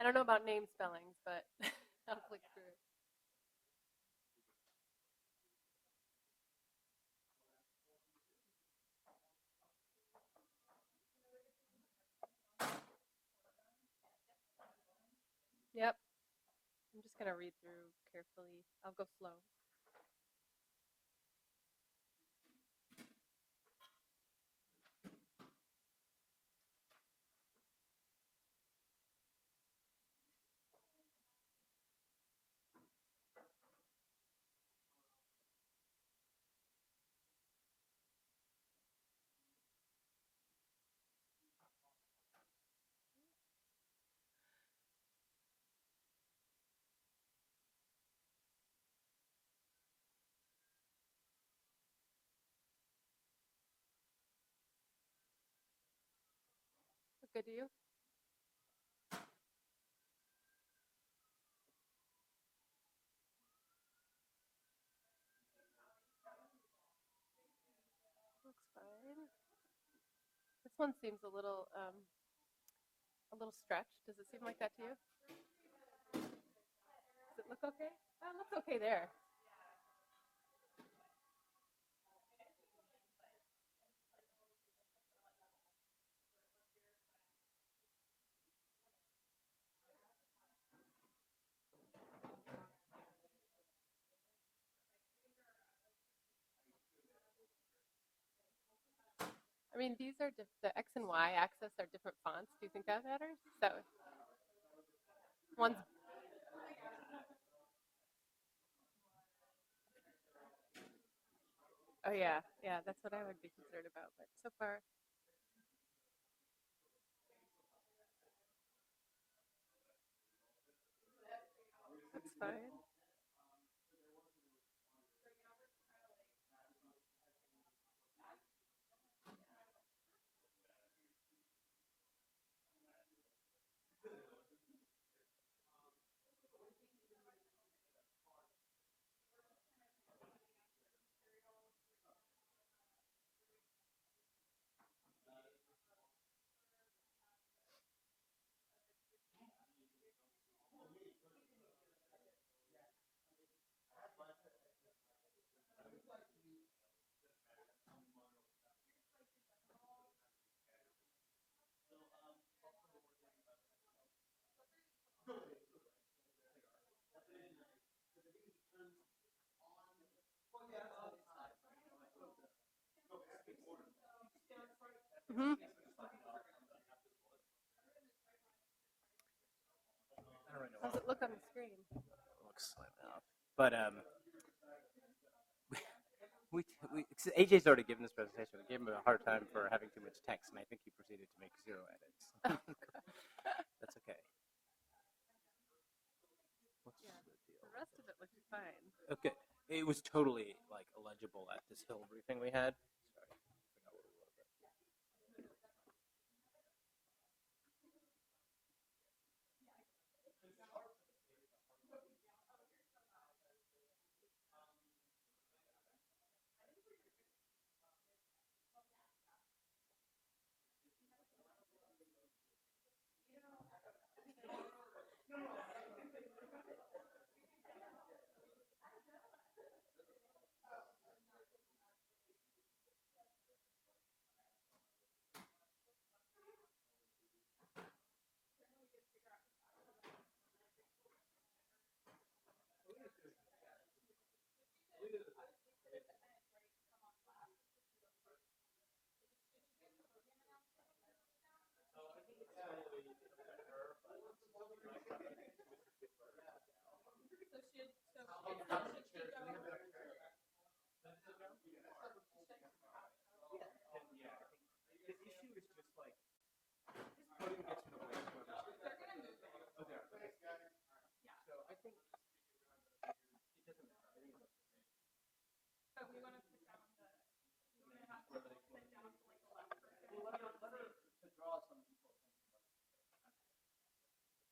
I don't know about name spellings, but I'll click through. Yep. I'm just going to read through carefully. I'll go slow. Look good to you? Looks fine. This one seems a little stretched. Does it seem like that to you? Does it look okay? Oh, it looks okay there. I mean, these are the X and Y axis are different fonts. Do you think that matters? So one's oh yeah, that's what I would be concerned about. But so far, that's fine. Hmm. I don't really know. How's it look on the screen? It looks slightly off, but AJ's already given this presentation. We gave him a hard time for having too much text, and I think he proceeded to make 0 edits. That's okay. What's Yeah. the deal? The rest of it looks fine. Okay, it was totally like illegible at this Hill briefing we had. Sorry, I forgot what we wrote. The issue is just like his podium gets in the way of whoever's. Oh, there. Okay. So I think it doesn't matter. I think it's okay. So we want to put down Wherever they can. Well, let her to draw some people attention.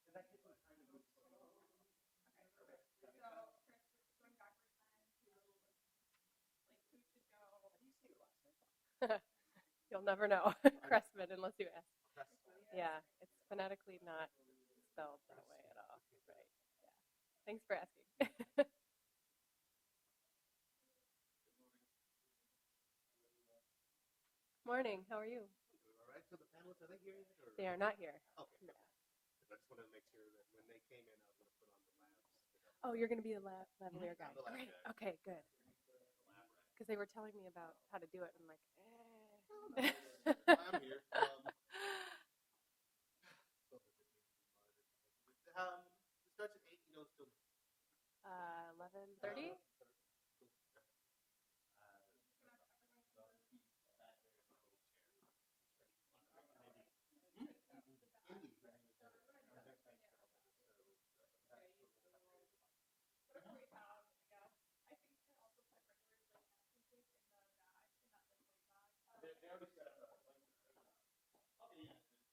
Because I think we're trying to move the podium. Okay, perfect. So Chris, going backwards then to like who should go. How do you say your last name? You'll never know. Cressman unless you ask. Yeah, it's phonetically not spelled that way at all. Right. Yeah. Thanks for asking. Morning. How are you? All right. So the panelists, are they here yet? Or? They are not here. Okay. Yeah. I just wanted to make sure that when they came in, I was going to put on the labs. Oh, you're going to be the lavalier guy. The lab Okay. guy. Okay. Good. Because they were telling me about how to do it. I'm like, I'm here. It starts at 8, still. 11:30. Whatever we have, I guess. I think you can also put regular like napkin tape in the bag, in that like white bag. They already set up a When you want to reserve it.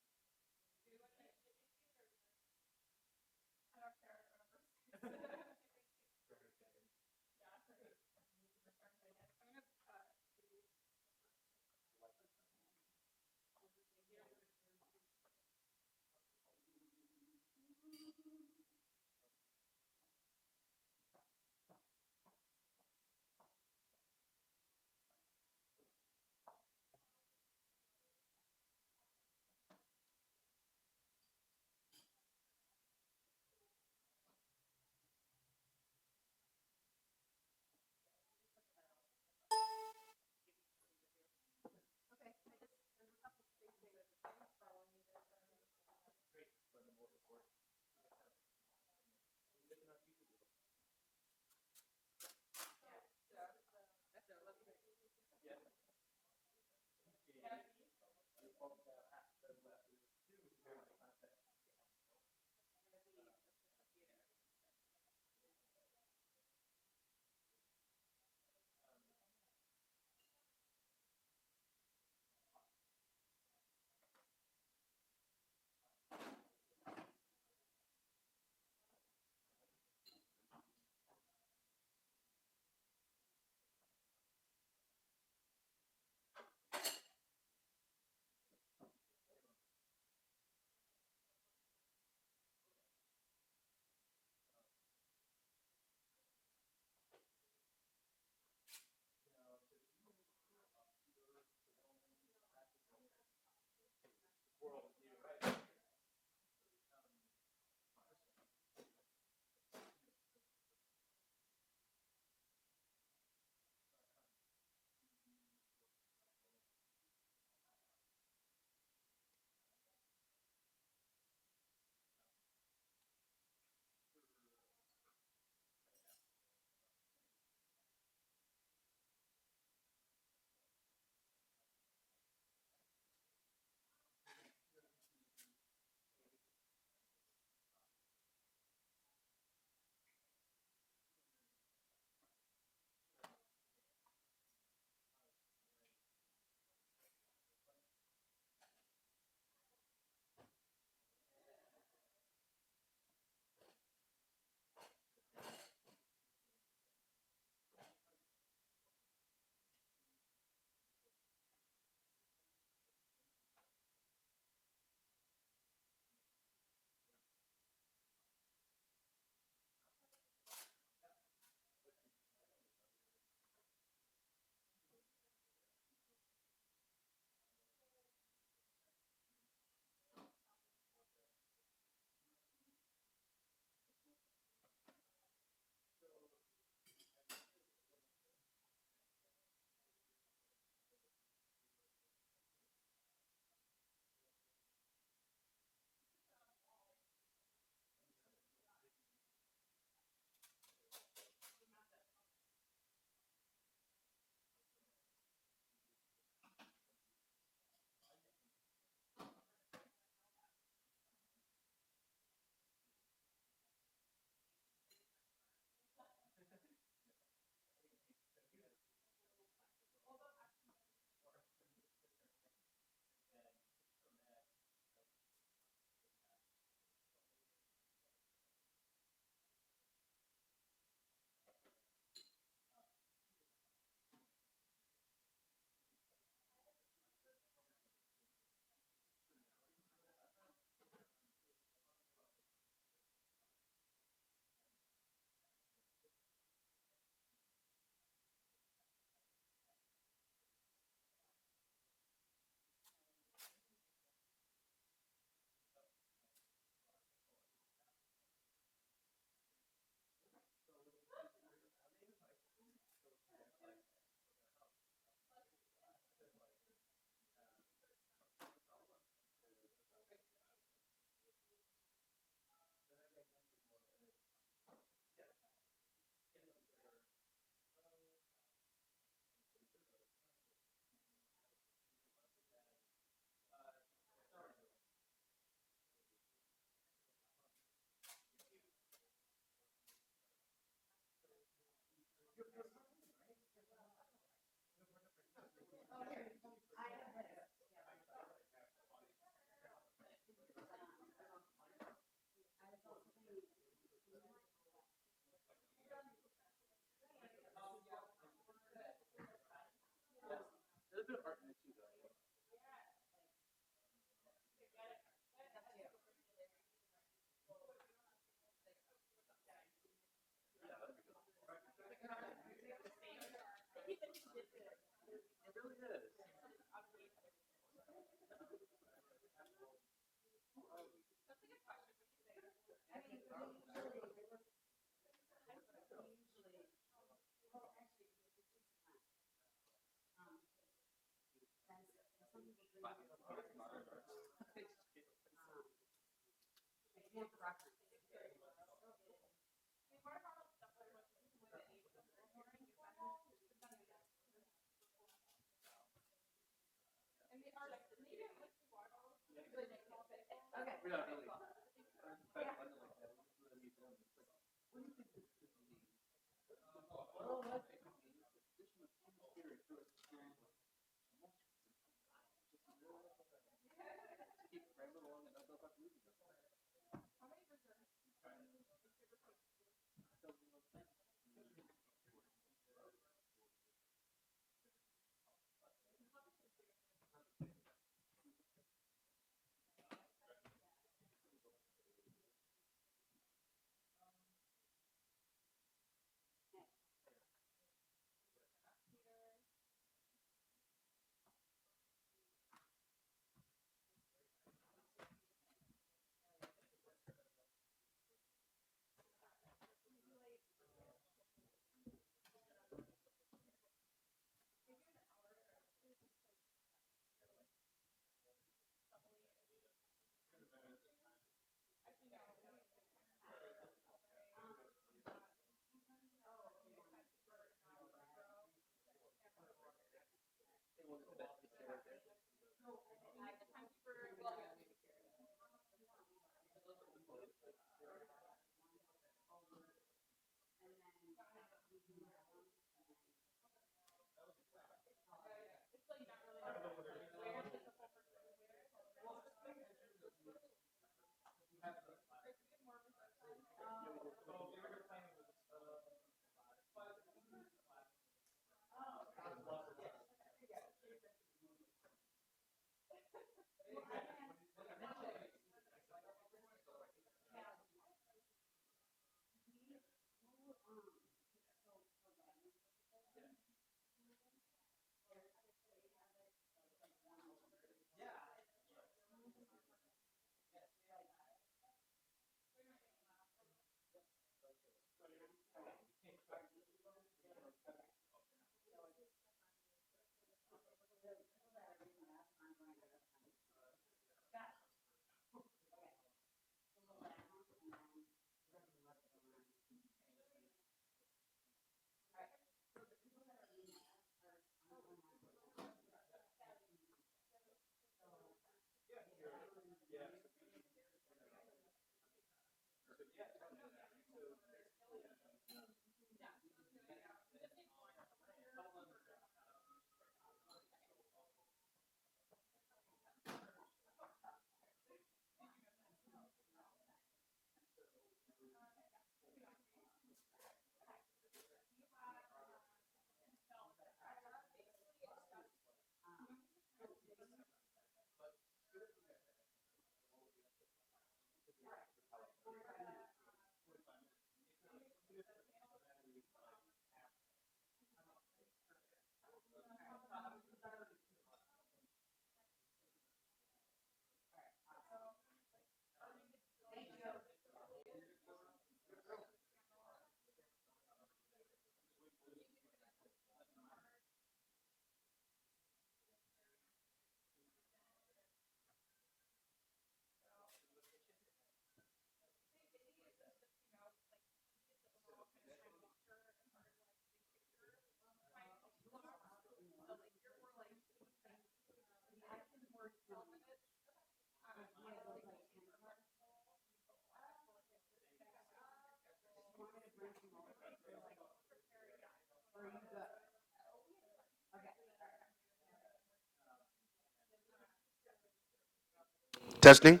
Testing.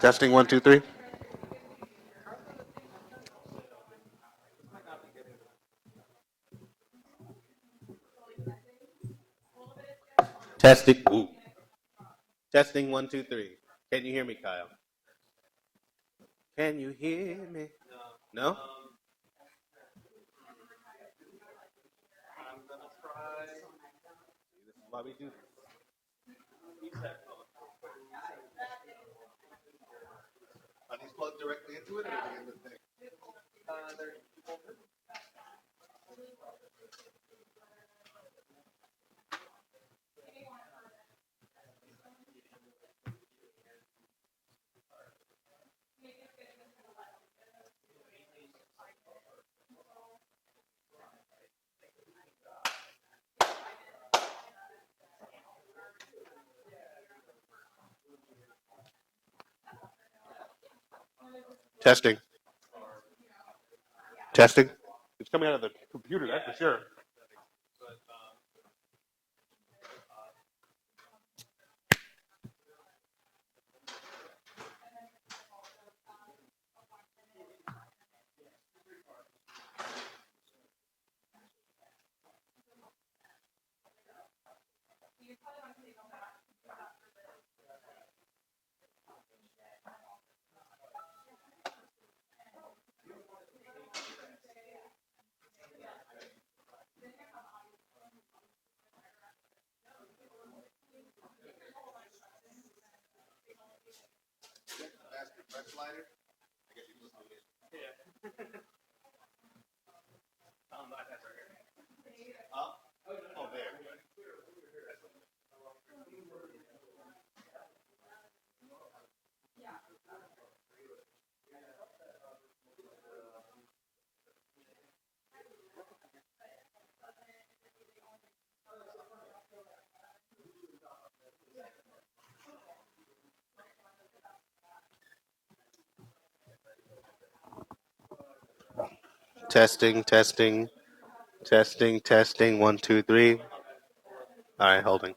Testing 1, 2, 3. Testing. Ooh. Testing 1, 2, 3. Can you hear me, Kyle? Can you hear me? No? I'm gonna try. This is why we do this. plug directly into it, or is it in the thing? Testing. Testing. It's coming out of the computer, that's for sure. Oh, there. Testing, testing, testing, testing. 1, 2, 3. All right, holding.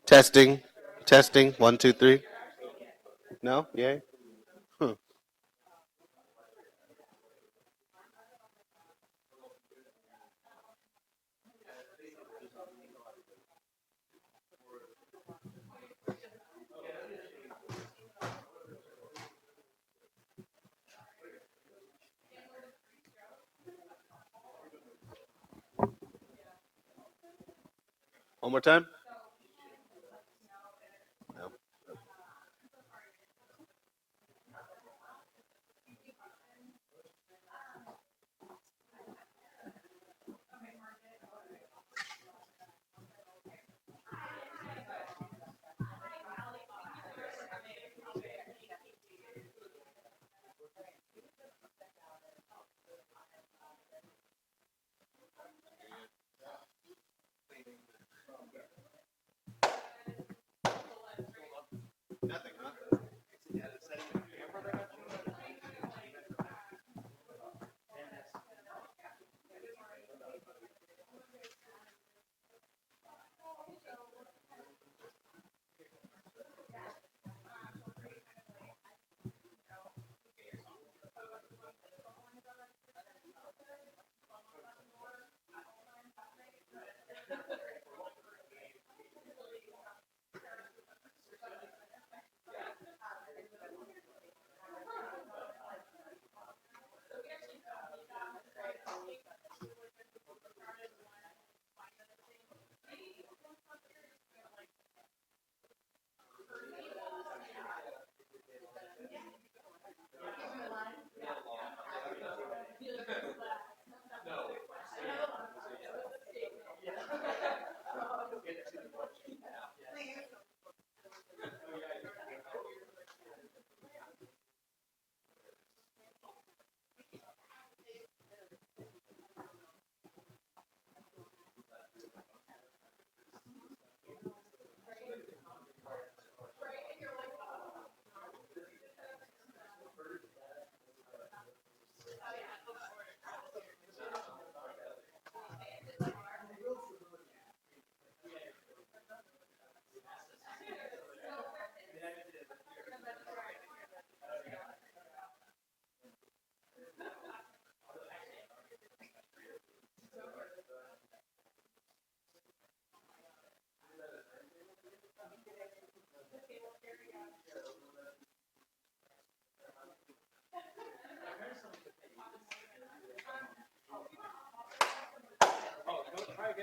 Testing, testing. 1, 2, 3. No? Yay? Huh. One more time? No.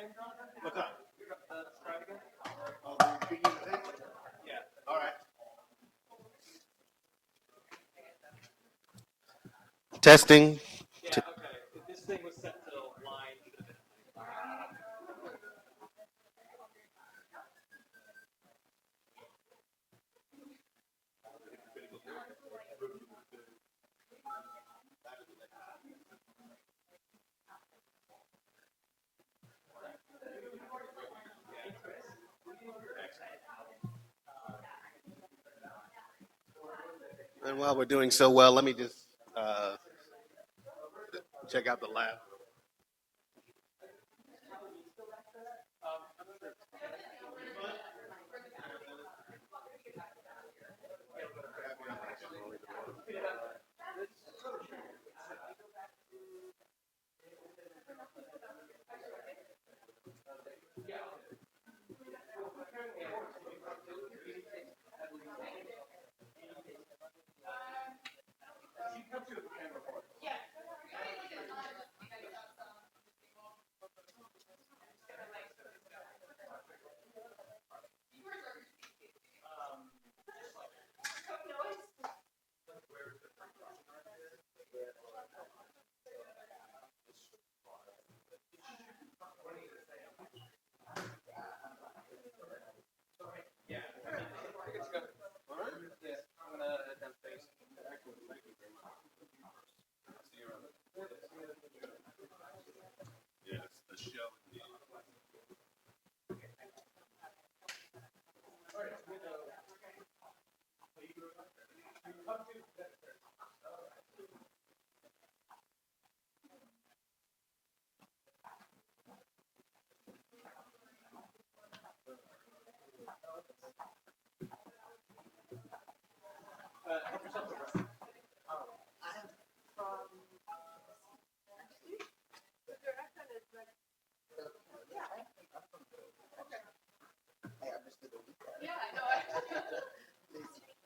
What's up? Try it again. Oh, the beginning of it? Yeah. All right. Testing. Yeah. Okay. This thing was set to line. And while we're doing so well, let me just check out the lab. Yes, the show. Help yourself to rest. Yeah, I know. I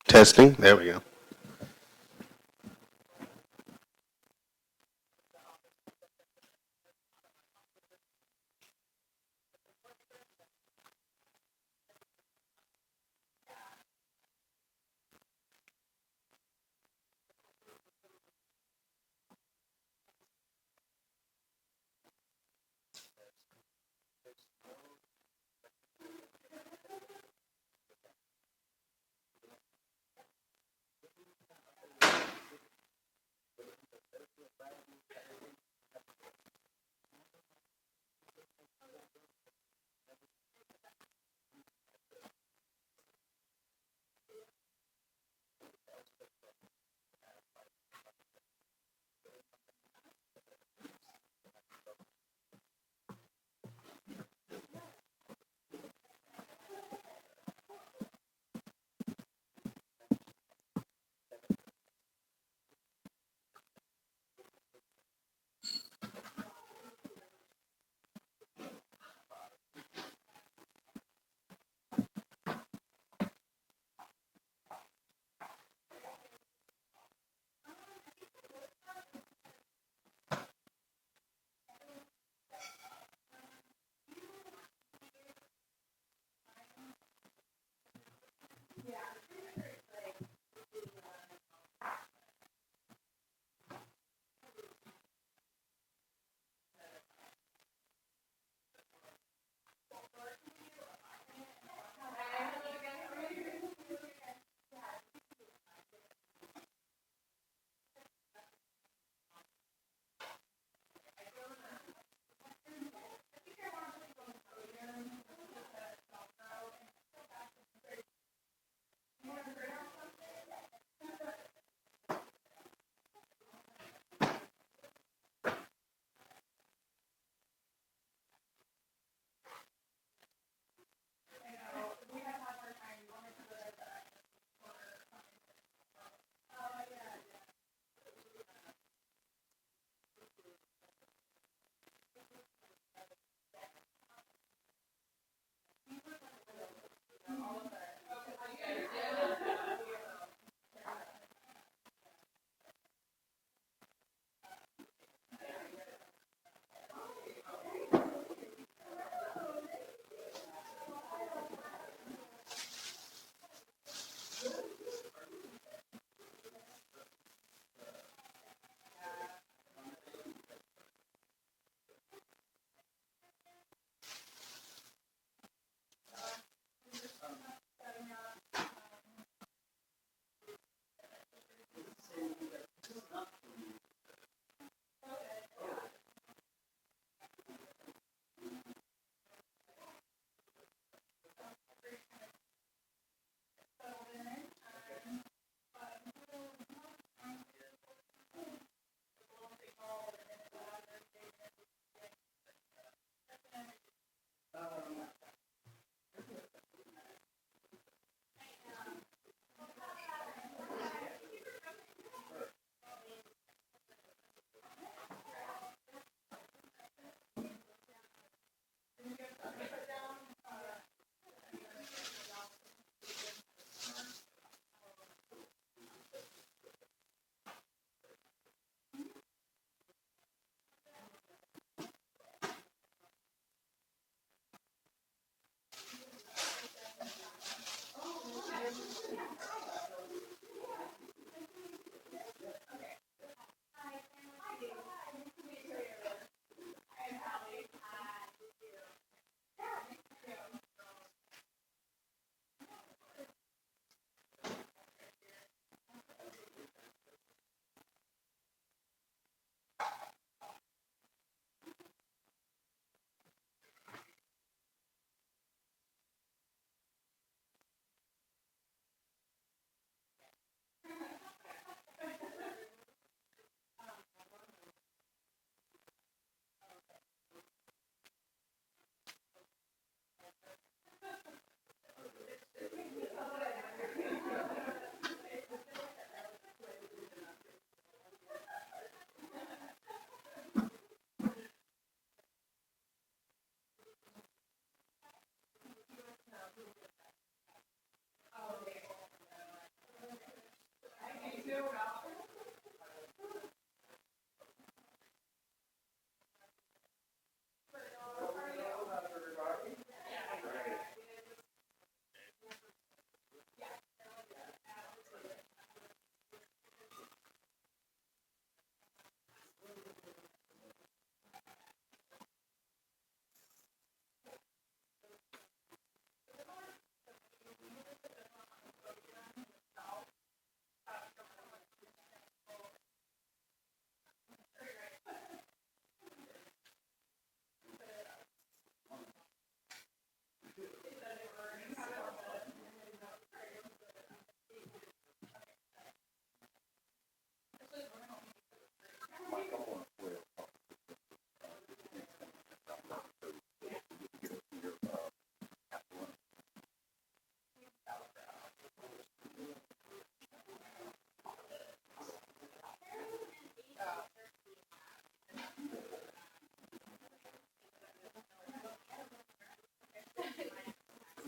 Testing. There we go.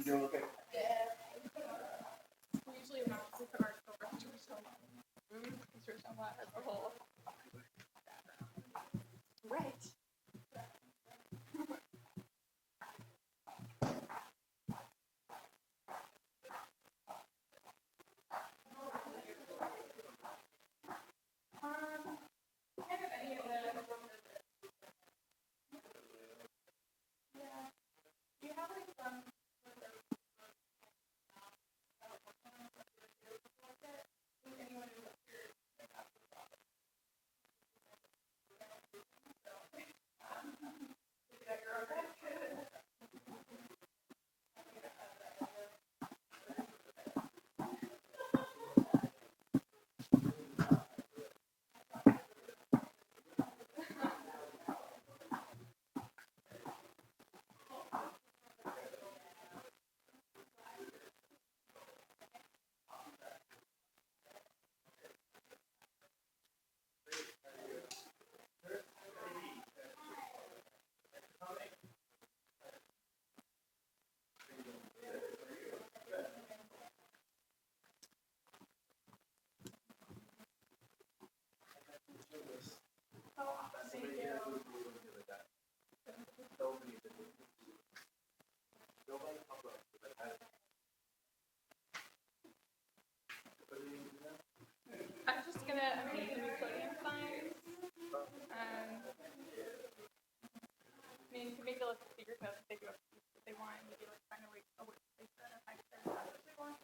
You doing okay? We usually not to put our silver for so long. For so long as a whole. Right. Kind of any of the. Yeah. Do you have like some? Anyone who I'm making new podium signs. I mean, you can make it look bigger so if they do if they want, maybe like find a way a workspace that I can that's what they want.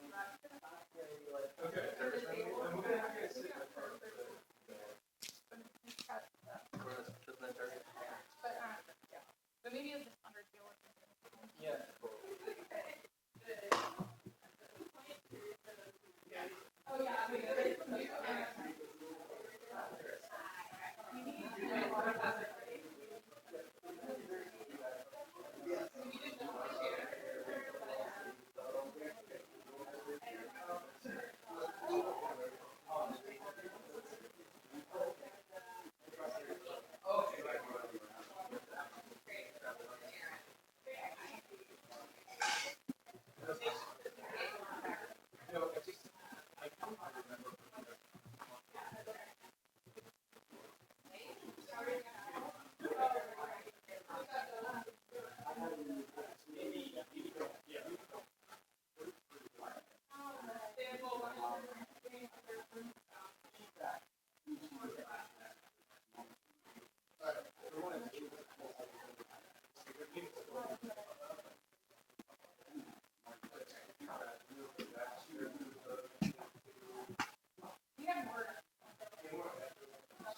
But maybe it's just under deal with it. Yeah. Oh yeah.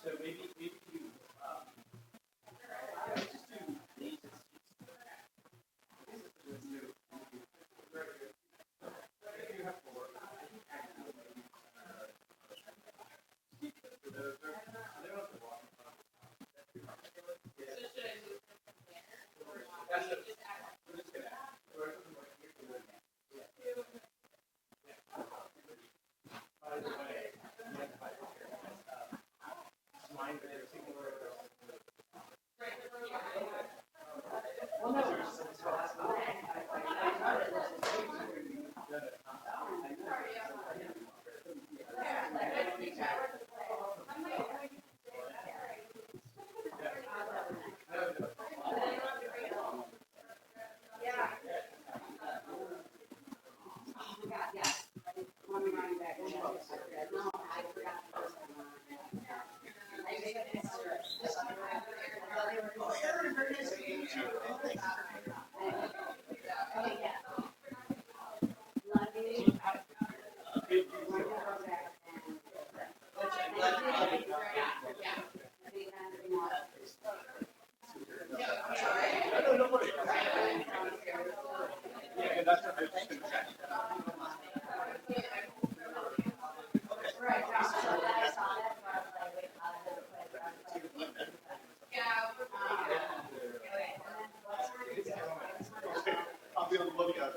So maybe you just do these. You have four. That's it. We're just gonna add. By the way, mine, but they're taking over. Well, no. Yeah, that's what I was just gonna say. I'll be on the lookout.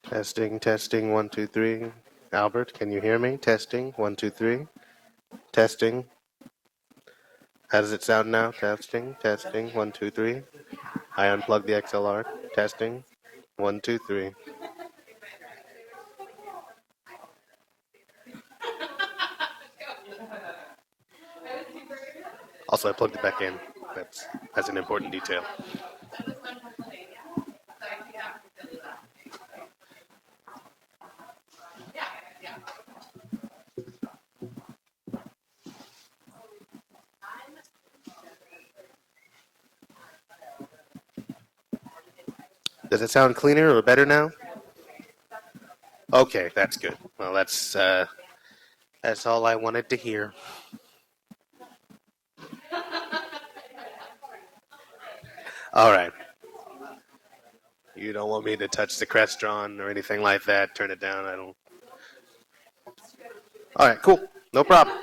Testing, testing, 1, 2, 3. Albert, can you hear me? Testing, 1, 2, 3. Testing. How does it sound now? Testing, testing, 1, 2, 3. I unplugged the XLR. Testing, 1, 2, 3. Also, I plugged it back in. That's an important detail. Does it sound cleaner or better now? Okay, that's good. Well, that's all I wanted to hear. All right. You don't want me to touch the Crestron or anything like that. Turn it down. I don't. All right, cool. No problem.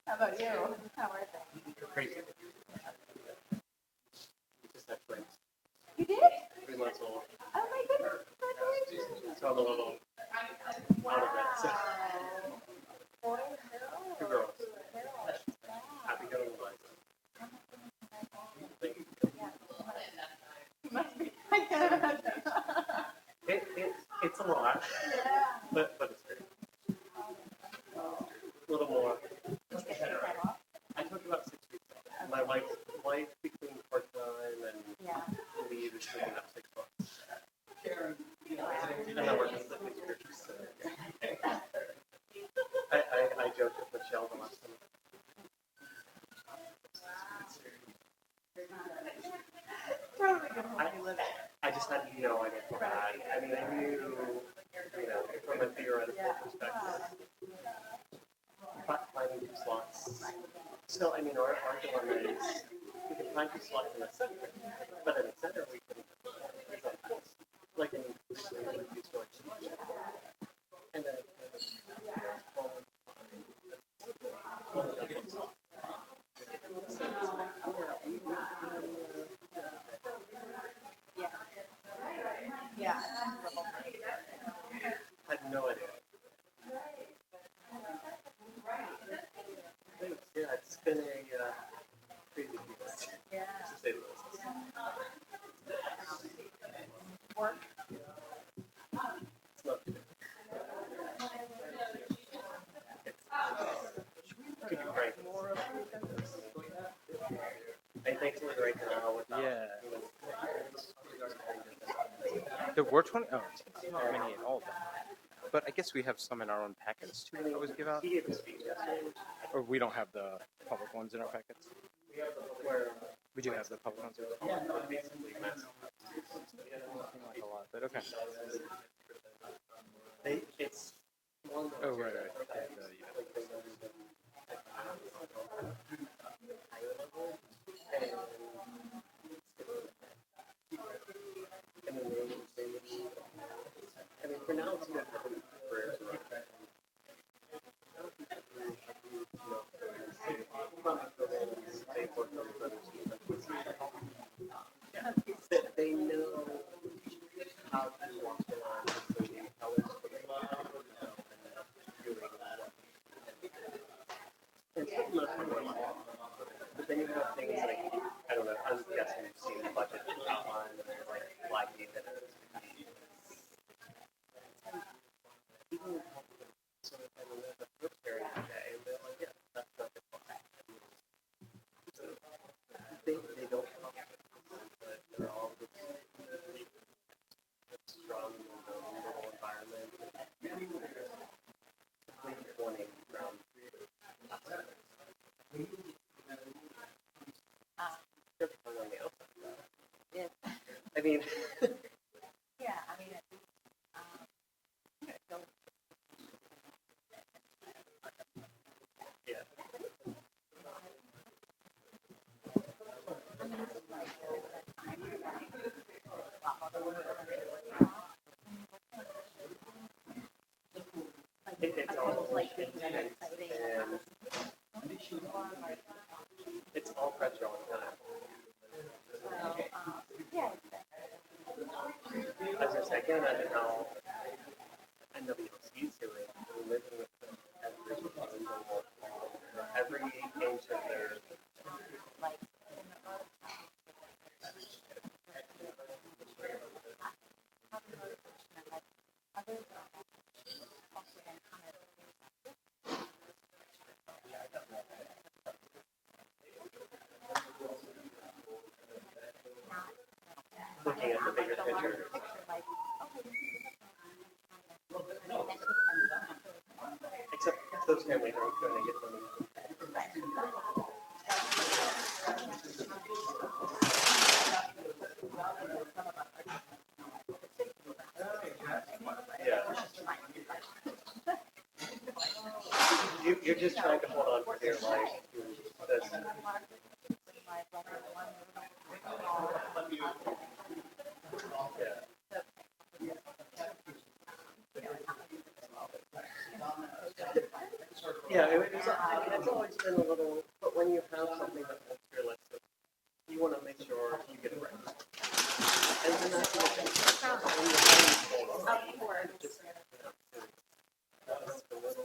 How about you? How are things? Crazy. Just had twins. You did? 3 months old. Oh my goodness. Congratulations. So I'm a little out of it. So. 2 girls. Happy going life. It's a lot, but it's great. A little more. I took about 6 weeks off. My life between part-time and leave is taking up 6 months. And I work with the churches. So. I joked with Michelle the last time. I just had no idea how bad. I mean, I knew, from a theoretical perspective, finding 2 slots. So, I mean, our dilemma is we can find 2 slots in the center, but in the center we can like in the storage. And then Yeah. had no idea. Thanks. Yeah, it's been a crazy few months, to say the least. Work. It's not too bad. Could you pray? I think it's right now with There were 20. Oh, not many at all. But I guess we have some in our own packets too that always give out. he gave a speech yesterday. Or we don't have the public ones in our packets. Where We do have the public ones. basically massive. Nothing like a lot, but okay. It's one. Oh, right. I mean, for now, it's good for they know how to walk around and how it's but then you have things like, I don't know, I'm guessing you've seen the budget outline and there's like live data. Even so, I mean, the first area today, and they're like, yeah, that's not the plan. So they don't come up but they're all this strong, rural environment. Complete warning from on the outside. Yes. I mean, Yeah, I mean, yeah. like intense, and it's all pressure all the time. I was just like, I can't imagine how NWC's doing, living with them every inch of their. Looking at the bigger picture. Except those families aren't going to get them. Yeah. You're just trying to hold on for dear life to this. Yeah, it's always been a little, but when you have something that looks realistic, you want to make sure you get it right. And then that's the thing. When you're having just, that's the little.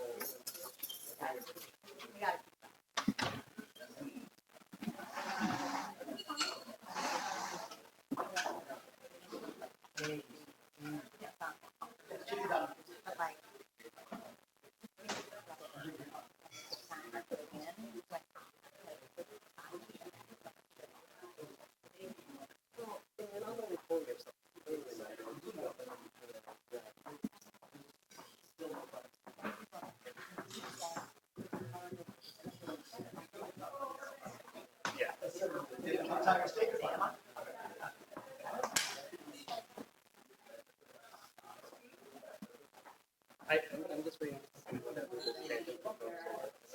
I'm just waiting to see whatever this change in proposal is.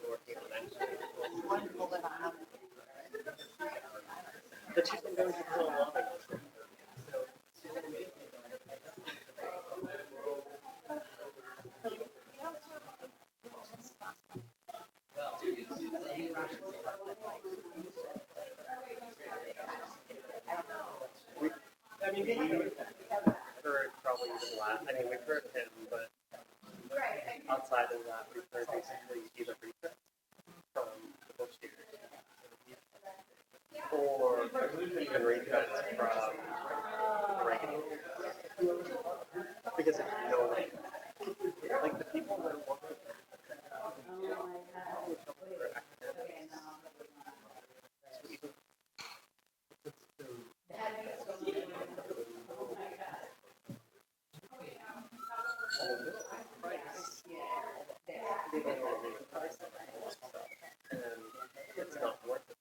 Working on that. But she's been going to so long. I mean, we've heard probably even last. I mean, we've heard him, but outside of that, we've heard basically either research from the Bush years or even recuts from Reagan. Because if you know, like the people that work with them, it's not worth it.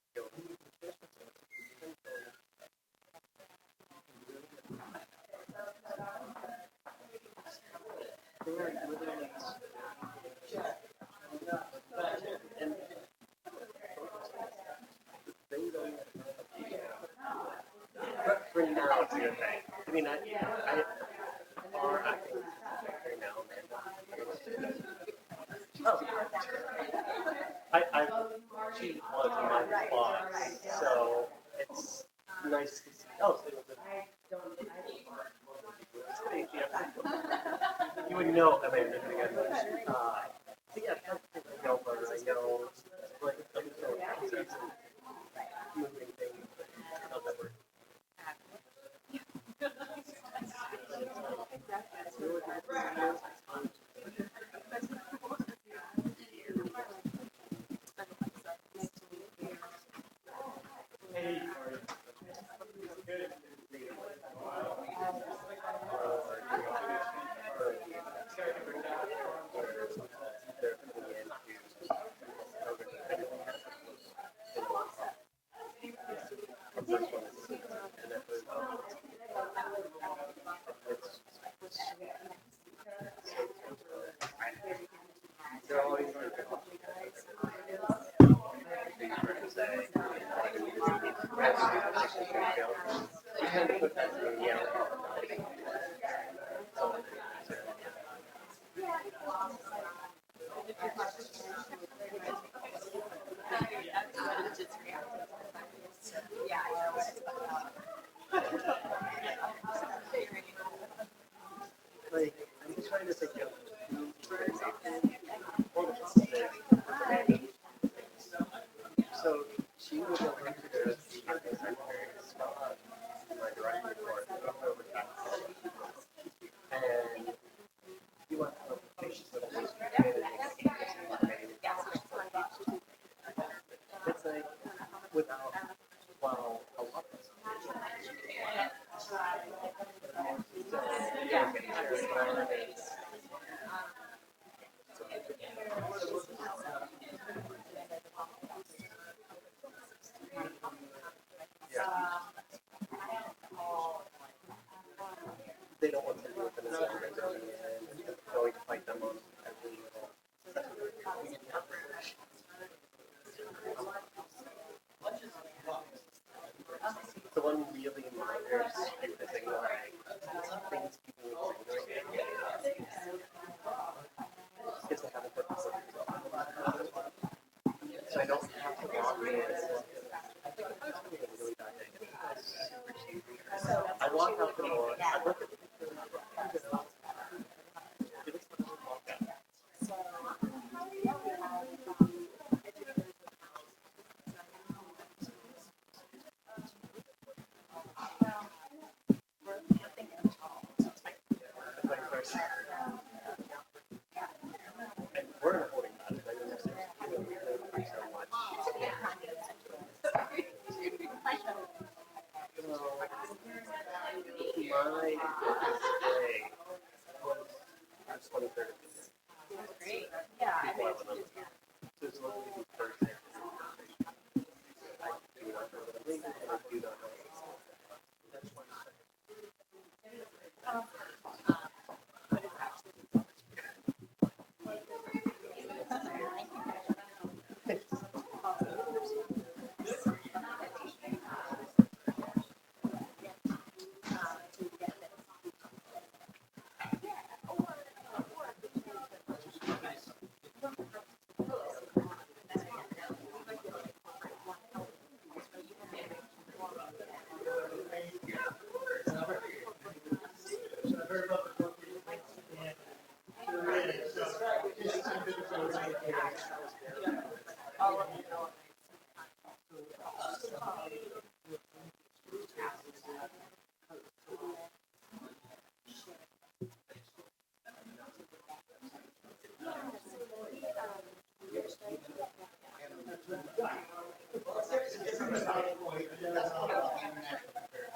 For now, it's your thing. I mean, I are acting right now. Oh, she was my boss, so it's nice to see. Oh, so it was you would know Amanda again. So yeah, I know her. I know like I'm so process and moving things. How that works. They're always I walk out the door. I look at the and we're not holding that. I know there's so much. My birthday was 23rd of December. Great. Yeah, I People mean, have another. So it's literally the Thursday. I do not know what I'm thinking, and I do not know.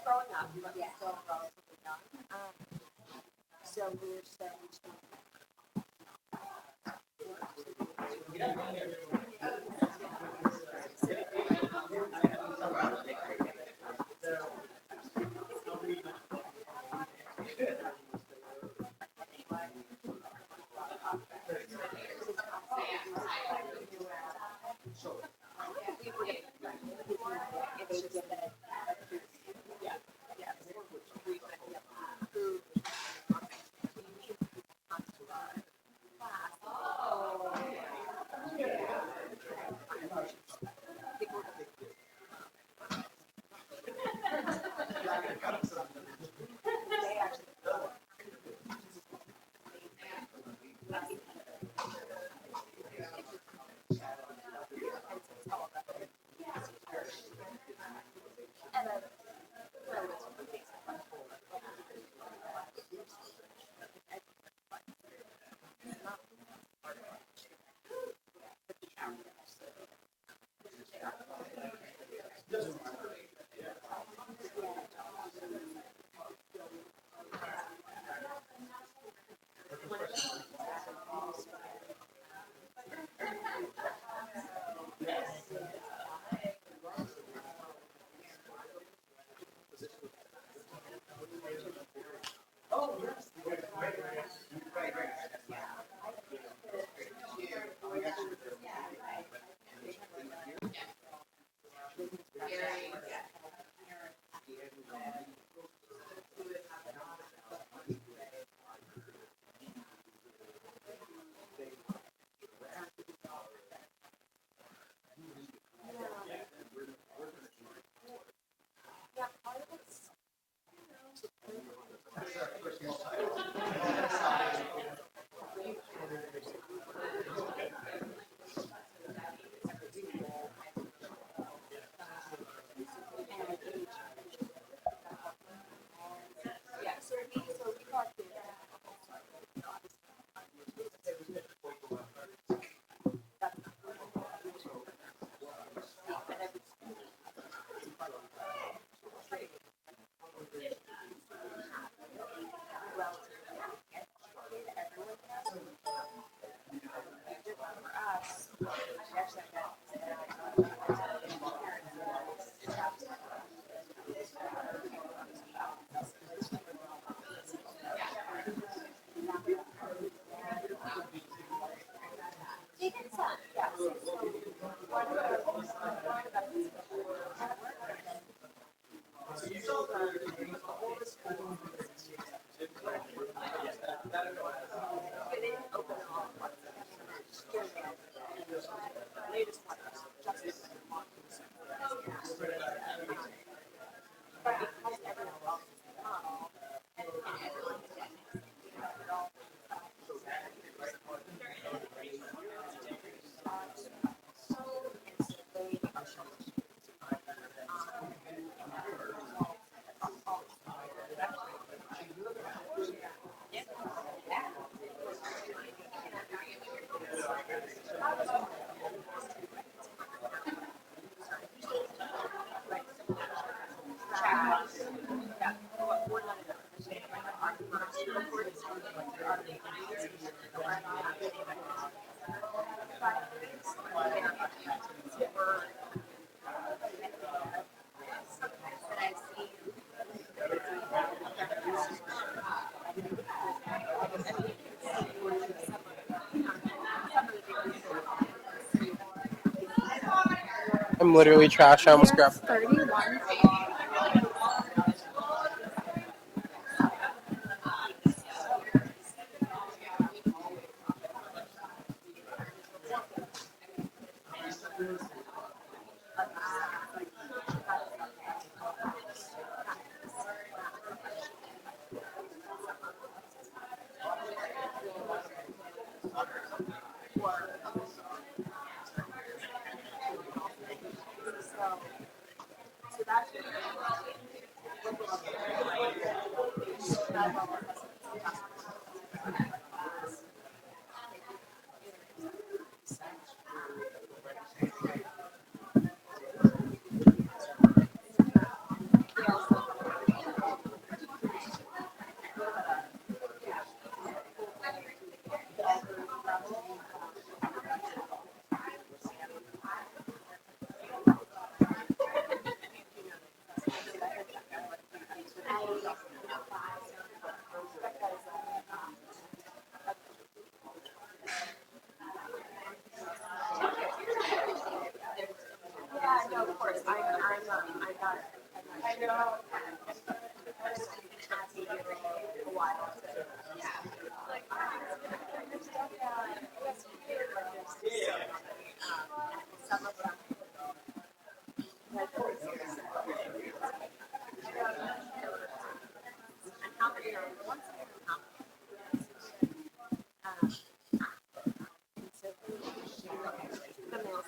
growing up, but still relatively young. So we're starting to. I'm literally trash. I almost grabbed. 31. So that's yeah, no, of course. I got it. I know. A while. Some of them. Like, and how many are the ones that are not? So the males.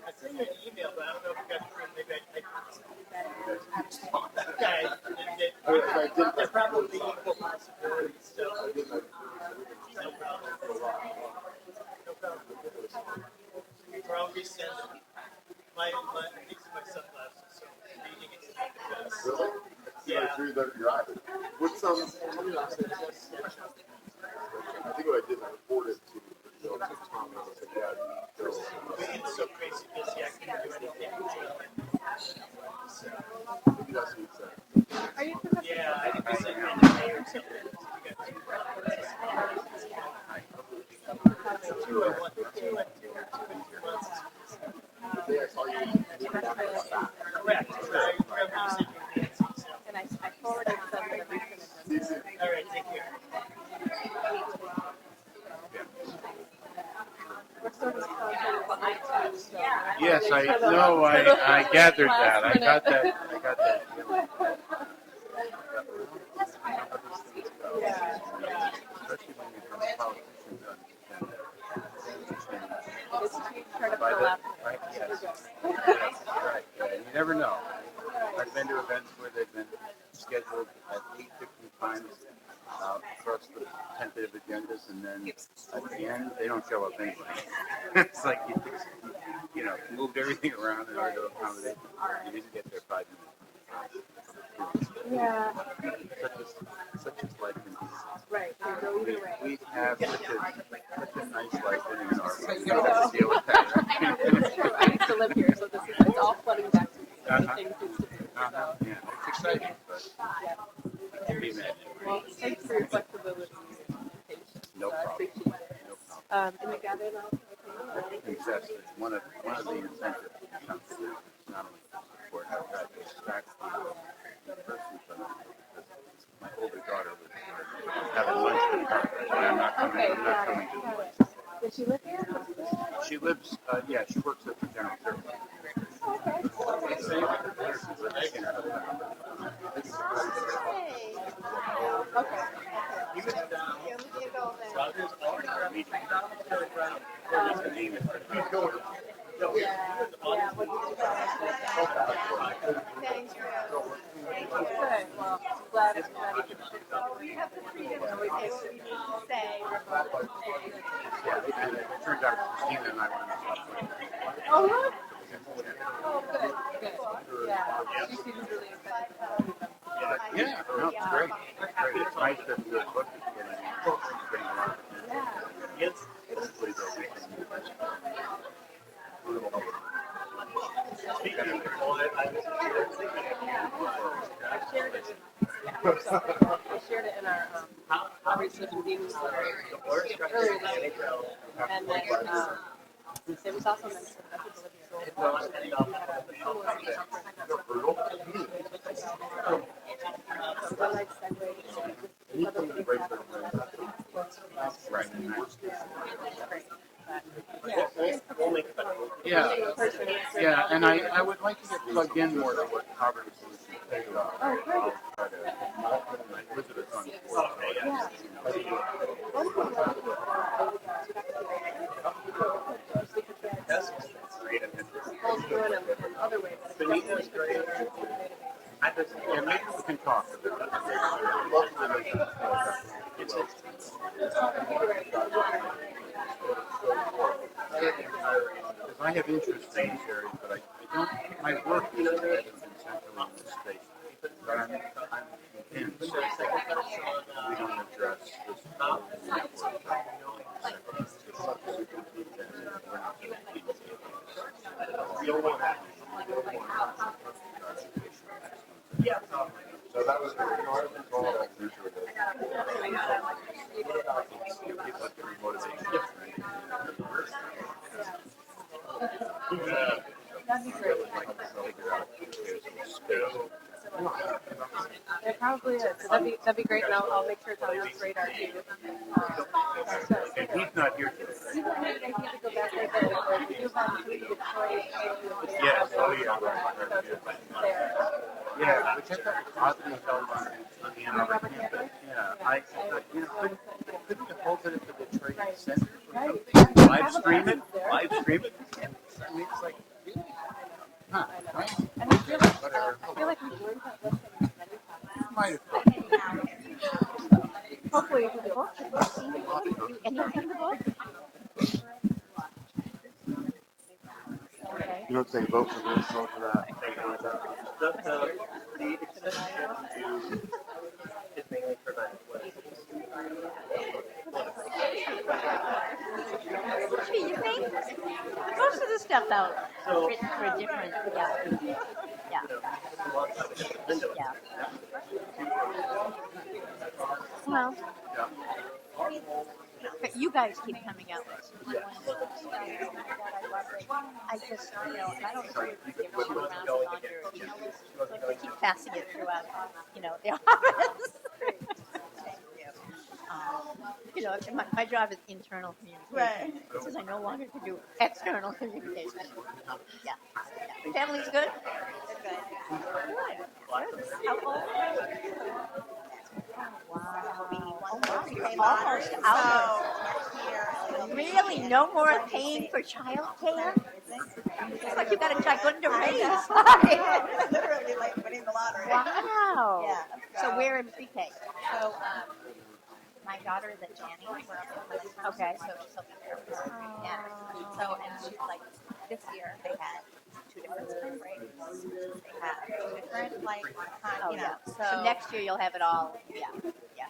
I sent you an email, but I don't know if you got through. Maybe I My these are my sunglasses, so reading it is like the best. Really? Yeah. It's really better to drive. What's tell me last thing. I think what I did, I reported to Tom and I said, yeah, Bill. It's so crazy busy, I couldn't do anything. Maybe that's what he said. Are you from the Yeah, I think it's like in May or something. Two and 2 months. Yeah, I saw you. Correct. I remember you said you were dancing, so. and I forwarded some of the recent See you soon. All right, take care. What sort of content behind it? Yes, I gathered that. I got that. I got that. Especially when you become politicians It's too try to by fill the out. right. Yes. Right. You never know. I've been to events where they've been scheduled at 8 different times across the tentative agendas, and then at the end they don't show up anyway. It's like you know moved everything around in order to accommodate. You didn't get there 5 minutes. Yeah, Such as life in DC. right. They go either way. We have such a nice life living in our world. We don't have to deal with that. It's true. I used to live here, so it's all flooding back to me. Everything seems to be. Yeah, it's exciting, but it can be managed. Well, thanks for your flexibility and patience. No I problem. appreciate it. No problem. And the gathering now? Exactly. One of the incentives comes to not only support how God distracts the person, but my older daughter was having lunch with her. So I'm not coming. I'm not coming to the lunch. Does she live here? She lives. Yeah, she works at the general service. Okay. Yeah. What did you Good. Well, glad you could. We have the freedom to say what we need to say. Yeah, it turns out Christina and I were in the software. Oh, look. Oh, good. Good. Yeah. She seems really excited about it. Yeah, no, it's great. It's great. It's nice that the book is getting a lot of attention. Yes. Hopefully they'll get some new best. Speaking of Nicole, I was I shared it. I shared it in our research and newsletter earlier this week. And then it was also mentioned that people would be Right. Yeah. Yeah, and I would like to get plugged in more to what Poverty Solutions takes off. Oh, great. I'll try to visit us on the board. Yeah. In other ways. Yeah, maybe we can talk about because I have interest in these areas, but I don't. My work is centrally in this space, but I'm convinced that we don't address this network. So that was all that future. That'd be great. It probably is. So that'd be great, and I'll make sure it's on this radar too. And he's not here today. You don't need to go back there, but we do have to Detroit. Yes, oh yeah. There. Yeah, which I thought was oddly held on the Ann Arbor campus. Yeah, couldn't you hold it at the Detroit Center or something? Live stream it? Live stream it? I mean, it's like, really? Huh, right? And I feel like we've learned that lesson many times. Might have thought. Hopefully, the book. Anything in the book? You don't say vote for this, vote for that. The extension is mainly for that. You think? Most of the stuff out So, for different, yeah. Yeah. Yeah. Well, but you guys keep coming out with some good ones. I just, I don't know if they shoot around it on your email list. Like they keep passing it throughout, the office. My job is internal communication. Since I no longer can do external communication. Yeah. Family's good? Good. How old? Wow. Almost out. Really? No more paying for childcare? Looks like you got a gigantic raise. Literally like winning the lottery. Wow. Yeah. So we're in pre-K. So my daughter is at Janny. Okay. So she's helping her. Yeah. So and she's like, this year they had 2 different spring breaks. They had 2 different like, Oh, you know. yeah. So So next year you'll have it all. Yeah. Yeah.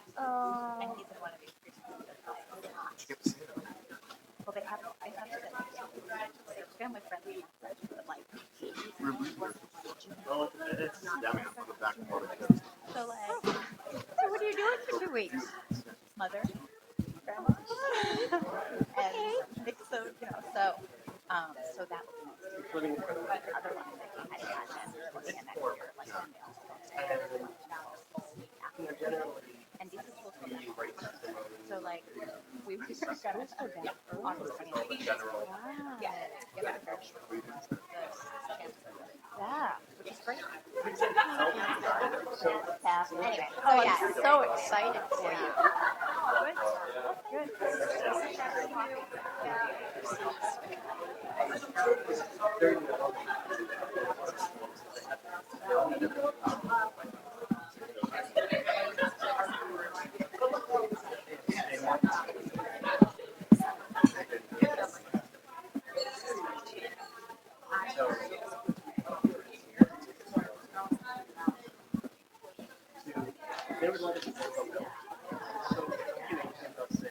and he's in one of these preschools that's like, well they have 6. It's family friendly, but like. Well, it's down on the back part of the So like, So what are you doing for 2 weeks? mother, grandma, and so so that was nice. But otherwise, I imagine looking at next year, like emails and these are supposed to be so like we were just gonna August 28th. Yeah, Yeah. which is great. Anyway. Oh, Oh, yeah. I'm so excited for you. Good. They would let us go. So, they'll say,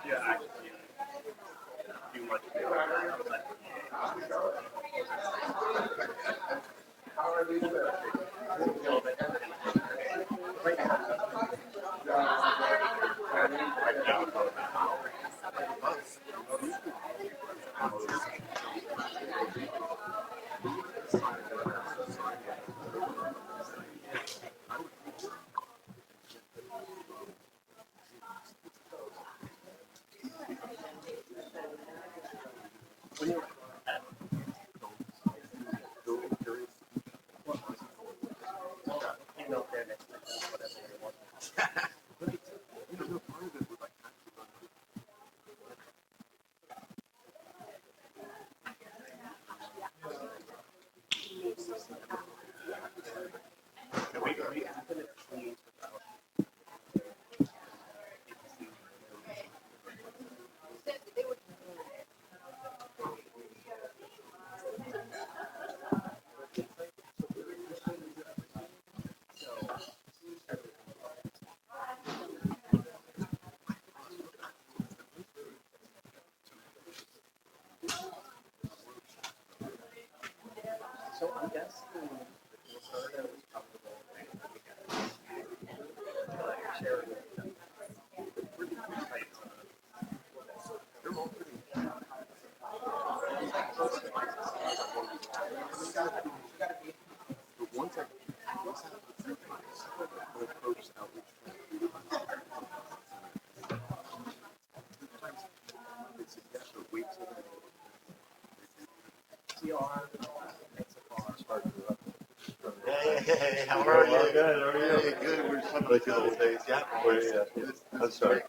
yeah, actually, do much So I'm guessing Roberta was comfortable sharing with them. Pretty tight. But once I put 3 times, I approach outreach they suggest or wait till Hey, how are you? Good, how are you? Hey, good. We're just talking about the old days. Yeah, I'm sorry.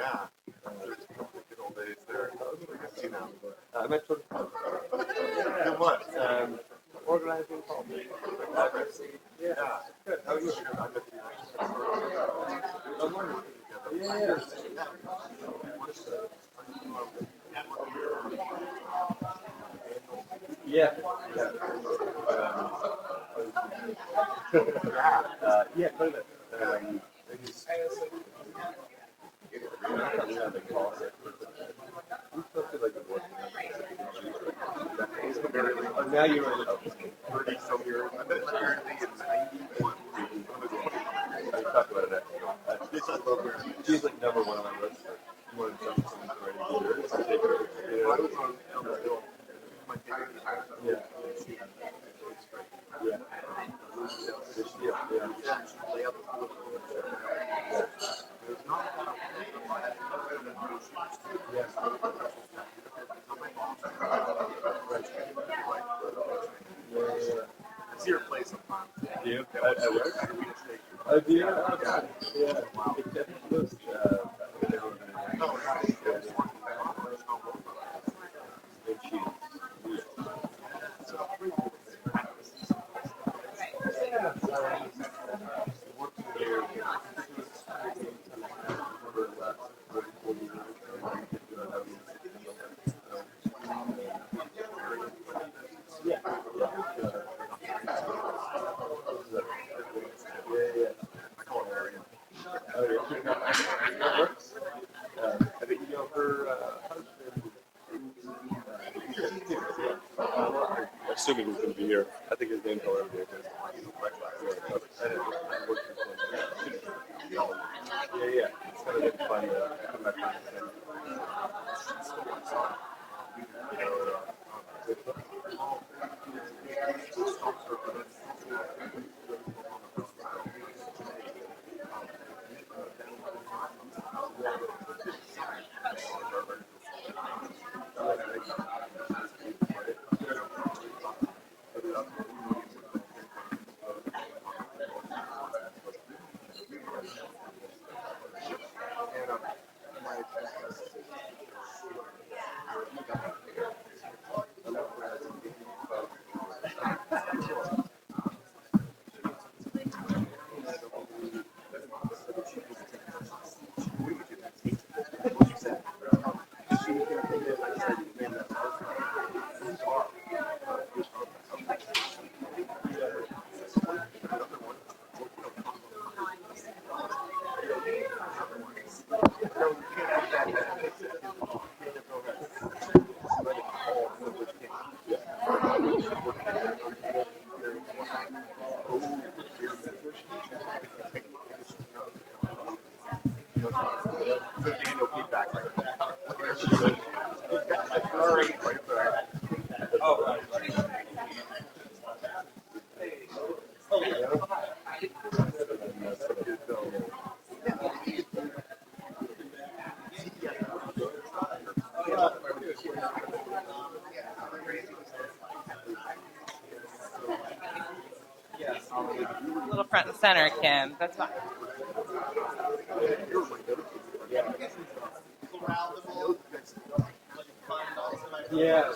Yeah. There's a couple of good old days there. You know. I met Tony. Good one. Organizing politics. Yeah. Good. How are you? I met Yeah. Yeah, quite a bit. Now you're in 30 some years. I met Mary Lee in 91. I talked about it. She's like number one on my list. You want to jump from already? I was on Elmer Hill. My favorite. Yeah. Yeah. Lay out the floor. There's not a lot I see her play sometimes. Do you? Yeah, At work? Oh, do you? Oh, God. Yeah. It's definitely most, Oh, nice. and she's weird. Working there. I call her Arian. I think you know her husband. Assuming he's going to be here. I think his name's however it is. Yeah. It's kind of fun to come back to Daniel feedback. A little front and center, Kim. That's fine. Yeah.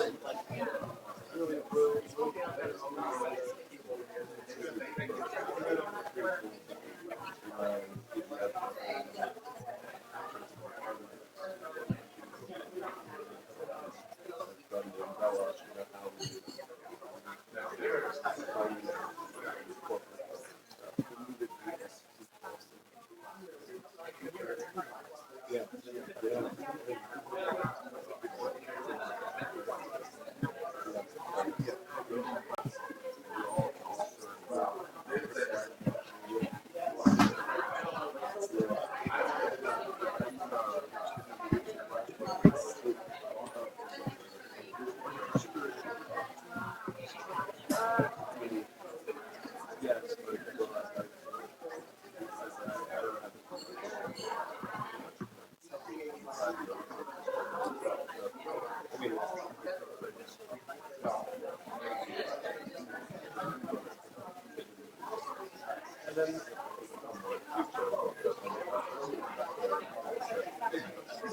So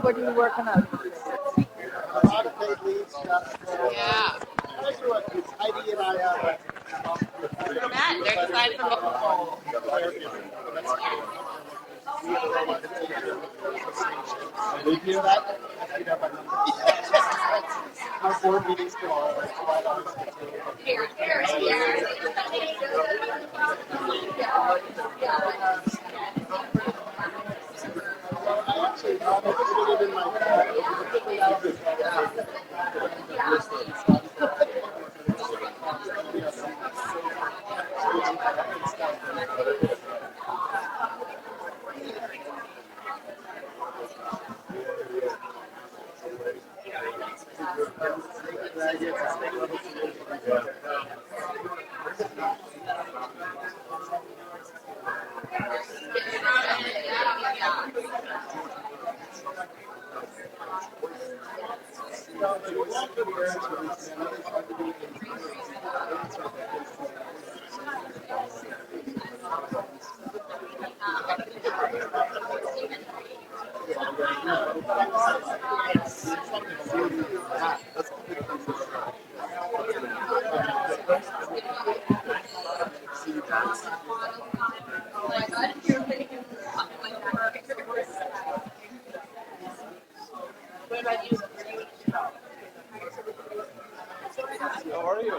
what are you working on? A lot of paid leave stuff. Yeah. Actually, what Heidi and I have Matt, there's a sign from the pole. Did you hear that? Our board meetings tomorrow. That's why I always get I actually put it in my How are you?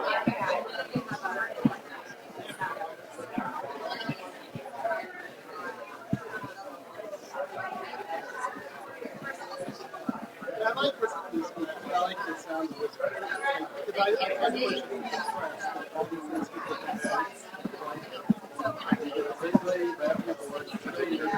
I like this. I like the sound of this. Because I try to push it that all these things people can sense. Basically, that people work for 2 years.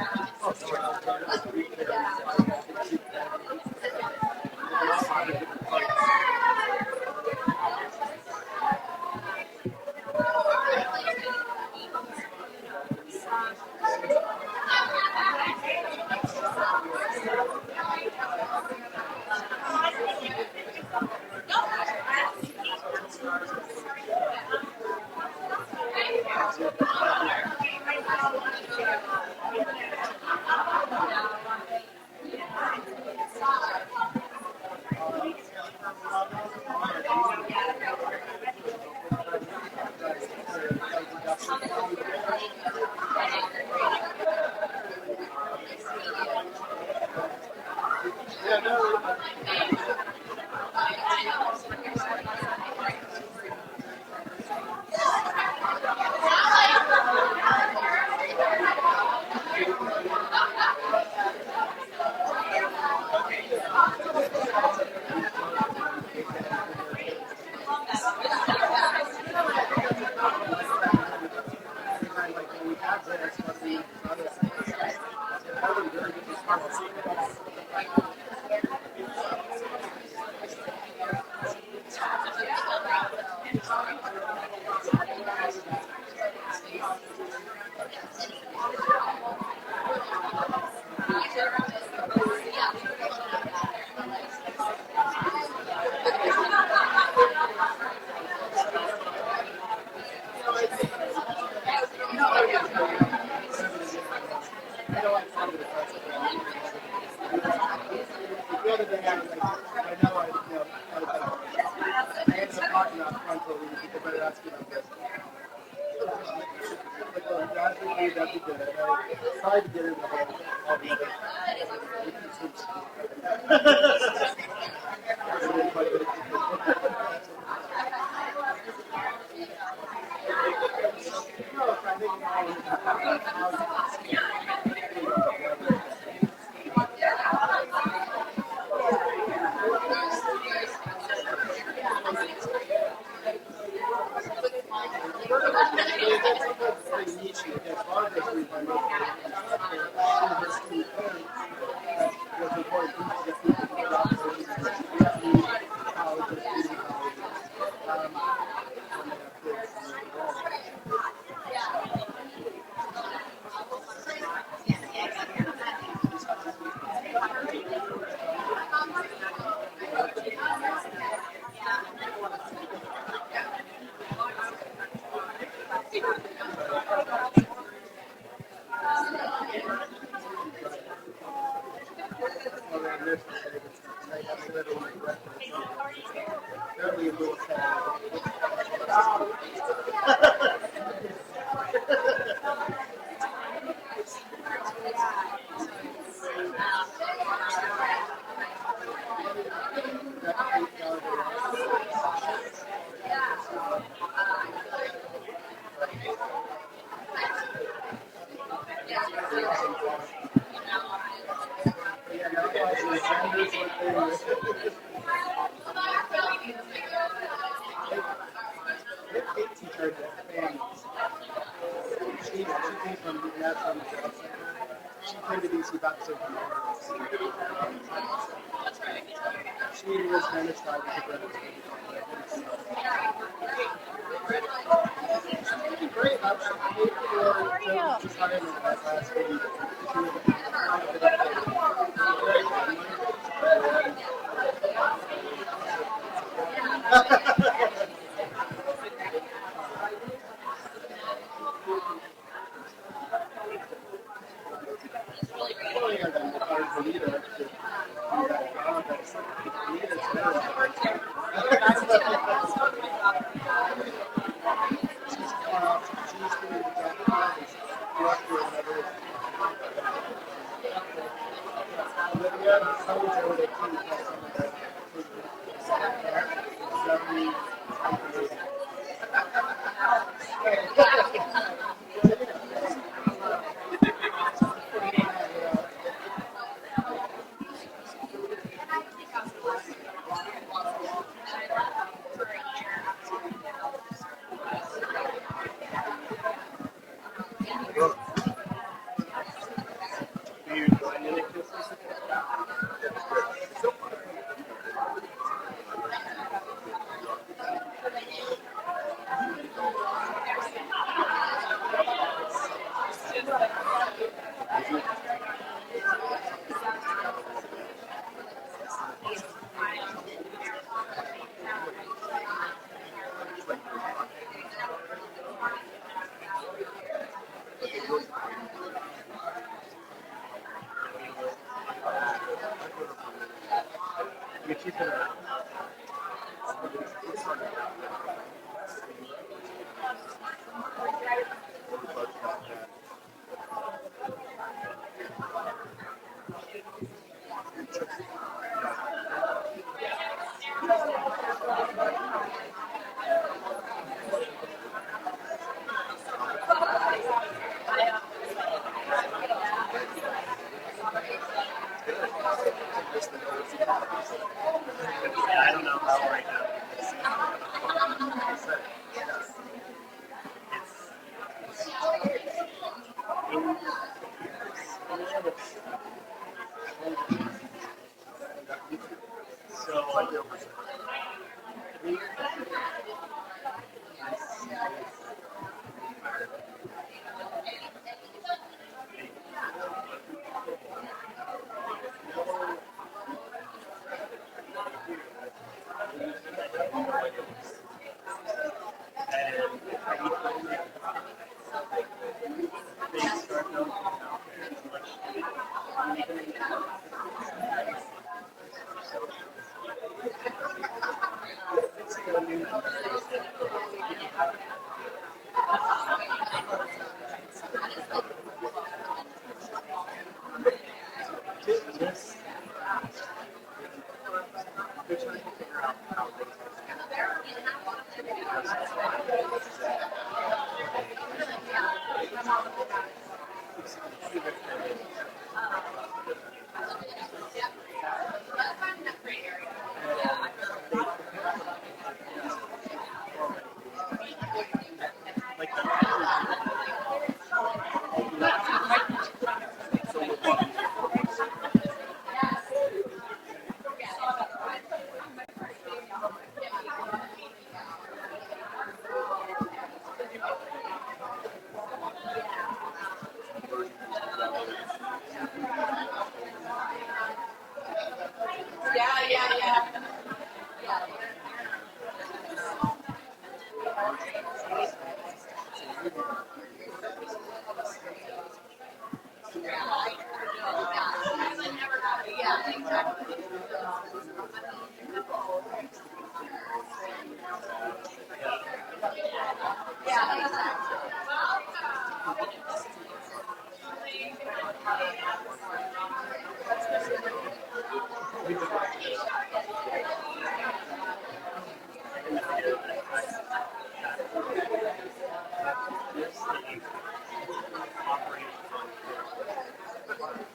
The other day, I was like, I know I ended up talking about frontal lead because I asked you about this. That'd be good. I tried to get in the whole all the other.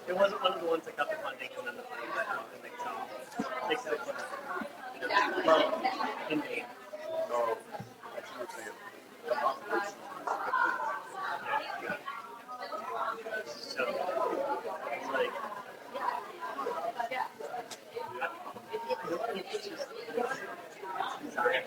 It wasn't one of the ones that got the funding and then the funding got out and they said, well, in Maine. No, I see what you're saying. So it's like, it's just, it's designed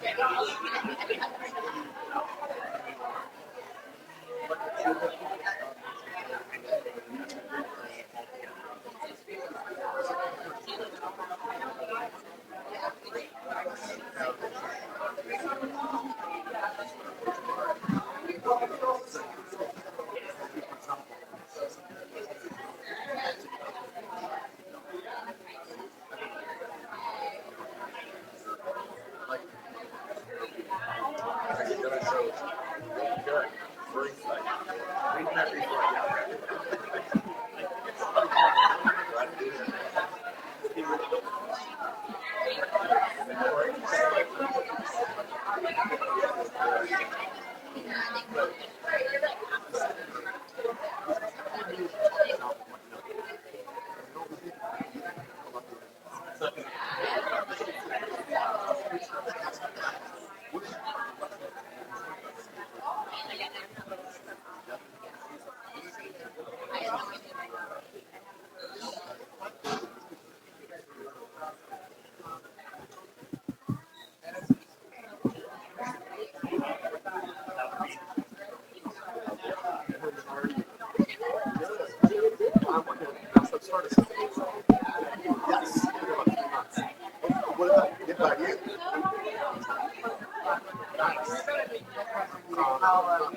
What about get by you?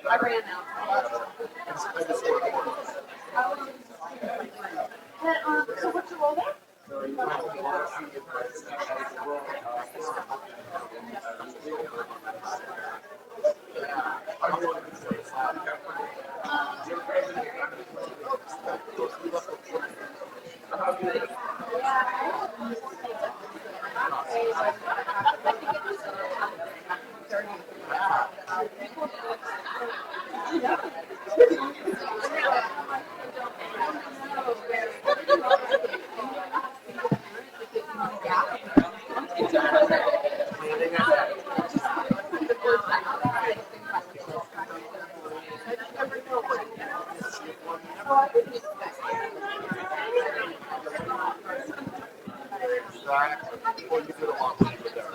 I ran out. I just want to work. So what's your role there? Well, you did a lot when you were there.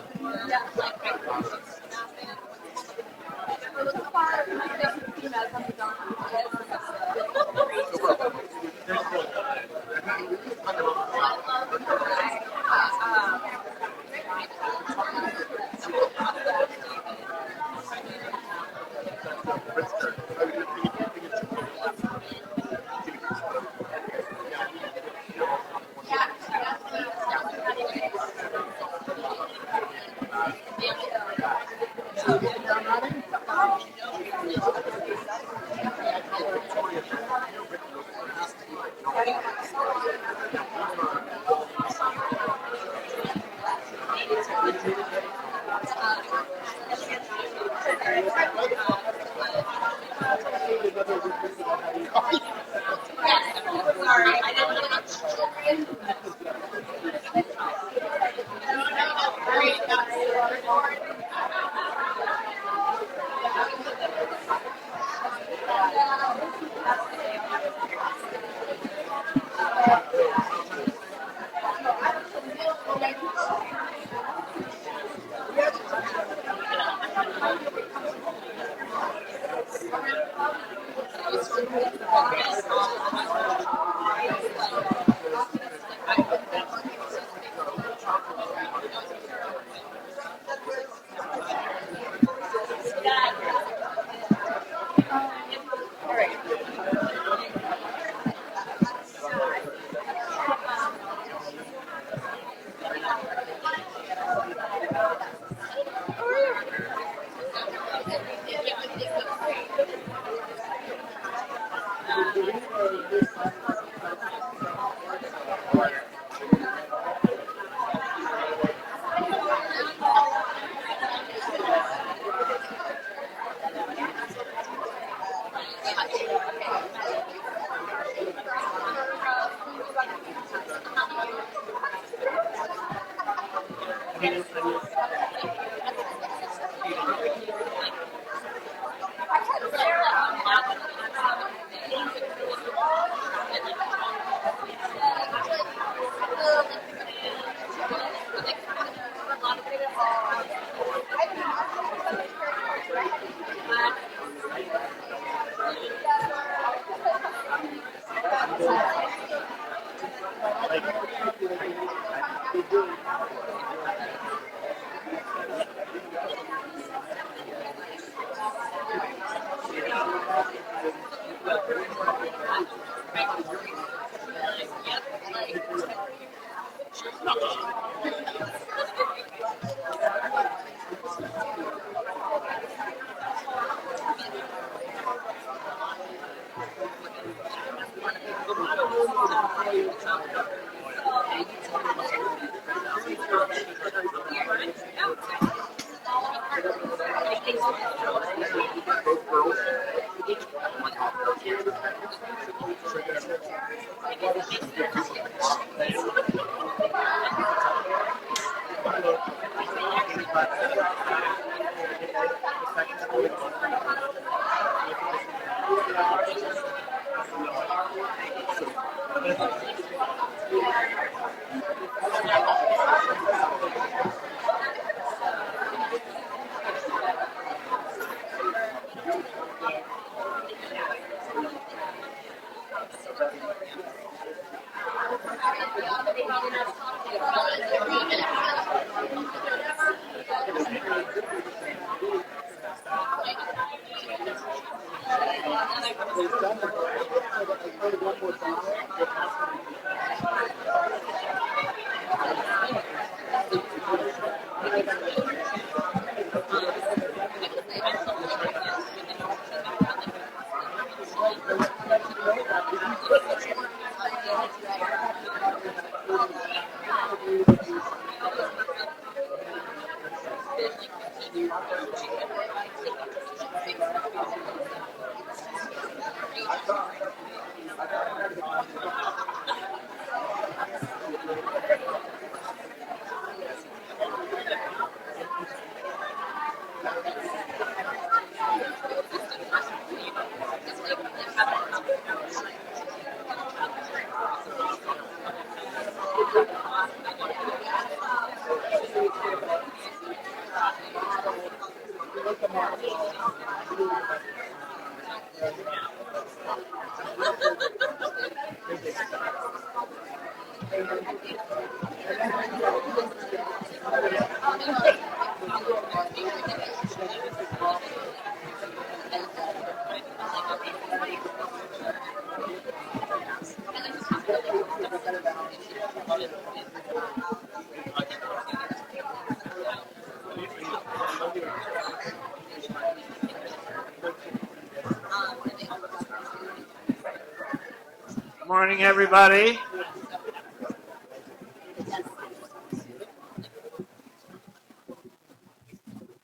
Morning, everybody.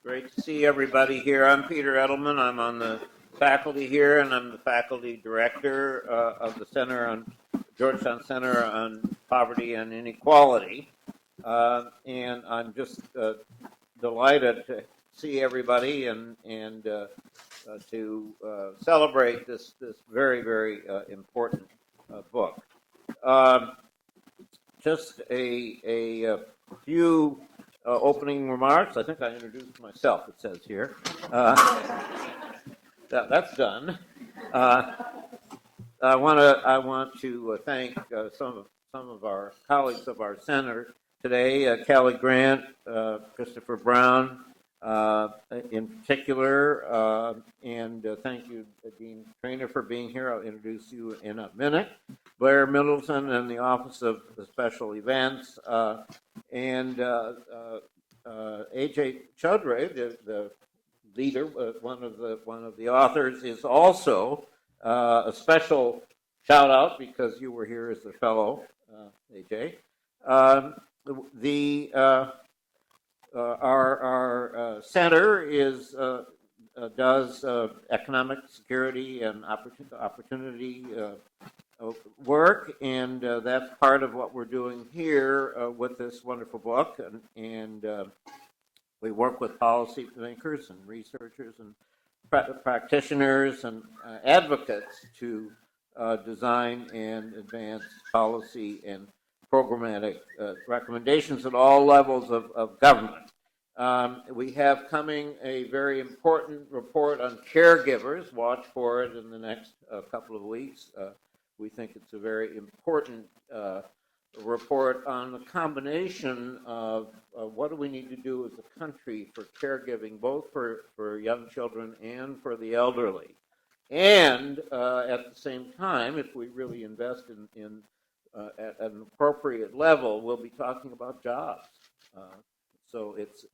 Great to see everybody here. I'm Peter Edelman. I'm on the faculty here, and I'm the faculty director of the Georgetown Center on Poverty and Inequality. And I'm just delighted to see everybody and to celebrate this very, very important book. Just a few opening remarks. I think I introduced myself, it says here. That's done. I want to thank some of our colleagues of our center today, Kelly Grant, Christopher Brown, in particular, and thank you, Dean Trainer, for being here. I'll introduce you in a minute. Blair Middleton and the Office of Special Events, and AJ Chaudhry, the leader, one of the authors, is also a special shout out because you were here as a fellow, AJ. Our center does economic security and opportunity work, and that's part of what we're doing here with this wonderful book, and we work with policy makers and researchers and practitioners and advocates to design and advance policy and programmatic recommendations at all levels of government. We have coming a very important report on caregivers. Watch for it in the next couple of weeks. We think it's a very important report on the combination of what do we need to do as a country for caregiving, both for young children and for the elderly. And at the same time, if we really invest in at an appropriate level, we'll be talking about jobs. So it's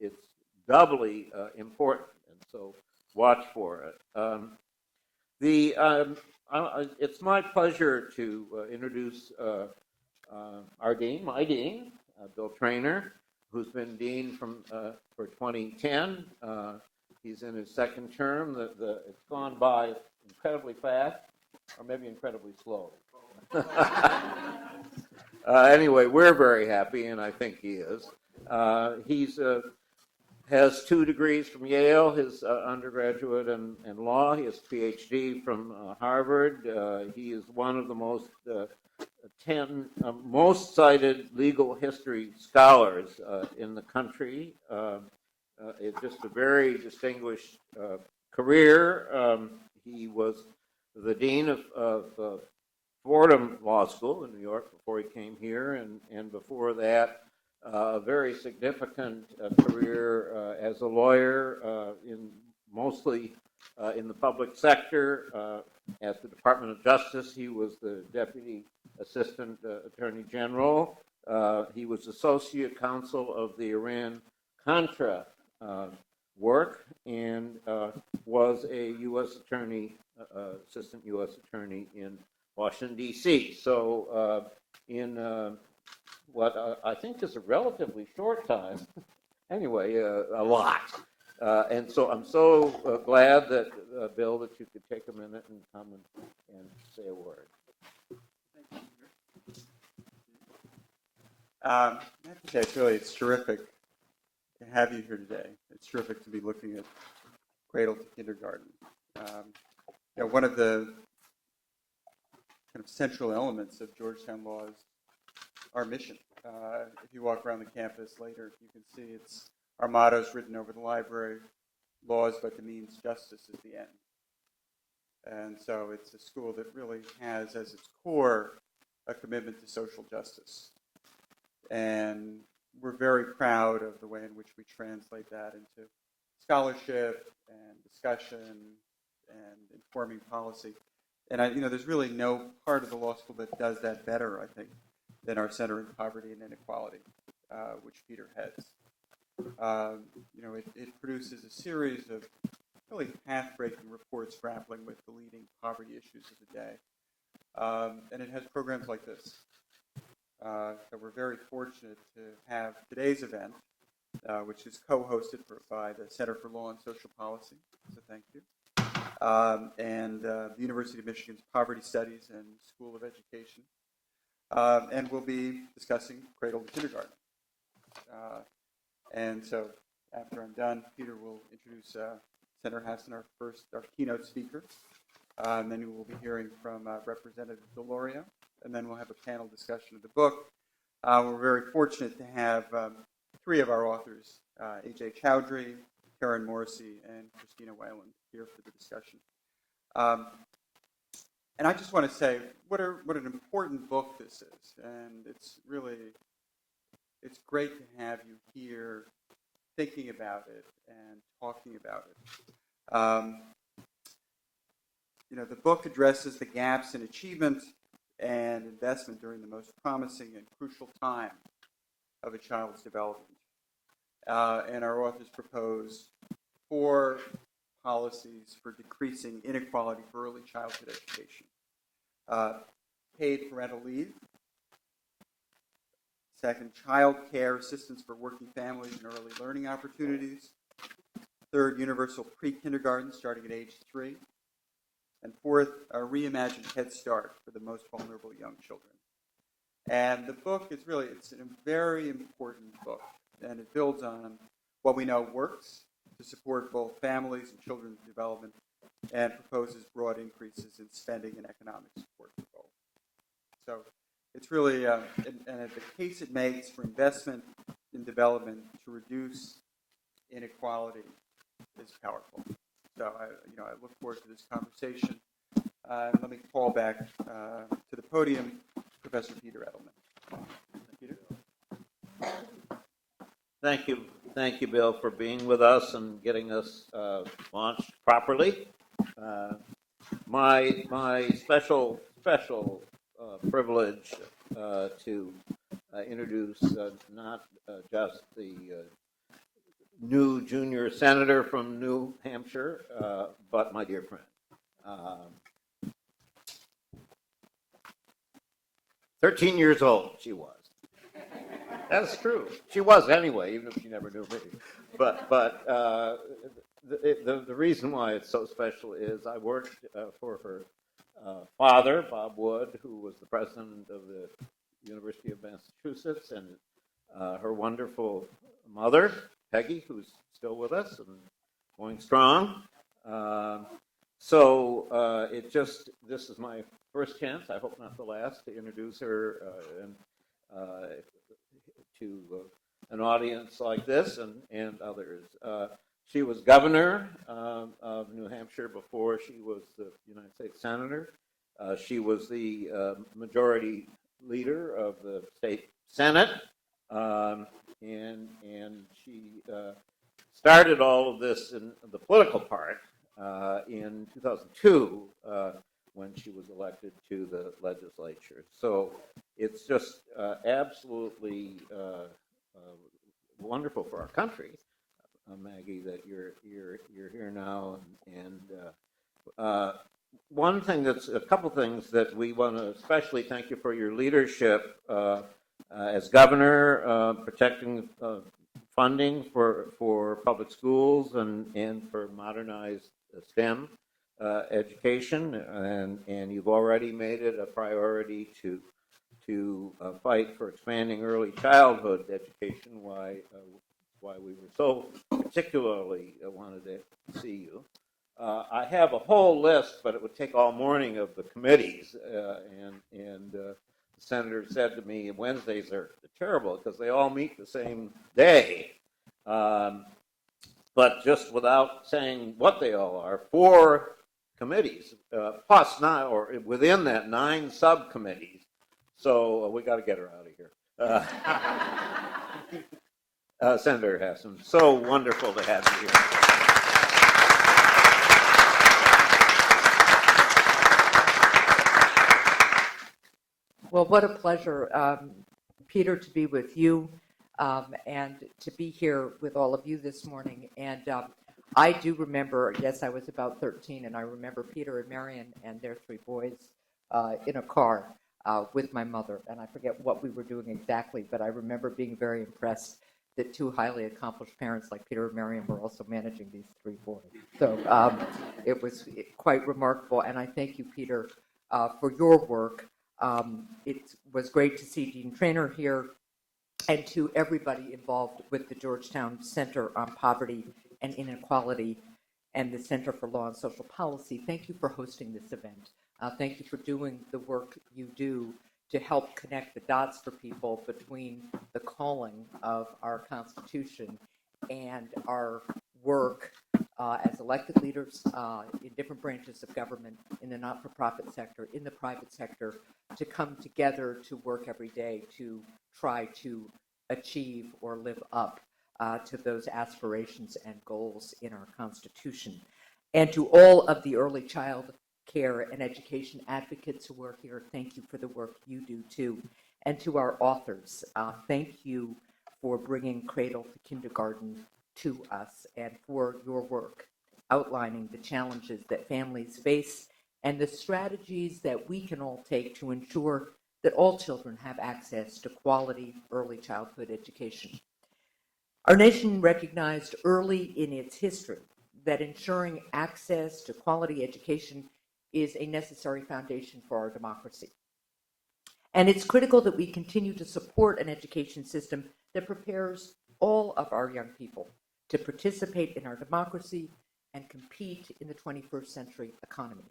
doubly important, and so watch for it. It's my pleasure to introduce our dean, my dean, Bill Trainer, who's been dean for 2010. He's in his second term. It's gone by incredibly fast, or maybe incredibly slow. Anyway, we're very happy, and I think he is. He's has 2 degrees from Yale, his undergraduate in law. He has a PhD from Harvard. He is one of the most 10 most cited legal history scholars in the country. It's just a very distinguished career. He was the dean of Fordham Law School in New York before he came here, and before that, a very significant career as a lawyer mostly in the public sector. At the Department of Justice, he was the Deputy Assistant Attorney General. He was Associate Counsel of the Iran-Contra work, and was a U.S. Attorney, Assistant U.S. Attorney in Washington, D.C. So in what I think is a relatively short time, anyway, a lot. And so I'm so glad that, Bill, that you could take a minute and come and say a word. I have to say, it's terrific to have you here today. It's terrific to be looking at Cradle to Kindergarten. One of the kind of central elements of Georgetown Law is our mission. If you walk around the campus later, you can see our motto is written over the library: law is but the means, justice is the end. And so it's a school that really has as its core a commitment to social justice. And we're very proud of the way in which we translate that into scholarship and discussion and informing policy. And there's really no part of the law school that does that better, I think, than our Center on Poverty and Inequality, which Peter heads. It produces a series of really path-breaking reports grappling with the leading poverty issues of the day. And it has programs like this. So we're very fortunate to have today's event, which is co-hosted by the Center for Law and Social Policy, so thank you, and the University of Michigan's Poverty Studies and School of Education. And we'll be discussing Cradle to Kindergarten. And so after I'm done, Peter will introduce Senator Hassan, our keynote speaker. And then we will be hearing from Representative Deloria, and then we'll have a panel discussion of the book. We're very fortunate to have 3 of our authors, AJ Chaudhry, Karen Morrissey, and Christina Whalen, here for the discussion. And I just want to say what an important book this is, and it's great to have you here thinking about it and talking about it. The book addresses the gaps in achievement and investment during the most promising and crucial time of a child's development. And our authors propose 4 policies for decreasing inequality for early childhood education. Paid parental leave. Second, child care assistance for working families and early learning opportunities. Third, universal pre-kindergarten starting at age 3. And fourth, a reimagined Head Start for the most vulnerable young children. And the book is it's a very important book, and it builds on what we know works to support both families and children's development, and proposes broad increases in spending and economic support for both. So it's really, and the case it makes for investment in development to reduce inequality is powerful. So I look forward to this conversation. Let me call back to the podium Professor Peter Edelman. Peter? Thank you, Bill, for being with us and getting us launched properly. My special privilege to introduce not just the new junior senator from New Hampshire, but my dear friend. 13 years old she was. That's true. She was anyway, even if she never knew me. But the reason why it's so special is I worked for her father, Bob Wood, who was the president of the University of Massachusetts, and her wonderful mother, Peggy, who's still with us and going strong. This is my first chance, I hope not the last, to introduce her to an audience like this and others. She was governor of New Hampshire before she was the United States Senator. She was the majority leader of the state Senate, and she started all of this in the political part in 2002 when she was elected to the legislature. So it's just absolutely wonderful for our country, Maggie, that you're here now. And a couple things that we want to especially thank you for your leadership as governor, protecting funding for public schools and for modernized STEM education, and you've already made it a priority to fight for expanding early childhood education. Why we were so particularly wanted to see you. I have a whole list, but it would take all morning of the committees, and the senator said to me, Wednesdays are terrible because they all meet the same day. But just without saying what they all are, 4 committees, plus 9, or within that 9 subcommittees. So we got to get her out of here. Senator Hassan, so wonderful to have you here. Well, what a pleasure, Peter, to be with you and to be here with all of you this morning. And I do remember, yes, I was about 13, and I remember Peter and Marion and their 3 boys in a car with my mother. And I forget what we were doing exactly, but I remember being very impressed that 2 highly accomplished parents like Peter and Marion were also managing these 3 boys. So it was quite remarkable. And I thank you, Peter, for your work. It was great to see Dean Traynor here, and to everybody involved with the Georgetown Center on Poverty and Inequality and the Center for Law and Social Policy. Thank you for hosting this event. Thank you for doing the work you do to help connect the dots for people between the calling of our Constitution and our work as elected leaders in different branches of government, in the not-for-profit sector, in the private sector, to come together to work every day to try to achieve or live up to those aspirations and goals in our Constitution. And to all of the early child care and education advocates who are here, thank you for the work you do too. And to our authors, thank you for bringing Cradle to Kindergarten to us and for your work outlining the challenges that families face and the strategies that we can all take to ensure that all children have access to quality early childhood education. Our nation recognized early in its history that ensuring access to quality education is a necessary foundation for our democracy. And it's critical that we continue to support an education system that prepares all of our young people to participate in our democracy and compete in the 21st century economy.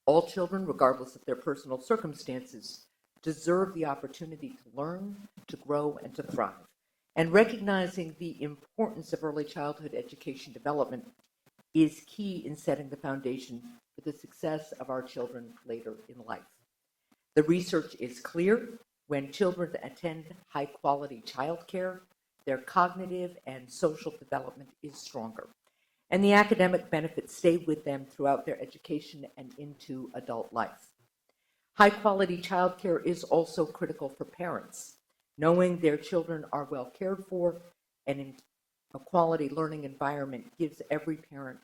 All children, regardless of their personal circumstances, deserve the opportunity to learn, to grow, and to thrive. And recognizing the importance of early childhood education development is key in setting the foundation for the success of our children later in life. The research is clear. When children attend high-quality childcare, their cognitive and social development is stronger, and the academic benefits stay with them throughout their education and into adult life. High-quality childcare is also critical for parents. Knowing their children are well cared for and in a quality learning environment gives every parent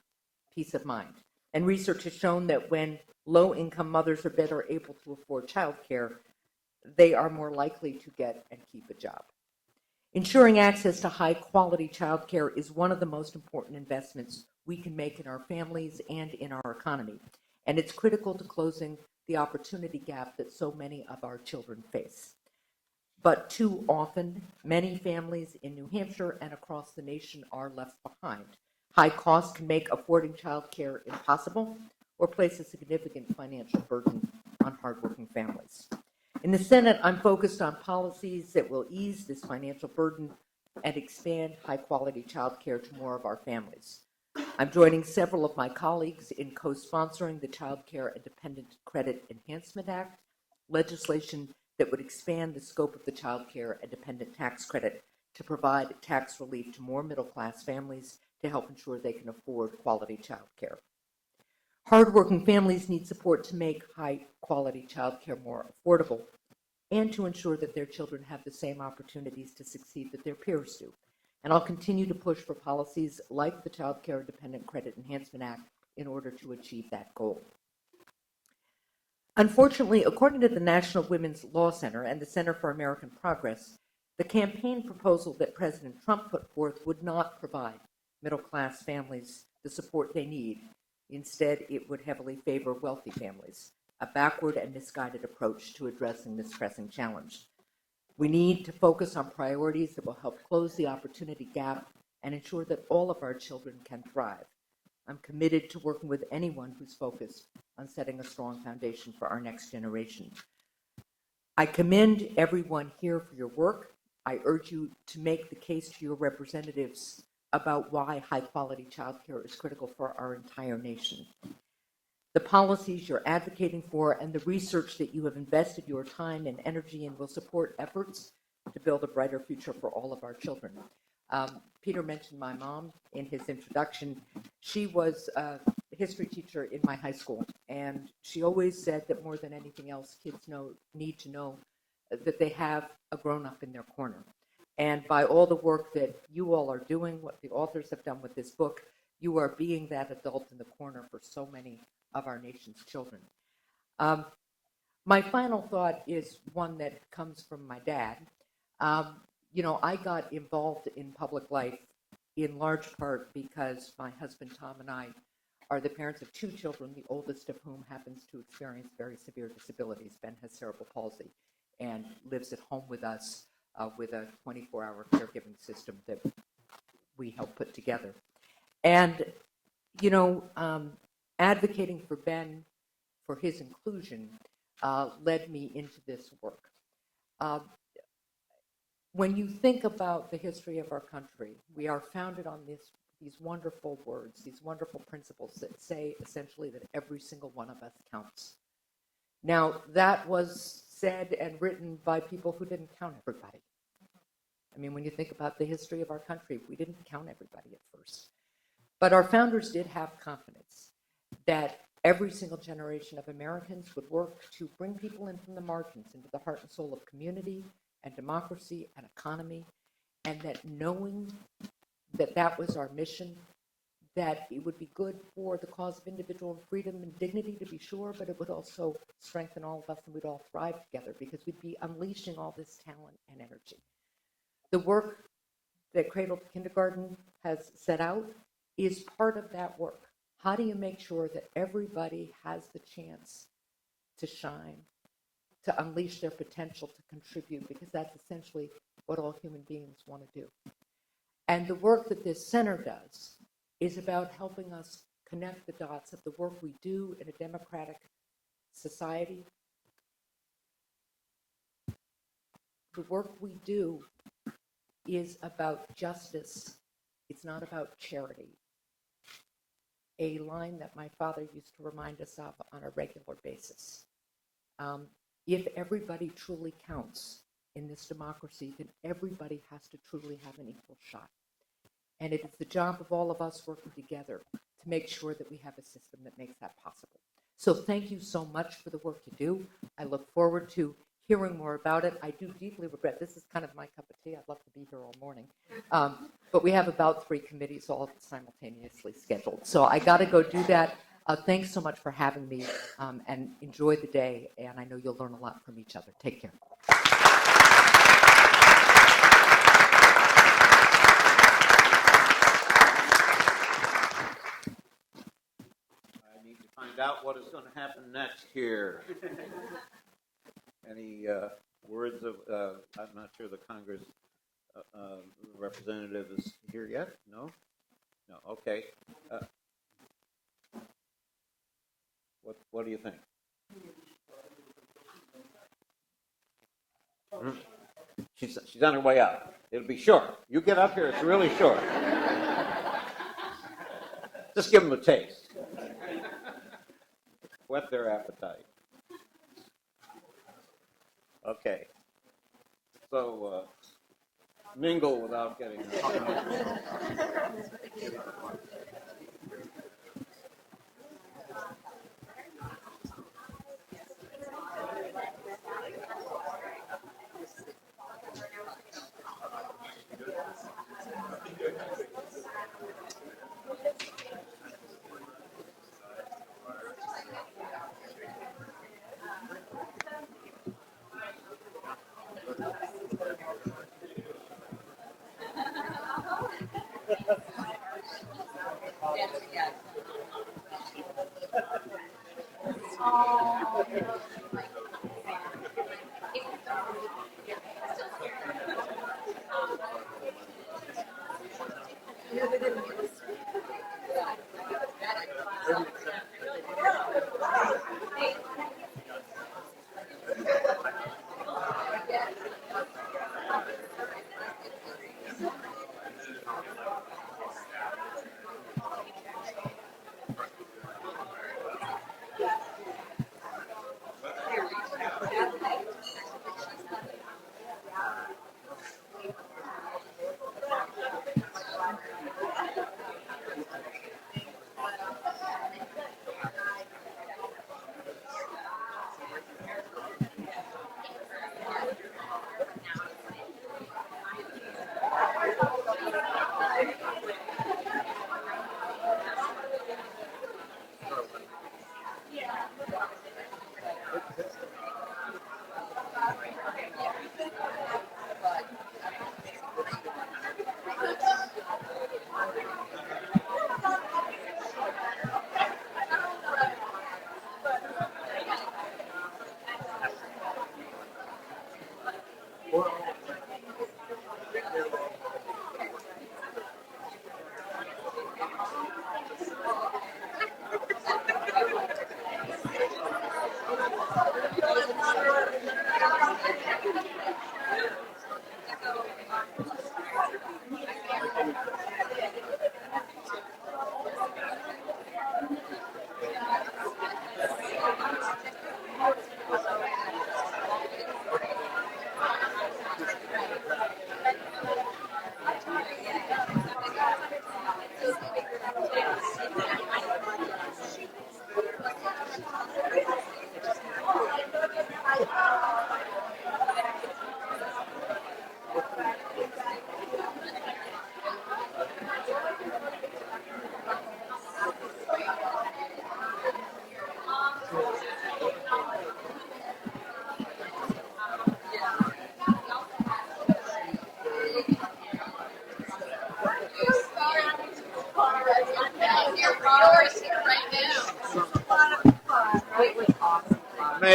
peace of mind. And research has shown that when low-income mothers are better able to afford childcare, they are more likely to get and keep a job. Ensuring access to high-quality childcare is one of the most important investments we can make in our families and in our economy, and it's critical to closing the opportunity gap that so many of our children face. But too often, many families in New Hampshire and across the nation are left behind. High costs can make affording childcare impossible or place a significant financial burden on hardworking families. In the Senate, I'm focused on policies that will ease this financial burden and expand high-quality childcare to more of our families. I'm joining several of my colleagues in co-sponsoring the Child Care and Dependent Credit Enhancement Act, legislation that would expand the scope of the Child Care and Dependent Tax Credit to provide tax relief to more middle-class families to help ensure they can afford quality child care. Hardworking families need support to make high-quality child care more affordable and to ensure that their children have the same opportunities to succeed that their peers do. And I'll continue to push for policies like the Child Care and Dependent Credit Enhancement Act in order to achieve that goal. Unfortunately, according to the National Women's Law Center and the Center for American Progress, the campaign proposal that President Trump put forth would not provide middle-class families the support they need. Instead, it would heavily favor wealthy families, a backward and misguided approach to addressing this pressing challenge. We need to focus on priorities that will help close the opportunity gap and ensure that all of our children can thrive. I'm committed to working with anyone who's focused on setting a strong foundation for our next generation. I commend everyone here for your work. I urge you to make the case to your representatives about why high-quality childcare is critical for our entire nation. The policies you're advocating for and the research that you have invested your time and energy in will support efforts to build a brighter future for all of our children. Peter mentioned my mom in his introduction. She was a history teacher in my high school, and she always said that more than anything else, kids need to know that they have a grown-up in their corner. And by all the work that you all are doing, what the authors have done with this book, you are being that adult in the corner for so many of our nation's children. My final thought is one that comes from my dad. I got involved in public life in large part because my husband Tom and I are the parents of two children, the oldest of whom happens to experience very severe disabilities. Ben has cerebral palsy and lives at home with us with a 24-hour caregiving system that we help put together. And, advocating for Ben for his inclusion led me into this work. When you think about the history of our country, we are founded on this these wonderful words, these wonderful principles that say essentially that every single one of us counts. Now, that was said and written by people who didn't count everybody. I mean, when you think about the history of our country, we didn't count everybody at first. But our founders did have confidence that every single generation of Americans would work to bring people in from the margins into the heart and soul of community and democracy and economy, and that knowing that that was our mission, that it would be good for the cause of individual freedom and dignity, to be sure, but it would also strengthen all of us and we'd all thrive together because we'd be unleashing all this talent and energy. The work that Cradle to Kindergarten has set out is part of that work. How do you make sure that everybody has the chance to shine, to unleash their potential, to contribute, because that's essentially what all human beings want to do. And the work that this center does is about helping us connect the dots of the work we do in a democratic society. The work we do is about justice. It's not about charity. A line that my father used to remind us of on a regular basis. If everybody truly counts in this democracy, then everybody has to truly have an equal shot. And it is the job of all of us working together to make sure that we have a system that makes that possible. So thank you so much for the work you do. I look forward to hearing more about it. I do deeply regret, this is kind of my cup of tea. I'd love to be here all morning. But we have about 3 committees all simultaneously scheduled. So I got to go do that. Thanks so much for having me, and enjoy the day. And I know you'll learn a lot from each other. Take care. I need to find out what is going to happen next here. Any words of, I'm not sure the Congress representative is here yet? No? No, okay. What do you think? She's on her way out. It'll be short. You get up here, it's really short. Just give them a taste. Whet their appetite. Okay. So, mingle without getting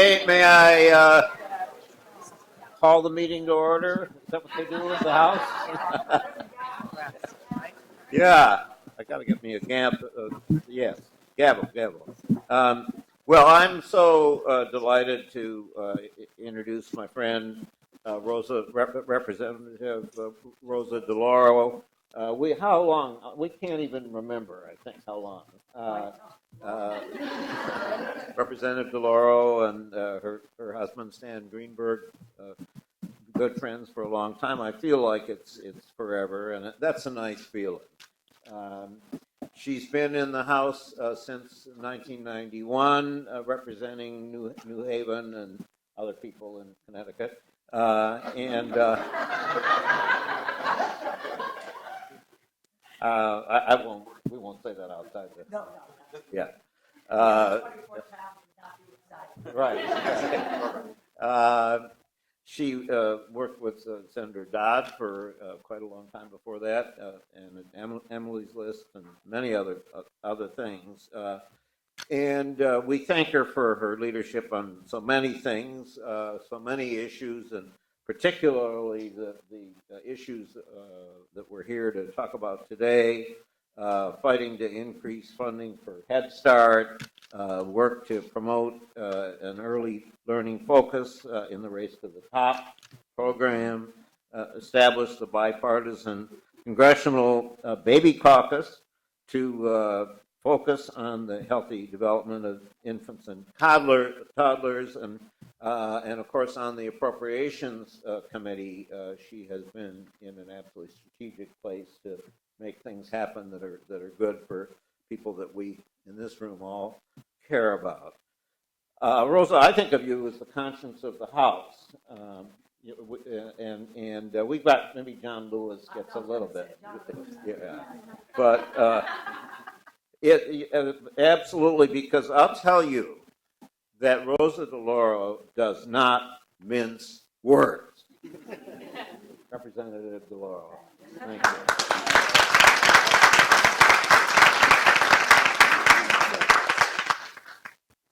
May I call the meeting to order? Is that what they do in the House? Yeah, I got to get me a yes, gavel. Well, I'm so delighted to introduce my friend Rosa, Representative Rosa DeLauro. How long? We can't even remember. I think how long. Representative DeLauro and her husband Stan Greenberg, good friends for a long time. I feel like it's forever, and that's a nice feeling. She's been in the House since 1991, representing New Haven and other people in Connecticut, we won't say that outside. No. Yeah. Right. She worked with Senator Dodd for quite a long time before that, and Emily's List and many other things. And we thank her for her leadership on so many things, so many issues, and particularly the issues that we're here to talk about today, fighting to increase funding for Head Start, work to promote an early learning focus in the Race to the Top program, establish the bipartisan Congressional Baby Caucus to focus on the healthy development of infants and toddlers, and of course on the Appropriations Committee, she has been in an absolutely strategic place to make things happen that are good for people that we in this room all care about. Rosa, I think of you as the conscience of the House, and we've got maybe John Lewis gets a little bit, yeah, but absolutely, because I'll tell you that Rosa DeLauro does not mince words. Representative DeLauro, thank you.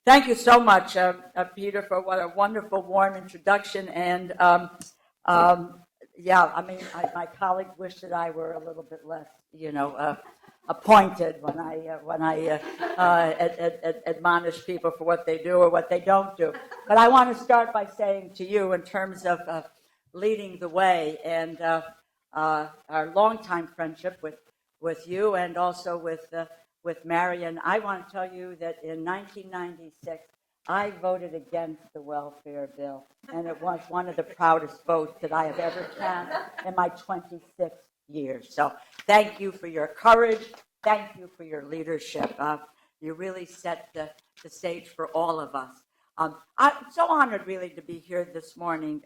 Thank you so much, Peter, for what a wonderful, warm introduction. And yeah, I mean, my colleagues wish that I were a little bit less, appointed when I admonish people for what they do or what they don't do. But I want to start by saying to you, in terms of leading the way and our longtime friendship with you and also with Marion, I want to tell you that in 1996, I voted against the welfare bill, and it was one of the proudest votes that I have ever cast in my 26 years. So thank you for your courage. Thank you for your leadership. You really set the stage for all of us. I'm so honored, really, to be here this morning.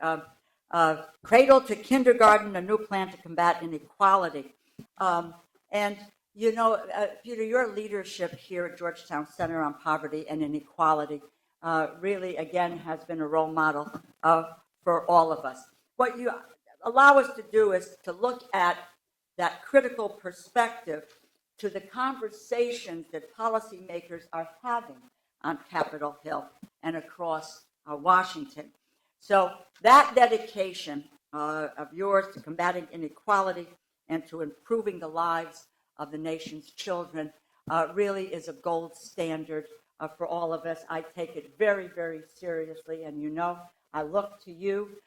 Cradle to Kindergarten, a new plan to combat inequality. And Peter, your leadership here at Georgetown Center on Poverty and Inequality really, again, has been a role model for all of us. What you allow us to do is to look at that critical perspective to the conversations that policymakers are having on Capitol Hill and across Washington. So that dedication of yours to combating inequality and to improving the lives of the nation's children really is a gold standard for all of us. I take it very, very seriously, and I look to you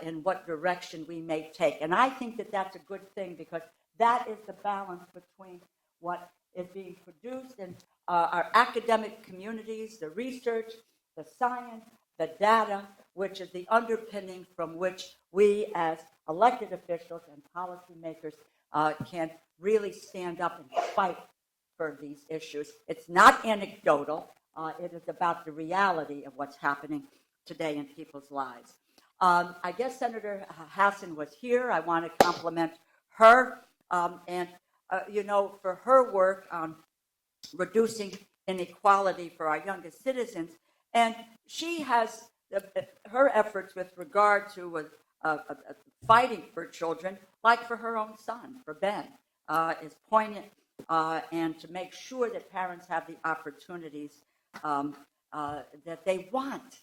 in what direction we may take. And I think that that's a good thing, because that is the balance between what is being produced in our academic communities, the research, the science, the data, which is the underpinning from which we as elected officials and policymakers can really stand up and fight for these issues. It's not anecdotal. It is about the reality of what's happening today in people's lives. I guess Senator Hassan was here. I want to compliment her and for her work on reducing inequality for our youngest citizens. And she has her efforts with regard to fighting for children, like for her own son, for Ben, is poignant, and to make sure that parents have the opportunities that they want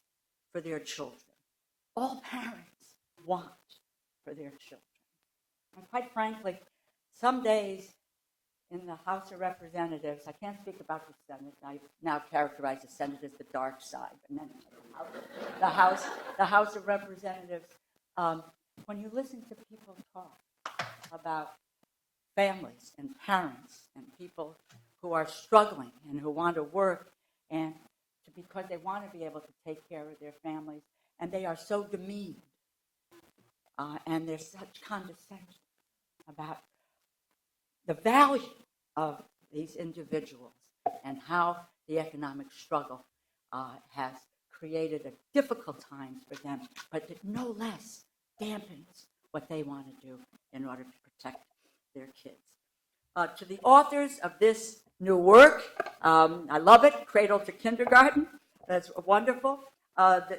for their children. All parents want for their children. And quite frankly, some days in the House of Representatives, I can't speak about the Senate. I now characterize the Senate as the dark side. And then the House of Representatives, when you listen to people talk about families and parents and people who are struggling and who want to work and because they want to be able to take care of their families, and they are so demeaned and there's such condescension about the value of these individuals and how the economic struggle has created a difficult times for them, but it no less dampens what they want to do in order to protect their kids. To the authors of this new work, I love it, Cradle to Kindergarten. That's wonderful.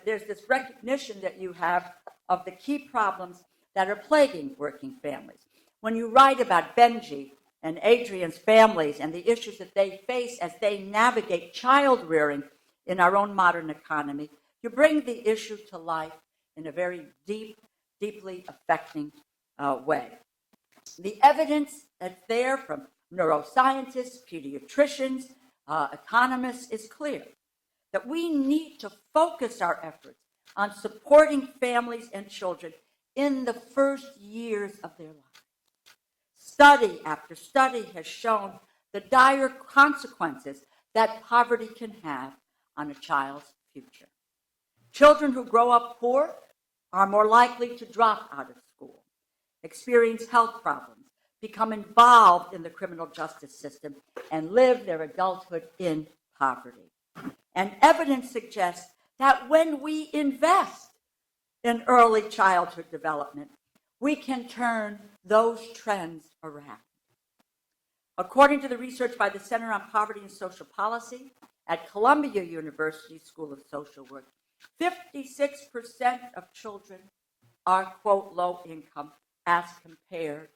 There's this recognition that you have of the key problems that are plaguing working families. When you write about Benji and Adrian's families and the issues that they face as they navigate child rearing in our own modern economy, you bring the issue to life in a very deeply affecting way. The evidence that's there from neuroscientists, pediatricians, economists is clear that we need to focus our efforts on supporting families and children in the first years of their lives. Study after study has shown the dire consequences that poverty can have on a child's future. Children who grow up poor are more likely to drop out of school, experience health problems, become involved in the criminal justice system, and live their adulthood in poverty. And evidence suggests that when we invest in early childhood development, we can turn those trends around. According to the research by the Center on Poverty and Social Policy at Columbia University School of Social Work, 56% of children are, quote, low income as compared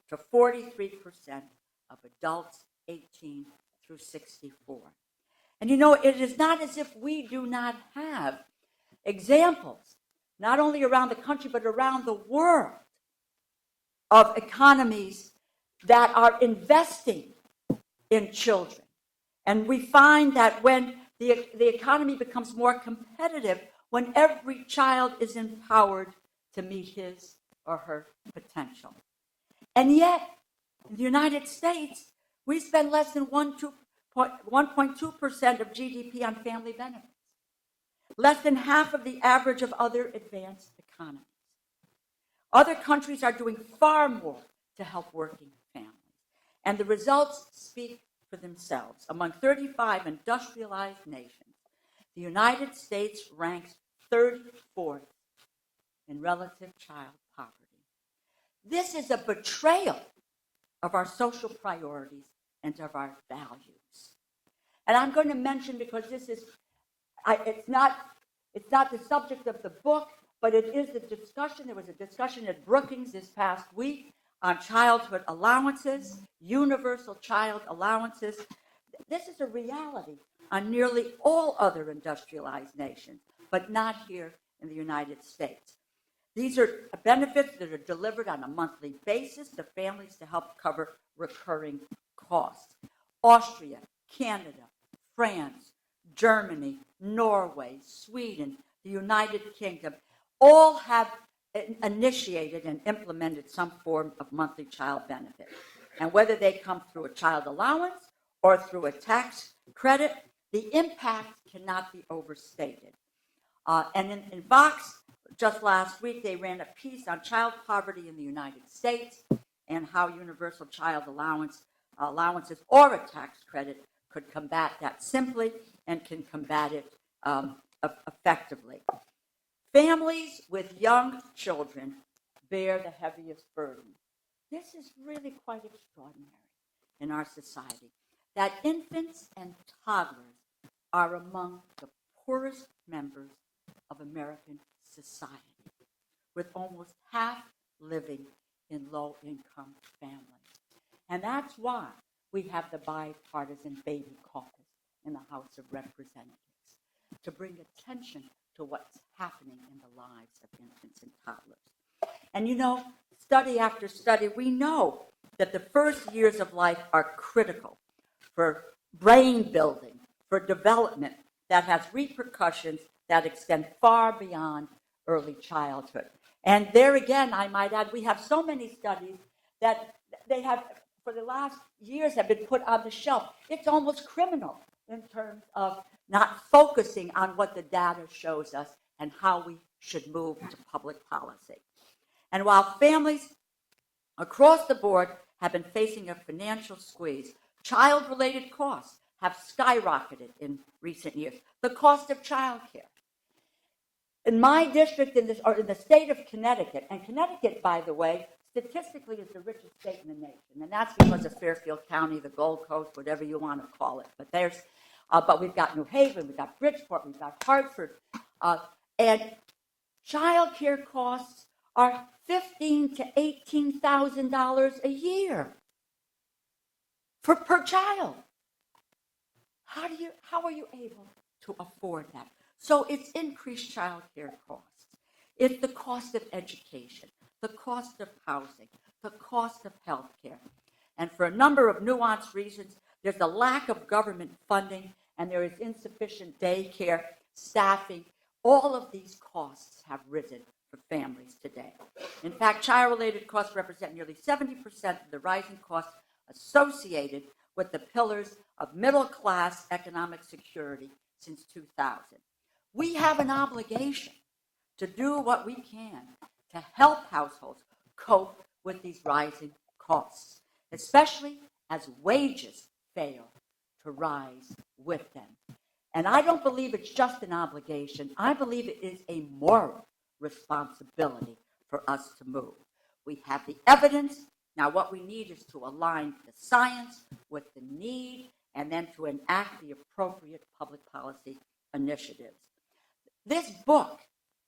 to 43% of adults 18 through 64. And you know, it is not as if we do not have examples, not only around the country, but around the world, of economies that are investing in children. And we find that when the economy becomes more competitive, when every child is empowered to meet his or her potential. And yet, in the United States, we spend less than 1.2% of GDP on family benefits, less than half of the average of other advanced economies. Other countries are doing far more to help working families, and the results speak for themselves. Among 35 industrialized nations, the United States ranks 34th in relative child poverty. This is a betrayal of our social priorities and of our values. And I'm going to mention, because this is, it's not the subject of the book, but it is the discussion. There was a discussion at Brookings this past week on childhood allowances, universal child allowances. This is a reality on nearly all other industrialized nations, but not here in the United States. These are benefits that are delivered on a monthly basis to families to help cover recurring costs. Austria, Canada, France, Germany, Norway, Sweden, the United Kingdom, all have initiated and implemented some form of monthly child benefit. And whether they come through a child allowance or through a tax credit, the impact cannot be overstated. And in Vox, just last week, they ran a piece on child poverty in the United States and how universal child allowances or a tax credit could combat that simply and can combat it effectively. Families with young children bear the heaviest burden. This is really quite extraordinary in our society, that infants and toddlers are among the poorest members of American society, with almost half living in low-income families. And that's why we have the bipartisan baby caucus in the House of Representatives, to bring attention to what's happening in the lives of infants and toddlers. And you know, study after study, we know that the first years of life are critical for brain building, for development that has repercussions that extend far beyond early childhood. And there again, I might add, we have so many studies that they have, for the last years, have been put on the shelf. It's almost criminal in terms of not focusing on what the data shows us and how we should move to public policy. And while families across the board have been facing a financial squeeze, child-related costs have skyrocketed in recent years. The cost of childcare. In my district, in the state of Connecticut, and Connecticut, by the way, statistically is the richest state in the nation, and that's because of Fairfield County, the Gold Coast, whatever you want to call it. But we've got New Haven, we've got Bridgeport, we've got Hartford, and child care costs are $15,000 to $18,000 a year per child. How are you able to afford that? So it's increased child care costs. It's the cost of education, the cost of housing, the cost of health care. And for a number of nuanced reasons, there's a lack of government funding and there is insufficient daycare, staffing. All of these costs have risen for families today. In fact, child-related costs represent nearly 70% of the rising costs associated with the pillars of middle-class economic security since 2000. We have an obligation to do what we can to help households cope with these rising costs, especially as wages fail to rise with them. And I don't believe it's just an obligation. I believe it is a moral responsibility for us to move. We have the evidence. Now what we need is to align the science with the need and then to enact the appropriate public policy initiatives. This book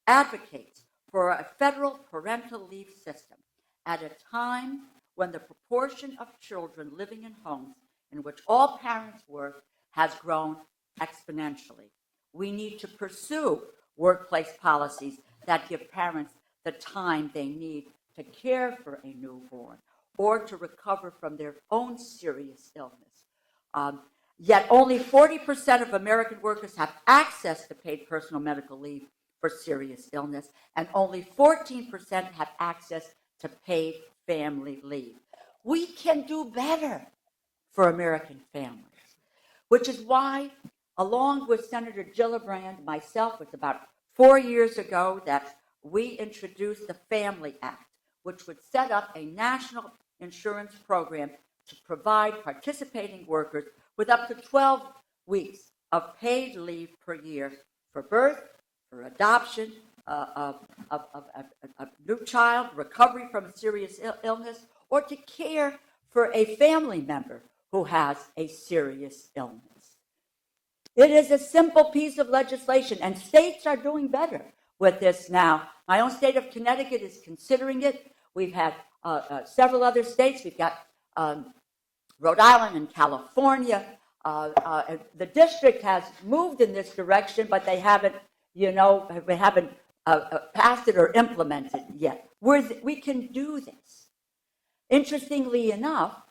advocates for a federal parental leave system at a time when the proportion of children living in homes in which all parents work has grown exponentially. We need to pursue workplace policies that give parents the time they need to care for a newborn or to recover from their own serious illness. Yet only 40% of American workers have access to paid personal medical leave for serious illness, and only 14% have access to paid family leave. We can do better for American families, which is why, along with Senator Gillibrand, myself, it's about 4 years ago that we introduced the Family Act, which would set up a national insurance program to provide participating workers with up to 12 weeks of paid leave per year for birth, for adoption of a new child, recovery from a serious illness, or to care for a family member who has a serious illness. It is a simple piece of legislation, and states are doing better with this now. My own state of Connecticut is considering it. We've had several other states. We've got Rhode Island and California. The district has moved in this direction, but they haven't, passed it or implemented it yet. We can do this. Interestingly enough,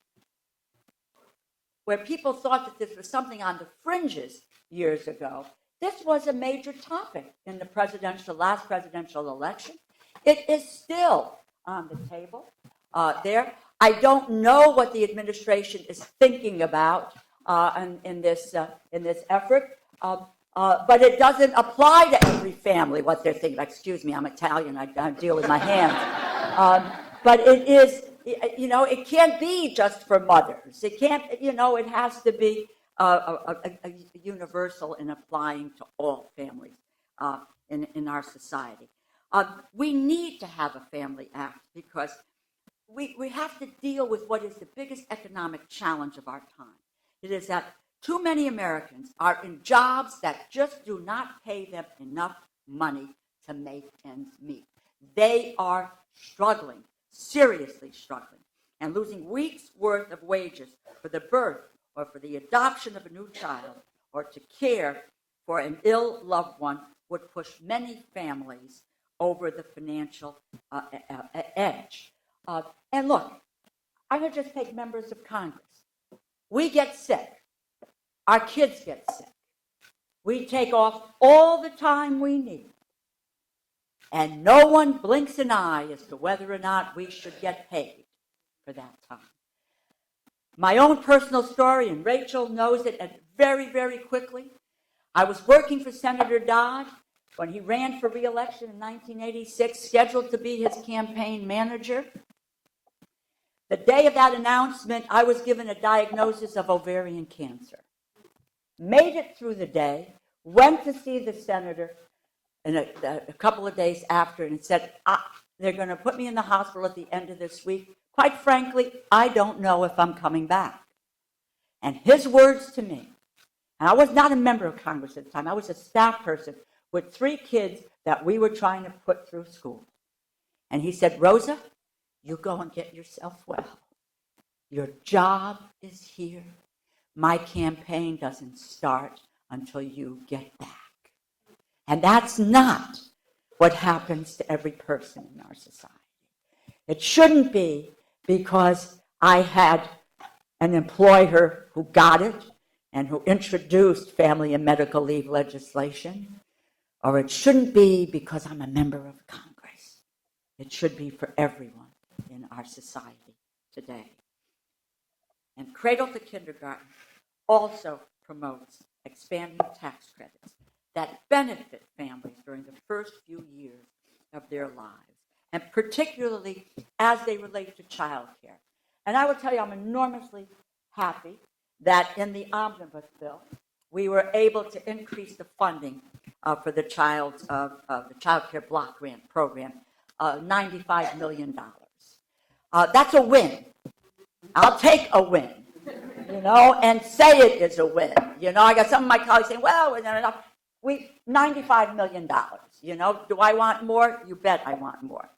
where people thought that this was something on the fringes years ago, this was a major topic in the last presidential election. It is still on the table there. I don't know what the administration is thinking about in this effort, but it doesn't apply to every family, what they're thinking. Excuse me, I'm Italian, I deal with my hands. But it is, it can't be just for mothers. It can't, it has to be a universal in applying to all families in our society. We need to have a Family Act because we have to deal with what is the biggest economic challenge of our time. It is that too many Americans are in jobs that just do not pay them enough money to make ends meet. They are struggling, seriously struggling, and losing weeks' worth of wages for the birth or for the adoption of a new child or to care for an ill loved one would push many families over the financial edge. And look, I'm going to just take members of Congress. We get sick. Our kids get sick. We take off all the time we need. And no one blinks an eye as to whether or not we should get paid for that time. My own personal story, and Rachel knows it very, very quickly. I was working for Senator Dodd when he ran for re-election in 1986, scheduled to be his campaign manager. The day of that announcement, I was given a diagnosis of ovarian cancer. Made it through the day, went to see the senator and a couple of days after and said, they're going to put me in the hospital at the end of this week. Quite frankly, I don't know if I'm coming back. And his words to me, and I was not a member of Congress at the time, I was a staff person with 3 kids that we were trying to put through school. And he said, Rosa, you go and get yourself well. Your job is here. My campaign doesn't start until you get back. And that's not what happens to every person in our society. It shouldn't be because I had an employer who got it and who introduced family and medical leave legislation, or it shouldn't be because I'm a member of Congress. It should be for everyone in our society today. And Cradle to Kindergarten also promotes expanding tax credits that benefit families during the first few years of their lives, and particularly as they relate to childcare. And I will tell you, I'm enormously happy that in the omnibus bill, we were able to increase the funding for the child care block grant program, $95 million. That's a win. I'll take a win, and say it is a win. I got some of my colleagues saying, well, $95 million. Do I want more? You bet I want more.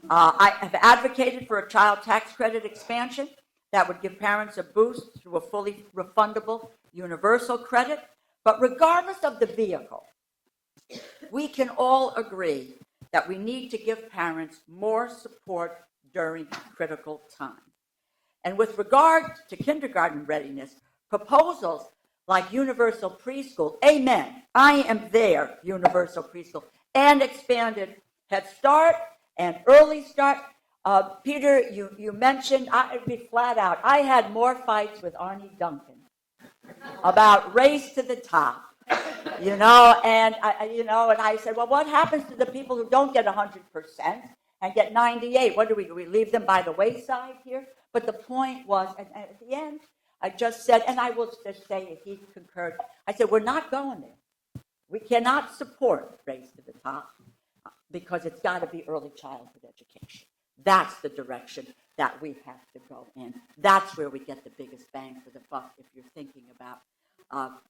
I have advocated for a child tax credit expansion that would give parents a boost through a fully refundable universal credit. But regardless of the vehicle, we can all agree that we need to give parents more support during critical times. And with regard to kindergarten readiness, proposals like universal preschool, amen, I am there, universal preschool, and expanded Head Start and Early Start. Peter, you mentioned, I'd be flat out, I had more fights with Arnie Duncan about race to the top, and I said, well, what happens to the people who don't get 100% and get 98? What do we leave them by the wayside here? But the point was, and at the end, I just said, and I will just say, he concurred, I said, we're not going there. We cannot support race to the top because it's got to be early childhood education. That's the direction that we have to go in. That's where we get the biggest bang for the buck if you're thinking about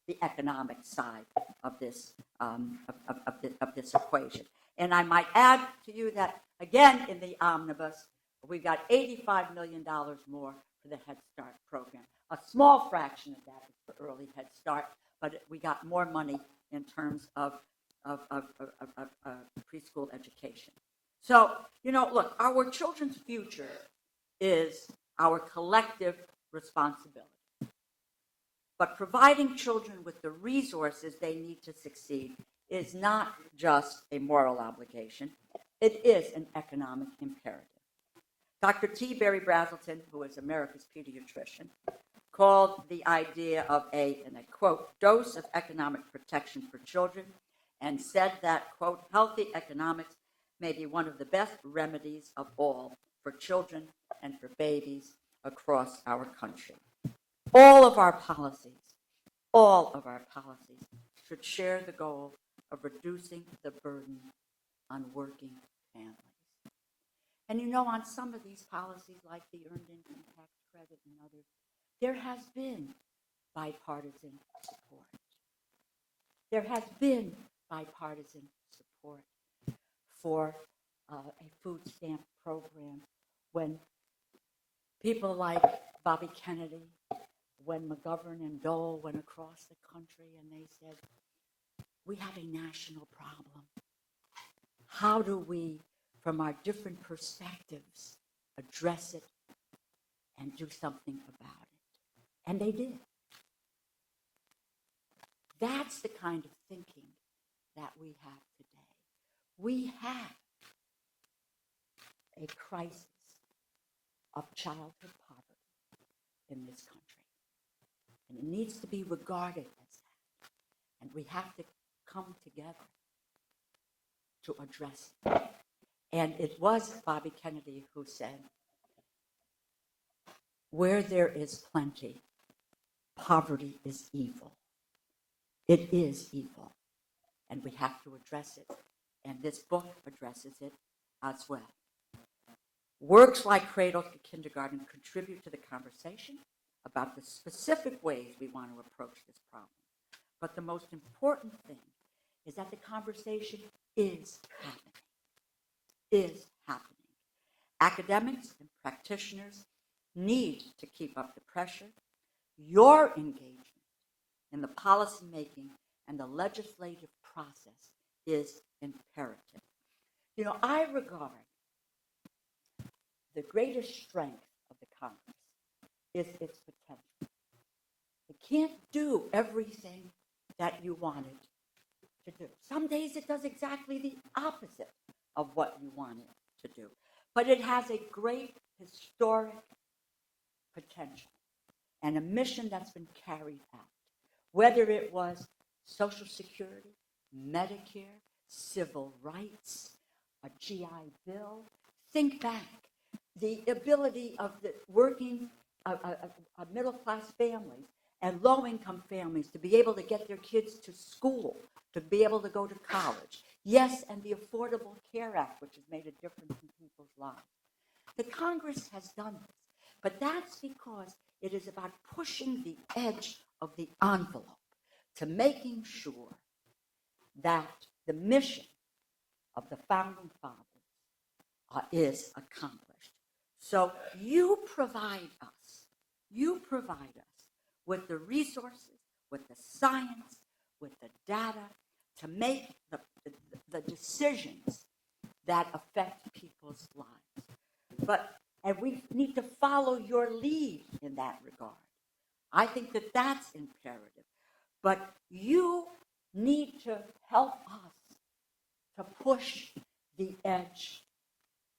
the economic side of this of this equation. And I might add to you that, again, in the omnibus, we've got $85 million more for the Head Start program. A small fraction of that is for early Head Start, but we got more money in terms of preschool education. So, look, our children's future is our collective responsibility. But providing children with the resources they need to succeed is not just a moral obligation, it is an economic imperative. Dr. T. Barry Brazelton, who is America's pediatrician, called the idea of and I quote, dose of economic protection for children, and said that, quote, healthy economics may be one of the best remedies of all for children and for babies across our country. All of our policies should share the goal of reducing the burden on working families. And on some of these policies, like the Earned Income Tax Credit and others, there has been bipartisan support. There has been bipartisan support for a food stamp program when people like Bobby Kennedy, when McGovern and Dole went across the country and they said, we have a national problem. How do we, from our different perspectives, address it and do something about it? And they did. That's the kind of thinking that we have today. We have a crisis of childhood poverty in this country. And it needs to be regarded as that. And we have to come together to address it. And it was Bobby Kennedy who said, where there is plenty, poverty is evil. It is evil. And we have to address it. And this book addresses it as well. Works like Cradle to Kindergarten contribute to the conversation about the specific ways we want to approach this problem. But the most important thing is that the conversation is happening. Academics and practitioners need to keep up the pressure. Your engagement in the policy making and the legislative process is imperative. You know, I regard the greatest strength of the Congress is its potential. It can't do everything that you want it to do. Some days it does exactly the opposite of what you want it to do. But it has a great historic potential and a mission that's been carried out. Whether it was Social Security, Medicare, civil rights, a GI Bill, think back. The ability of the working middle-class families and low-income families to be able to get their kids to school, to be able to go to college. Yes, and the Affordable Care Act, which has made a difference in people's lives. The Congress has done this, but that's because it is about pushing the edge of the envelope to making sure that the mission of the founding fathers is accomplished. So you provide us with the resources, with the science, with the data to make the decisions that affect people's lives. And we need to follow your lead in that regard. I think that that's imperative. But you need to help us to push the edge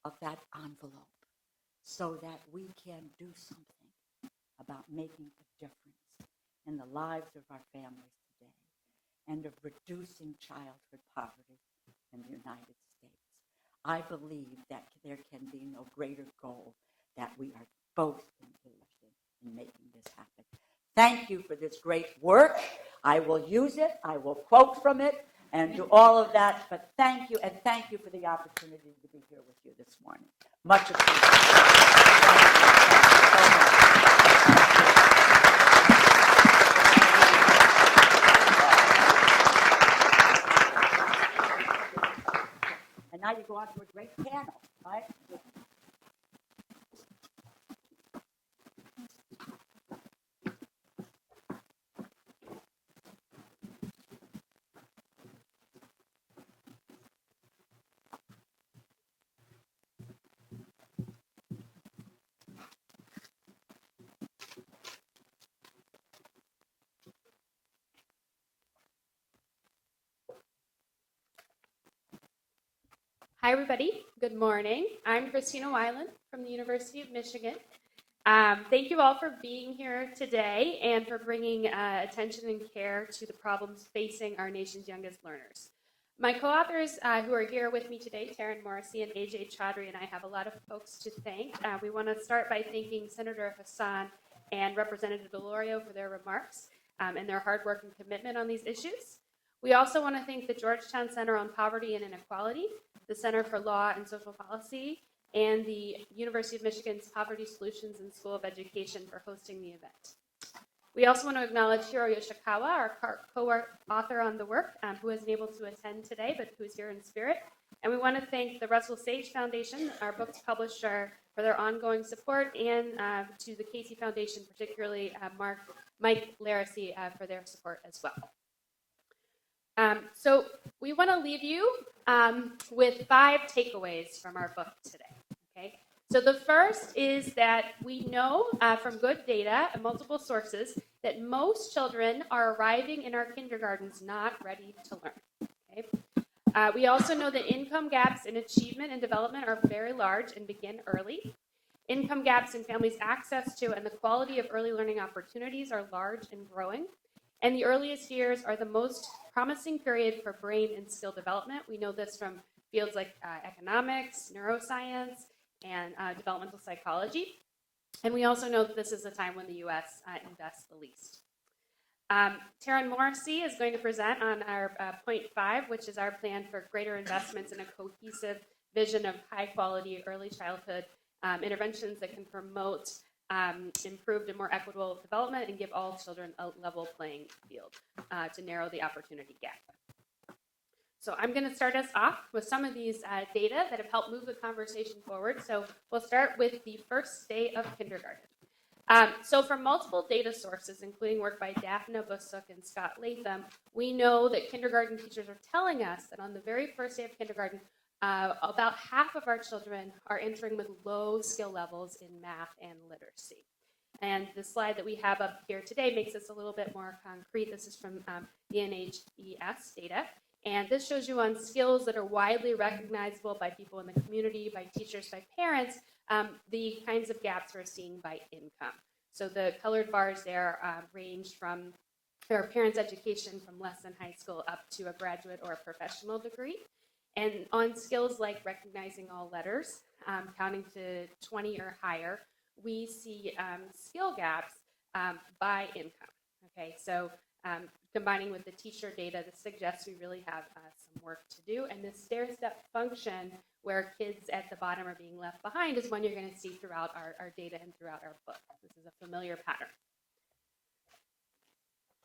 of that envelope so that we can do something about making a difference in the lives of our families today and of reducing childhood poverty in the United States. I believe that there can be no greater goal that we are both engaged in making this happen. Thank you for this great work. I will use it. I will quote from it and do all of that. But thank you, and thank you for the opportunity to be here with you this morning. Much appreciated. And now you go on to a great panel, right? Hi, everybody. Good morning. I'm Christina Weiland from the University of Michigan. Thank you all for being here today and for bringing attention and care to the problems facing our nation's youngest learners. My co-authors who are here with me today, Taryn Morrissey and AJ Chaudhry, and I have a lot of folks to thank. We want to start by thanking Senator Hassan and Representative Delorio for their remarks and their hard work and commitment on these issues. We also want to thank the Georgetown Center on Poverty and Inequality, the Center for Law and Social Policy, and the University of Michigan's Poverty Solutions and School of Education for hosting the event. We also want to acknowledge Hiro Yoshikawa, our co-author on the work, who isn't able to attend today, but who's here in spirit. And we want to thank the Russell Sage Foundation, our books publisher, for their ongoing support, and to the Casey Foundation, particularly Mike Laracy, for their support as well. So we want to leave you with 5 takeaways from our book today. Okay. So the first is that we know from good data and multiple sources that most children are arriving in our kindergartens not ready to learn. Okay. We also know that income gaps in achievement and development are very large and begin early. Income gaps in families' access to and the quality of early learning opportunities are large and growing. And the earliest years are the most promising period for brain and skill development. We know this from fields like economics, neuroscience, and developmental psychology. And we also know that this is the time when the U.S. Invests the least. Taryn Morrissey is going to present on our point 5, which is our plan for greater investments in a cohesive vision of high-quality early childhood interventions that can promote improved and more equitable development and give all children a level playing field to narrow the opportunity gap. So I'm going to start us off with some of these data that have helped move the conversation forward. So we'll start with the first day of kindergarten. So from multiple data sources, including work by Daphne Busuk and Scott Latham, we know that kindergarten teachers are telling us that on the very first day of kindergarten, about half of our children are entering with low skill levels in math and literacy. And the slide that we have up here today makes this a little bit more concrete. This is from the NHES data. And this shows you on skills that are widely recognizable by people in the community, by teachers, by parents, the kinds of gaps we're seeing by income. So the colored bars there range from their parents' education from less than high school up to a graduate or a professional degree. And on skills like recognizing all letters, counting to 20 or higher, we see skill gaps by income. Okay, so combining with the teacher data, this suggests we really have some work to do. And this stair-step function where kids at the bottom are being left behind is one you're going to see throughout our data and throughout our book. This is a familiar pattern.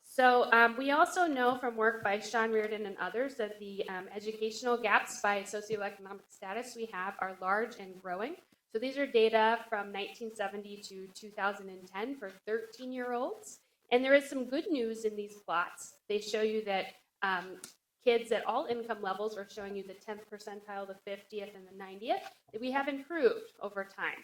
So we also know from work by Sean Reardon and others that the educational gaps by socioeconomic status we have are large and growing. So these are data from 1970 to 2010 for 13-year-olds. And there is some good news in these plots. They show you that kids at all income levels are showing you the 10th percentile, the 50th, and the 90th, that we have improved over time.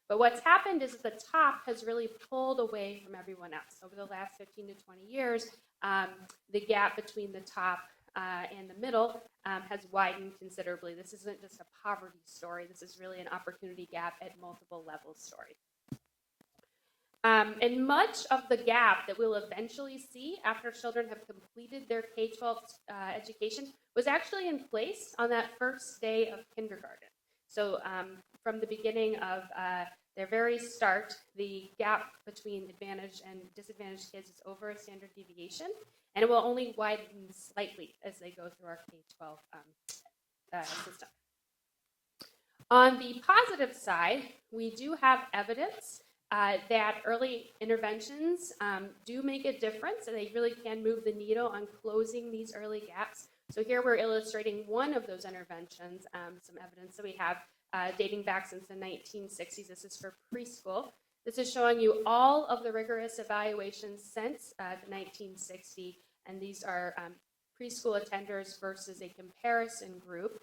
But what's happened is that the top has really pulled away from everyone else. Over the last 15 to 20 years, the gap between the top and the middle has widened considerably. This isn't just a poverty story. This is really an opportunity gap at multiple levels story. And much of the gap that we'll eventually see after children have completed their K-12 education was actually in place on that first day of kindergarten. So from the beginning of their very start, the gap between advantaged and disadvantaged kids is over a standard deviation, and it will only widen slightly as they go through our K-12 system. On the positive side, we do have evidence that early interventions do make a difference, and they really can move the needle on closing these early gaps. So here we're illustrating one of those interventions, some evidence that we have dating back since the 1960s. This is for preschool. This is showing you all of the rigorous evaluations since the 1960s, and these are preschool attenders versus a comparison group,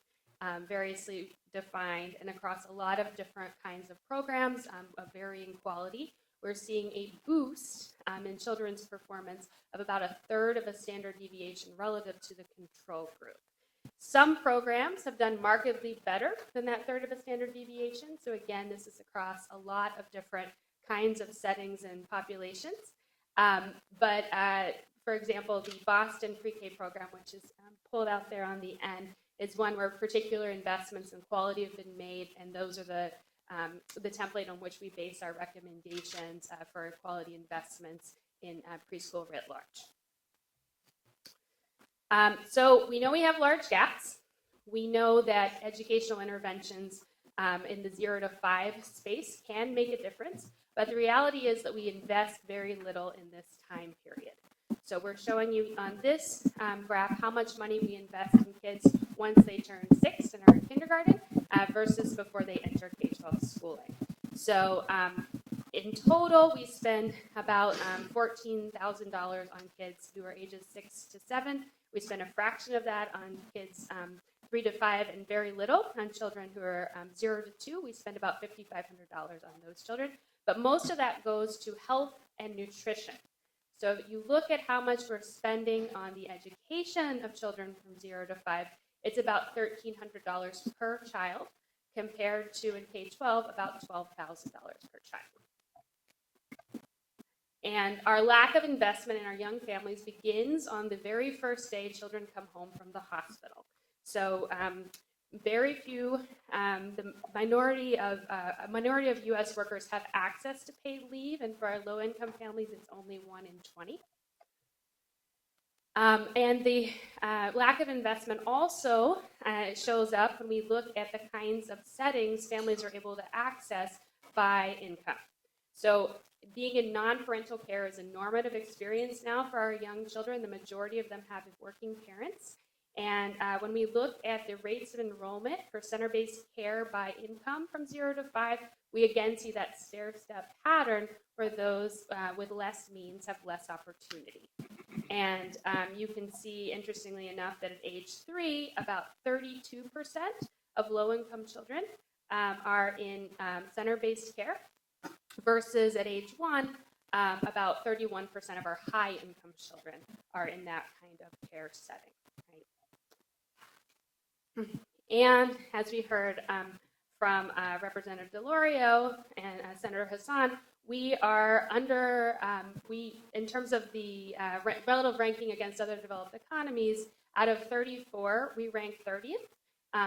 variously defined and across a lot of different kinds of programs of varying quality. We're seeing a boost in children's performance of about a third of a standard deviation relative to the control group. Some programs have done markedly better than that third of a standard deviation. So again, this is across a lot of different kinds of settings and populations. But for example, the Boston pre-K program, which is pulled out there on the end, is one where particular investments in quality have been made, and those are the template on which we base our recommendations for quality investments in preschool writ large. So we know we have large gaps. We know that educational interventions in the 0 to 5 space can make a difference, but the reality is that we invest very little in this time period. So we're showing you on this graph how much money we invest in kids once they turn 6 and are in kindergarten versus before they enter K-12 schooling. So in total, we spend about $14,000 on kids who are ages 6 to 7. We spend a fraction of that on kids 3 to 5 and very little on children who are 0 to 2. We spend about $5,500 on those children. But most of that goes to health and nutrition. So if you look at how much we're spending on the education of children from 0 to 5, it's about $1,300 per child, compared to in K-12 about $12,000 per child. And our lack of investment in our young families begins on the very first day children come home from the hospital. So very few, the minority of a minority of U.S. workers have access to paid leave, and for our low-income families, it's only 1 in 20. And the lack of investment also shows up when we look at the kinds of settings families are able to access by income. So being in non-parental care is a normative experience now for our young children. The majority of them have working parents. And when we look at the rates of enrollment for center-based care by income from 0 to 5, we again see that stair-step pattern where those with less means have less opportunity. And you can see, interestingly enough, that at age 3, about 32% of low-income children are in center-based care, versus at age 1, about 31% of our high-income children are in that kind of care setting. Right? And as we heard from Representative DeLorio and Senator Hassan, we are under, in terms of the relative ranking against other developed economies, out of 34, we rank 30th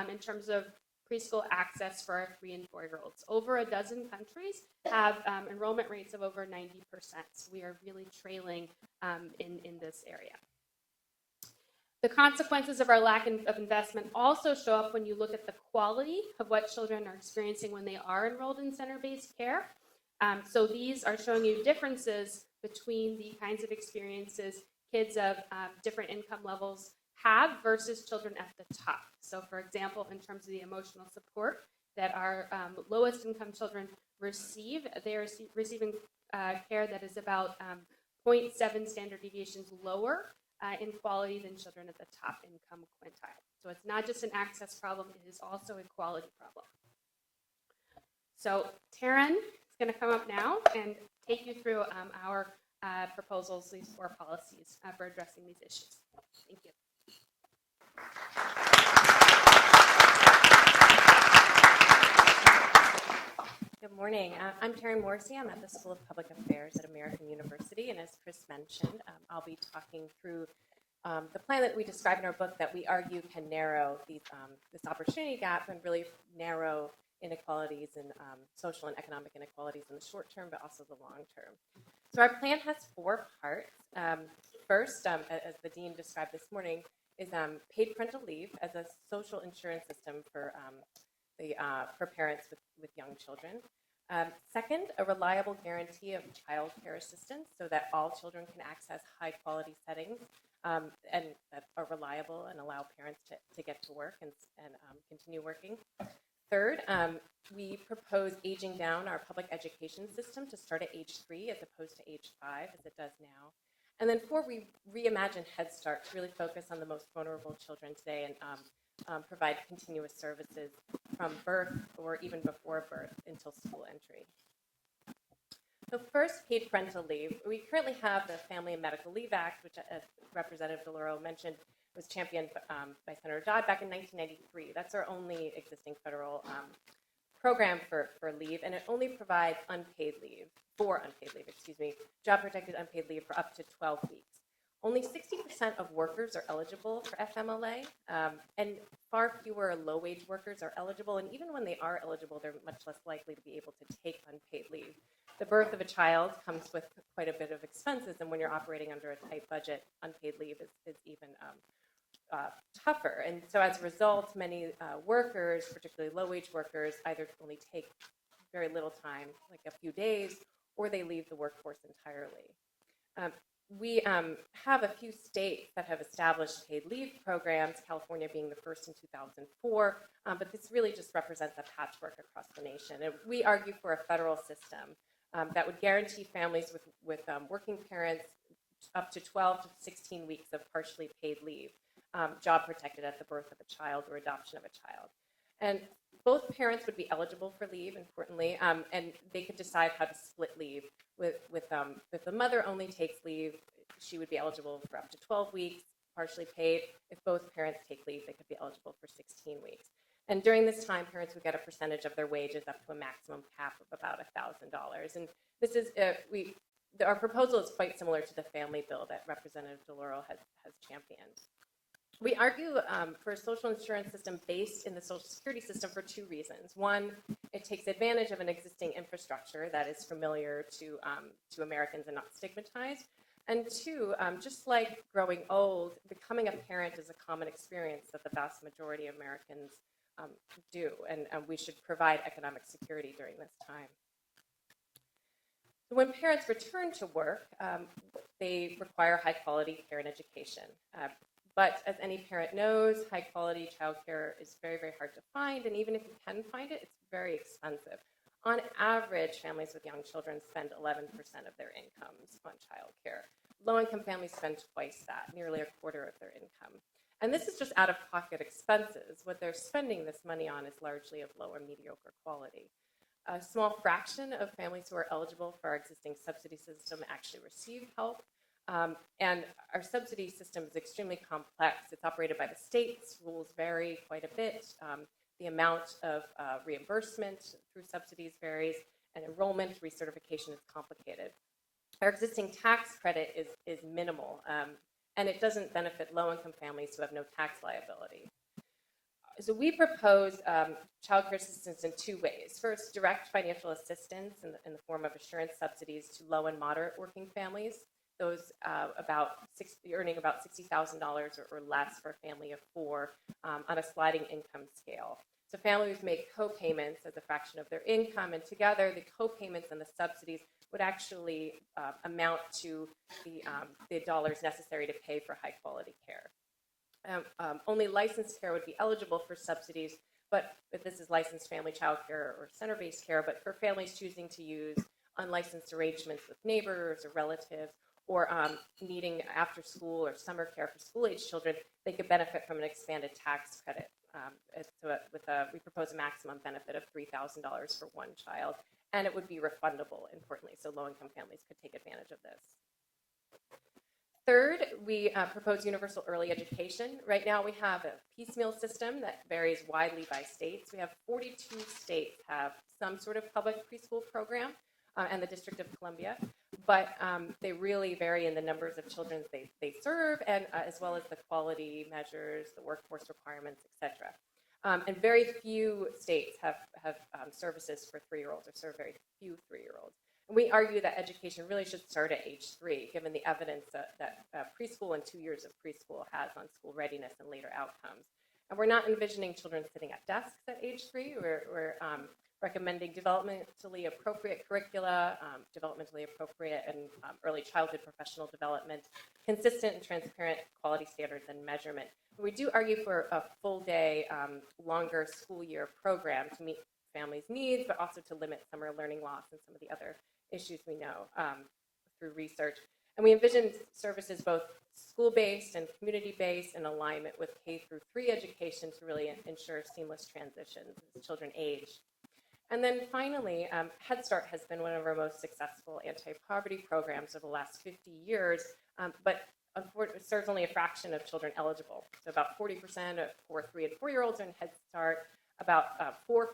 in terms of preschool access for our 3 and 4-year-olds. Over a dozen countries have enrollment rates of over 90%. So we are really trailing in this area. The consequences of our lack of investment also show up when you look at the quality of what children are experiencing when they are enrolled in center-based care. So these are showing you differences between the kinds of experiences kids of different income levels have versus children at the top. So for example, in terms of the emotional support that our lowest income children receive, they are receiving care that is about 0.7 standard deviations lower in quality than children at the top income quintile. So it's not just an access problem, it is also a quality problem. So Taryn is going to come up now and take you through our proposals, these 4 policies for addressing these issues. Thank you. Good morning. I'm Taryn Morrissey. I'm at the School of Public Affairs at American University, and as Chris mentioned, I'll be talking through the plan that we describe in our book that we argue can narrow these, this opportunity gap and really narrow inequalities and social and economic inequalities in the short term, but also the long term. So our plan has 4 parts. First, as the dean described this morning, is paid parental leave as a social insurance system for for parents with young children. Second, a reliable guarantee of child care assistance so that all children can access high-quality settings and that are reliable and allow parents to get to work and continue working. Third, we propose aging down our public education system to start at age 3 as opposed to age 5 as it does now. And then 4, we reimagine Head Start to really focus on the most vulnerable children today and provide continuous services from birth or even before birth until school entry. So first, paid parental leave. We currently have the Family and Medical Leave Act, which, as Representative DeLauro mentioned, was championed by Senator Dodd back in 1993. That's our only existing federal program for leave, and it only provides job-protected unpaid leave for up to 12 weeks. Only 60% of workers are eligible for FMLA, and far fewer low-wage workers are eligible, and even when they are eligible, they're much less likely to be able to take unpaid leave. The birth of a child comes with quite a bit of expenses, and when you're operating under a tight budget, unpaid leave is even tougher. And so as a result, many workers, particularly low-wage workers, either only take very little time, like a few days, or they leave the workforce entirely. We have a few states that have established paid leave programs, California being the first in 2004, but this really just represents a patchwork across the nation. And we argue for a federal system that would guarantee families with working parents up to 12 to 16 weeks of partially paid leave, job protected at the birth of a child or adoption of a child. And both parents would be eligible for leave, importantly, and they could decide how to split leave. If the mother only takes leave, she would be eligible for up to 12 weeks, partially paid. If both parents take leave, they could be eligible for 16 weeks. And during this time, parents would get a percentage of their wages up to a maximum cap of about $1,000. And this is our proposal is quite similar to the family bill that Representative DeLauro has championed. We argue for a social insurance system based in the Social Security system for two reasons. One, it takes advantage of an existing infrastructure that is familiar to Americans and not stigmatized. And two, just like growing old, becoming a parent is a common experience that the vast majority of Americans do, and we should provide economic security during this time. When parents return to work, they require high-quality care and education. But as any parent knows, high-quality childcare is very, very hard to find, and even if you can find it, it's very expensive. On average, families with young children spend 11% of their incomes on childcare. Low-income families spend twice that, nearly a quarter of their income. And this is just out-of-pocket expenses. What they're spending this money on is largely of low or mediocre quality. A small fraction of families who are eligible for our existing subsidy system actually receive help. And our subsidy system is extremely complex. It's operated by the states. Rules vary quite a bit. The amount of reimbursement through subsidies varies, and enrollment recertification is complicated. Our existing tax credit is minimal, and it doesn't benefit low-income families who have no tax liability. So we propose child care assistance in two ways. First, direct financial assistance in the form of assurance subsidies to low and moderate working families, those earning about $60,000 or less for a family of four on a sliding income scale. So families make co-payments as a fraction of their income, and together the co-payments and the subsidies would actually amount to the dollars necessary to pay for high-quality care. Only licensed care would be eligible for subsidies, but this is licensed family child care or center-based care, but for families choosing to use unlicensed arrangements with neighbors or relatives, or needing after-school or summer care for school-age children, they could benefit from an expanded tax credit. We propose a maximum benefit of $3,000 for one child, and it would be refundable, importantly, so low-income families could take advantage of this. Third, we propose universal early education. Right now we have a piecemeal system that varies widely by states. We have 42 states have some sort of public preschool program, and the District of Columbia, but they really vary in the numbers of children they serve, and as well as the quality measures, the workforce requirements, etc. And very few states have services for 3-year-olds, or serve very few 3-year-olds. And we argue that education really should start at age 3, given the evidence that preschool and 2 years of preschool has on school readiness and later outcomes. And we're not envisioning children sitting at desks at age 3. We're recommending developmentally appropriate curricula, developmentally appropriate and early childhood professional development, consistent and transparent quality standards and measurement. We do argue for a full-day, longer school year program to meet families' needs, but also to limit summer learning loss and some of the other issues we know through research. And we envision services both school-based and community-based in alignment with K-3 education to really ensure seamless transitions as children age. And then finally, Head Start has been one of our most successful anti-poverty programs over the last 50 years, but unfortunately, it serves only a fraction of children eligible. So about 40% of poor 3- and 4-year-olds are in Head Start. About 4%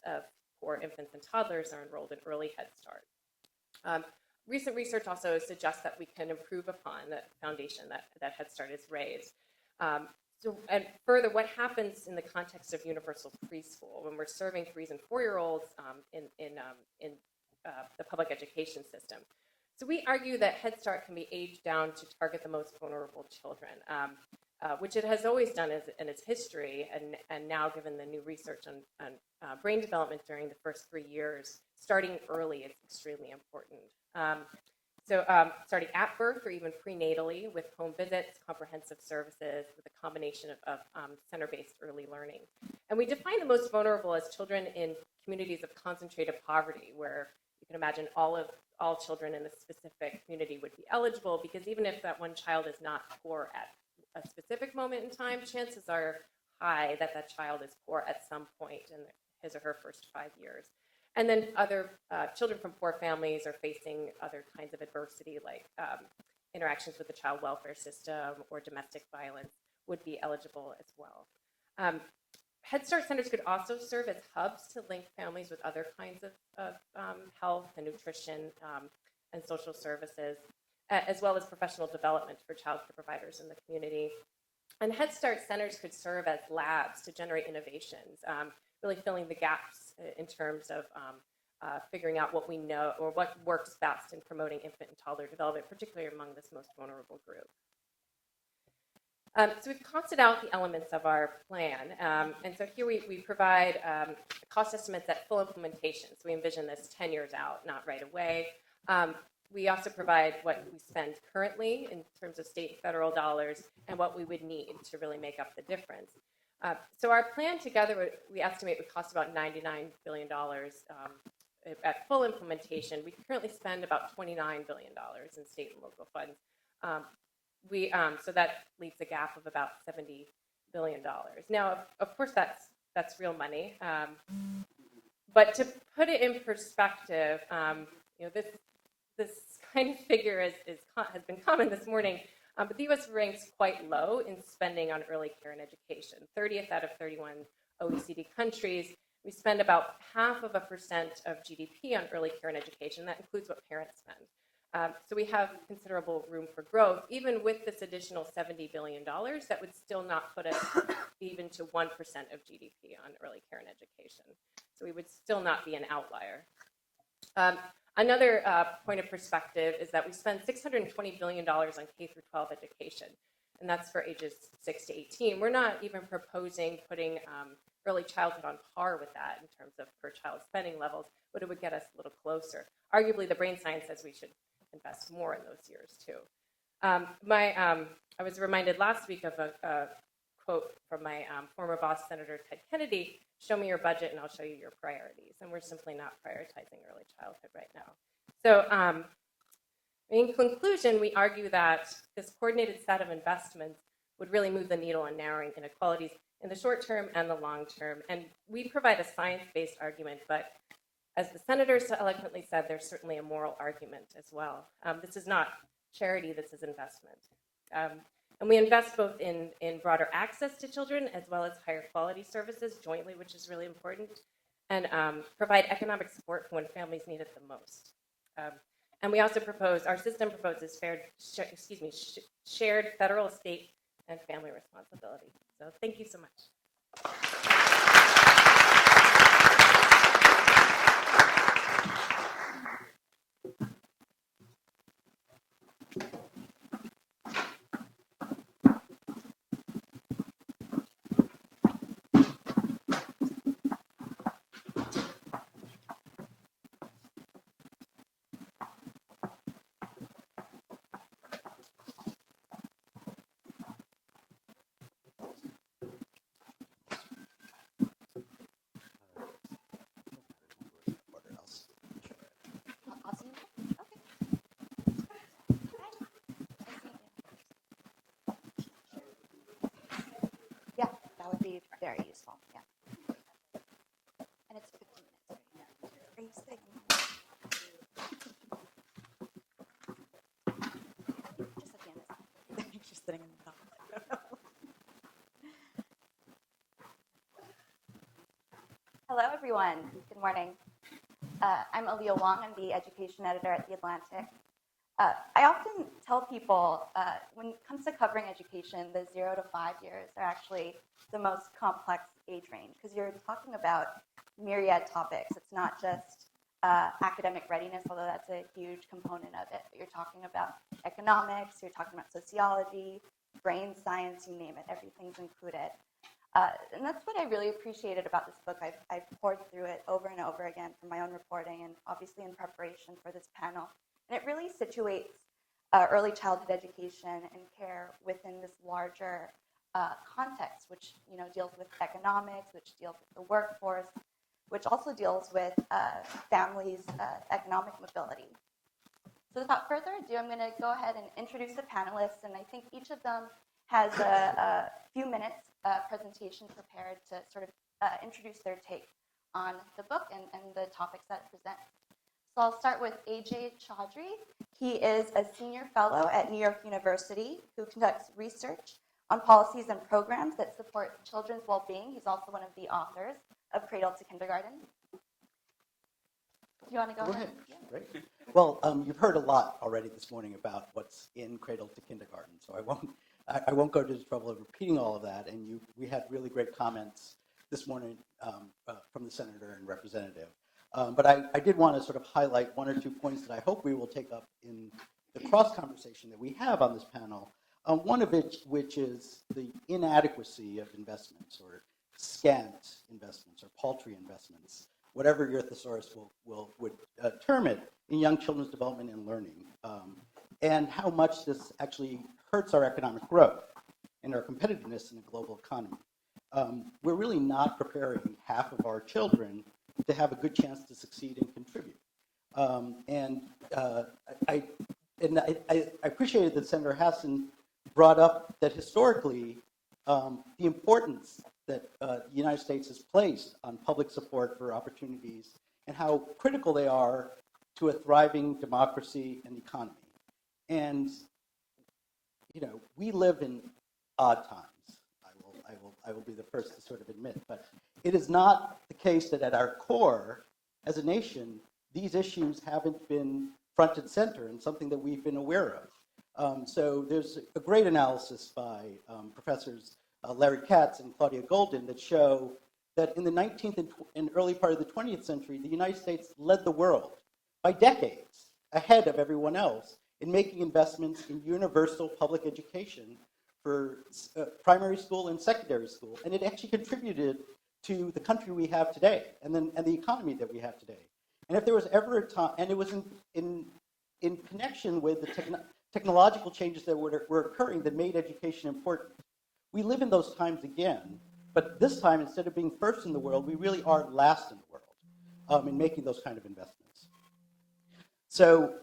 of poor infants and toddlers are enrolled in early Head Start. Recent research also suggests that we can improve upon the foundation that Head Start has raised. And further, what happens in the context of universal preschool when we're serving 3- and 4-year-olds in the public education system? So we argue that Head Start can be aged down to target the most vulnerable children, which it has always done in its history, and now given the new research on brain development during the first 3 years, starting early is extremely important. Starting at birth or even prenatally with home visits, comprehensive services, with a combination of center-based early learning. And we define the most vulnerable as children in communities of concentrated poverty, where you can imagine all children in a specific community would be eligible, because even if that one child is not poor at a specific moment in time, chances are high that that child is poor at some point in his or her first 5 years. And then other children from poor families are facing other kinds of adversity, like interactions with the child welfare system or domestic violence would be eligible as well. Head Start centers could also serve as hubs to link families with other kinds of health and nutrition and social services, as well as professional development for child care providers in the community. And Head Start centers could serve as labs to generate innovations, really filling the gaps in terms of figuring out what we know or what works best in promoting infant and toddler development, particularly among this most vulnerable group. So we've costed out the elements of our plan. And so here we provide cost estimates at full implementation. So we envision this 10 years out, not right away. We also provide what we spend currently in terms of state and federal dollars and what we would need to really make up the difference. So our plan together, we estimate would cost about $99 billion at full implementation. We currently spend about $29 billion in state and local funds. So that leaves a gap of about $70 billion. Now, of course, that's real money. But to put it in perspective, this kind of figure has been common this morning, but the U.S. ranks quite low in spending on early care and education. 30th out of 31 OECD countries, we spend about 0.5% of GDP on early care and education. That includes what parents spend. So we have considerable room for growth. Even with this additional $70 billion, that would still not put us even to 1% of GDP on early care and education. So we would still not be an outlier. Another point of perspective is that we spend $620 billion on K-12 education, and that's for ages 6 to 18. We're not even proposing putting early childhood on par with that in terms of per child spending levels, but it would get us a little closer. Arguably, the brain science says we should invest more in those years too. I was reminded last week of a quote from my former boss, Senator Ted Kennedy: "Show me your budget and I'll show you your priorities." And we're simply not prioritizing early childhood right now. So in conclusion, we argue that this coordinated set of investments would really move the needle on narrowing inequalities in the short term and the long term. And we provide a science-based argument, but as the senator so eloquently said, there's certainly a moral argument as well. This is not charity, this is investment. And we invest both in broader access to children as well as higher quality services jointly, which is really important, and provide economic support for when families need it the most. And we also our system proposes shared federal, state, and family responsibility. So thank you so much. Yeah, that would be very useful. Yeah. And it's 15 minutes. Are you sitting? Just at the end. Just sitting in the top. Hello, everyone. Good morning. I'm Aaliyah Wong. I'm the education editor at The Atlantic. I often tell people when it comes to covering education, the 0 to 5 years are actually the most complex age range because you're talking about myriad topics. It's not just academic readiness, although that's a huge component of it. But you're talking about economics, you're talking about sociology, brain science, you name it. Everything's included. And that's what I really appreciated about this book. I've poured through it over and over again for my own reporting and obviously in preparation for this panel. And it really situates early childhood education and care within this larger context, which deals with economics, which deals with the workforce, which also deals with families' economic mobility. So without further ado, I'm going to go ahead and introduce the panelists, and I think each of them has a few minutes presentation prepared to sort of introduce their take on the book and the topics that it presents. So I'll start with AJ Chaudhry. He is a senior fellow at New York University who conducts research on policies and programs that support children's well-being. He's also one of the authors of Cradle to Kindergarten. Do you want to go ahead? Yeah. Great. Well, you've heard a lot already this morning about what's in Cradle to Kindergarten, so I won't go to the trouble of repeating all of that. And we had really great comments this morning from the senator and representative. But I did want to sort of highlight one or two points that I hope we will take up in the cross conversation that we have on this panel. One of which is the inadequacy of investments, or scant investments, or paltry investments, whatever your thesaurus would term it, in young children's development and learning, and how much this actually hurts our economic growth and our competitiveness in the global economy. We're really not preparing half of our children to have a good chance to succeed and contribute. I appreciated that Senator Hassan brought up that historically the importance that the United States has placed on public support for opportunities and how critical they are to a thriving democracy and economy. And, you know, we live in odd times. I will be the first to sort of admit, but it is not the case that at our core, as a nation, these issues haven't been front and center and something that we've been aware of. So there's a great analysis by professors Larry Katz and Claudia Golden that show that in the 19th and early part of the 20th century, the United States led the world by decades ahead of everyone else in making investments in universal public education for primary school and secondary school. And it actually contributed to the country we have today and the economy that we have today. And if there was ever a time, and it was in connection with the technological changes that were occurring that made education important. We live in those times again, but this time, instead of being first in the world, we really are last in the world in making those kind of investments. So,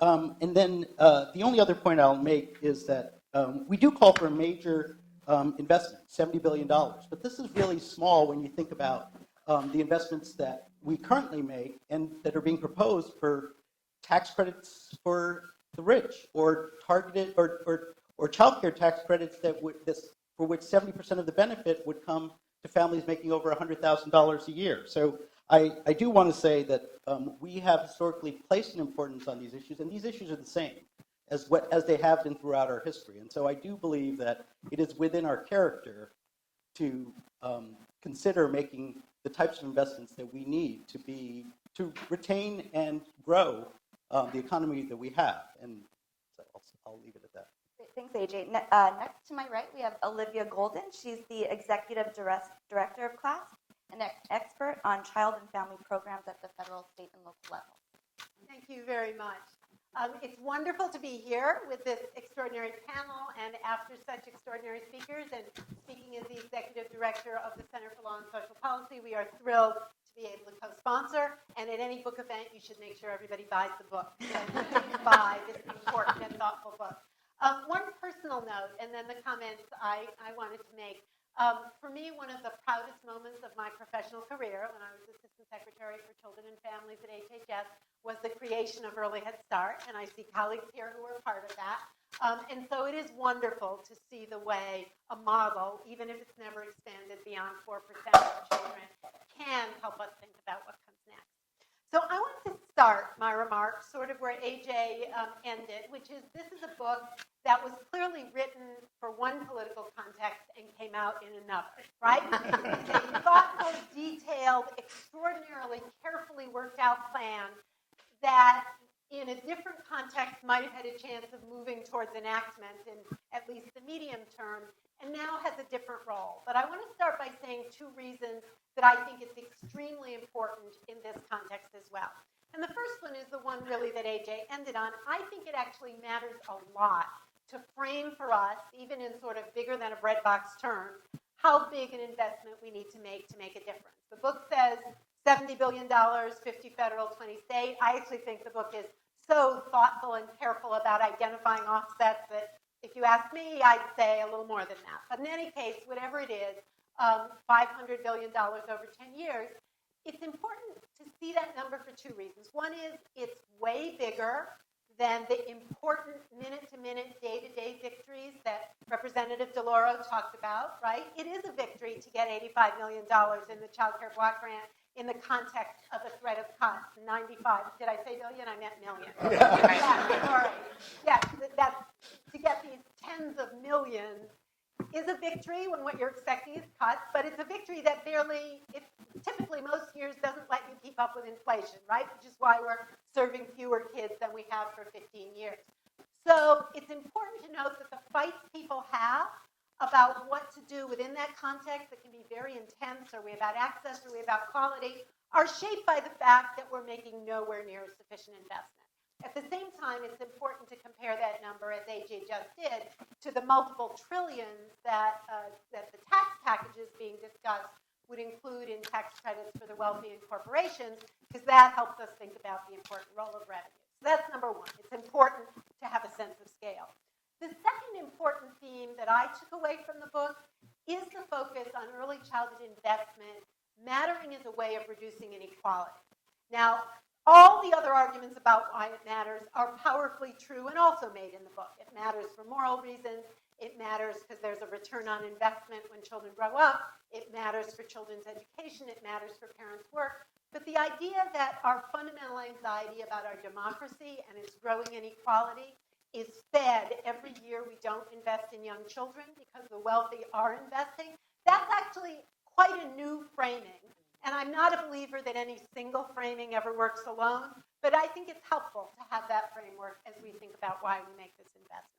and then the only other point I'll make is that we do call for a major investment, $70 billion, but this is really small when you think about the investments that we currently make and that are being proposed for tax credits for the rich, or targeted or child care tax credits for which 70% of the benefit would come to families making over $100,000 a year. So I do want to say that we have historically placed an importance on these issues, and these issues are the same as they have been throughout our history. And so I do believe that it is within our character to consider making the types of investments that we need to retain and grow the economy that we have. And so I'll leave it at that. Thanks, AJ. Next to my right, we have Olivia Golden. She's the Executive Director of CLASP, an expert on child and family programs at the federal, state, and local level. Thank you very much. It's wonderful to be here with this extraordinary panel and after such extraordinary speakers. And speaking as the Executive Director of the Center for Law and Social Policy, we are thrilled to be able to co-sponsor. And at any book event, you should make sure everybody buys the book. So please buy this important and thoughtful book. One personal note, and then the comments I wanted to make. For me, one of the proudest moments of my professional career when I was Assistant Secretary for Children and Families at HHS was the creation of Early Head Start, and I see colleagues here who are part of that. And so it is wonderful to see the way a model, even if it's never expanded beyond 4% of children, can help us think about what comes next. So I want to start my remarks sort of where AJ ended, which is this is a book that was clearly written for one political context and came out in another, right? It's a thoughtful, detailed, extraordinarily carefully worked out plan that in a different context might have had a chance of moving towards enactment in at least the medium term, and now has a different role. But I want to start by saying two reasons that I think it's extremely important in this context as well. And the first one is the one really that AJ ended on. I think it actually matters a lot to frame for us, even in sort of bigger than a breadbox terms, how big an investment we need to make a difference. The book says $70 billion, 50 federal, 20 state. I actually think the book is so thoughtful and careful about identifying offsets that if you ask me, I'd say a little more than that. But in any case, whatever it is, $500 billion over 10 years, it's important to see that number for two reasons. One is it's way bigger than the important minute-to-minute, day-to-day victories that Representative DeLauro talked about, right? It is a victory to get $85 million in the child care block grant in the context of a threat of cuts. 95, did I say billion? I meant million. Yeah, sorry. Yes, that's, to get these tens of millions is a victory when what you're expecting is cuts, but it's a victory that barely, if typically most years doesn't let you keep up with inflation, right? Which is why we're serving fewer kids than we have for 15 years. So it's important to note that the fights people have about what to do within that context that can be very intense, or we about access, or we about quality, are shaped by the fact that we're making nowhere near sufficient investment. At the same time, it's important to compare that number, as AJ just did, to the multiple trillions that the tax packages being discussed would include in tax credits for the wealthy and corporations, because that helps us think about the important role of revenue. So that's number one. It's important to have a sense of scale. The second important theme that I took away from the book is the focus on early childhood investment mattering as a way of reducing inequality. Now, all the other arguments about why it matters are powerfully true and also made in the book. It matters for moral reasons. It matters because there's a return on investment when children grow up. It matters for children's education. It matters for parents' work. But the idea that our fundamental anxiety about our democracy and its growing inequality is fed every year we don't invest in young children because the wealthy are investing, that's actually quite a new framing. And I'm not a believer that any single framing ever works alone, but I think it's helpful to have that framework as we think about why we make this investment.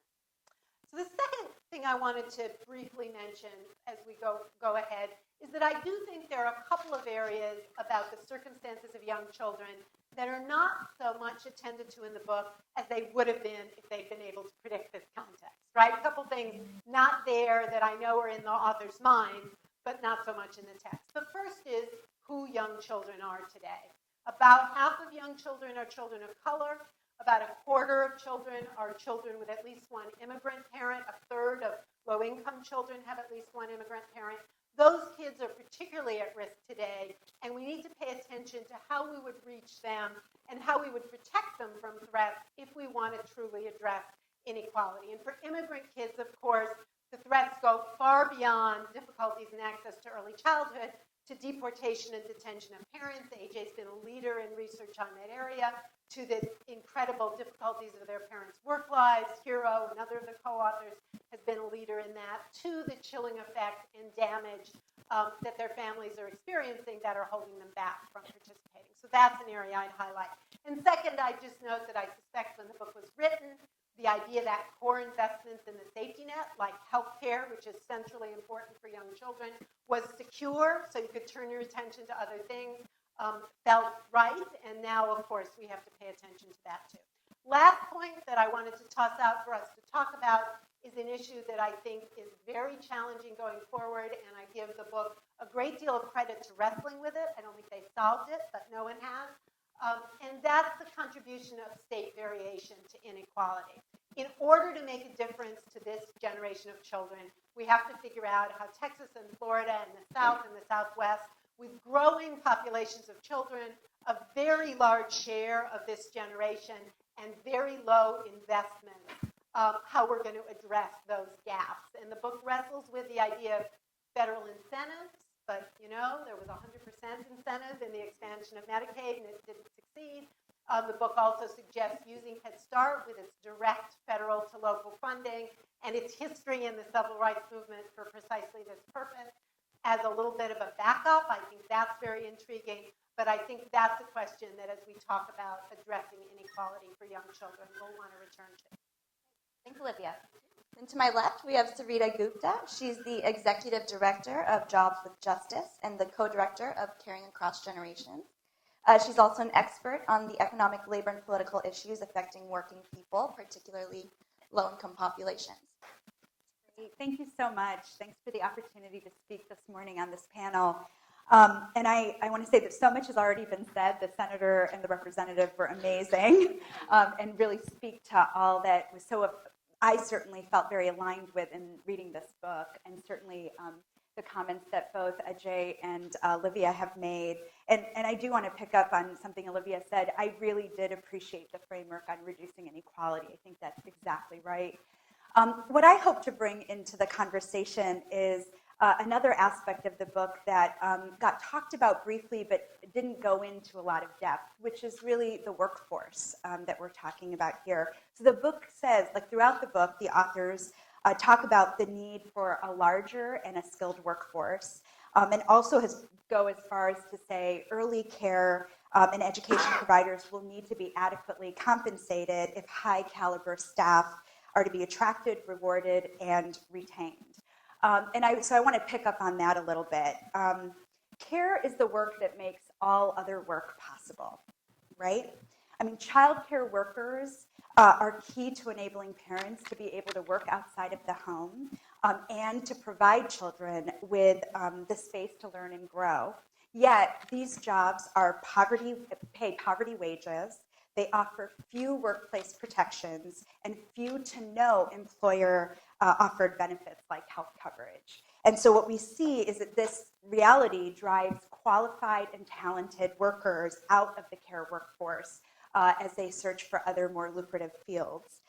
So the second thing I wanted to briefly mention as we go ahead is that I do think there are a couple of areas about the circumstances of young children that are not so much attended to in the book as they would have been if they'd been able to predict this context, right? A couple things not there that I know are in the author's mind, but not so much in the text. The first is who young children are today. About half of young children are children of color. About a quarter of children are children with at least one immigrant parent. A third of low-income children have at least one immigrant parent. Those kids are particularly at risk today, and we need to pay attention to how we would reach them and how we would protect them from threats if we want to truly address inequality. And for immigrant kids, of course, the threats go far beyond difficulties in access to early childhood to deportation and detention of parents. AJ's been a leader in research on that area, to the incredible difficulties of their parents' work lives. Hero, another of the co-authors, has been a leader in that, to the chilling effect and damage that their families are experiencing that are holding them back from participating. So that's an area I'd highlight. And second, I just note that I suspect when the book was written, the idea that core investments in the safety net, like healthcare, which is centrally important for young children, was secure, so you could turn your attention to other things, felt right, and now, of course, we have to pay attention to that too. Last point that I wanted to toss out for us to talk about is an issue that I think is very challenging going forward, and I give the book a great deal of credit to wrestling with it. I don't think they solved it, but no one has. And that's the contribution of state variation to inequality. In order to make a difference to this generation of children, we have to figure out how Texas and Florida and the South and the Southwest, with growing populations of children, a very large share of this generation, and very low investment, how we're going to address those gaps. And the book wrestles with the idea of federal incentives, but, you know, there was 100% incentive in the expansion of Medicaid, and it didn't succeed. The book also suggests using Head Start with its direct federal to local funding and its history in the civil rights movement for precisely this purpose as a little bit of a backup. I think that's very intriguing, but I think that's a question that as we talk about addressing inequality for young children, we'll want to return to. Thanks, Olivia. And to my left, we have Sarita Gupta. She's the Executive Director of Jobs with Justice and the Co-Director of Caring Across Generations. She's also an expert on the economic, labor, and political issues affecting working people, particularly low-income populations. Thank you so much. Thanks for the opportunity to speak this morning on this panel. And I want to say that so much has already been said. The senator and the representative were amazing and really speak to all that was so, I certainly felt very aligned with in reading this book, and certainly the comments that both Ajay and Olivia have made. And I do want to pick up on something Olivia said. I really did appreciate the framework on reducing inequality. I think that's exactly right. What I hope to bring into the conversation is another aspect of the book that got talked about briefly but didn't go into a lot of depth, which is really the workforce that we're talking about here. So the book says, like throughout the book, the authors talk about the need for a larger and a skilled workforce, and also go as far as to say early care and education providers will need to be adequately compensated if high caliber staff are to be attracted, rewarded, and retained. So I want to pick up on that a little bit. Care is the work that makes all other work possible, right? I mean, childcare workers are key to enabling parents to be able to work outside of the home and to provide children with the space to learn and grow. Yet these jobs are pay poverty wages. They offer few workplace protections and few to no employer offered benefits like health coverage. And so what we see is that this reality drives qualified and talented workers out of the care workforce as they search for other more lucrative fields.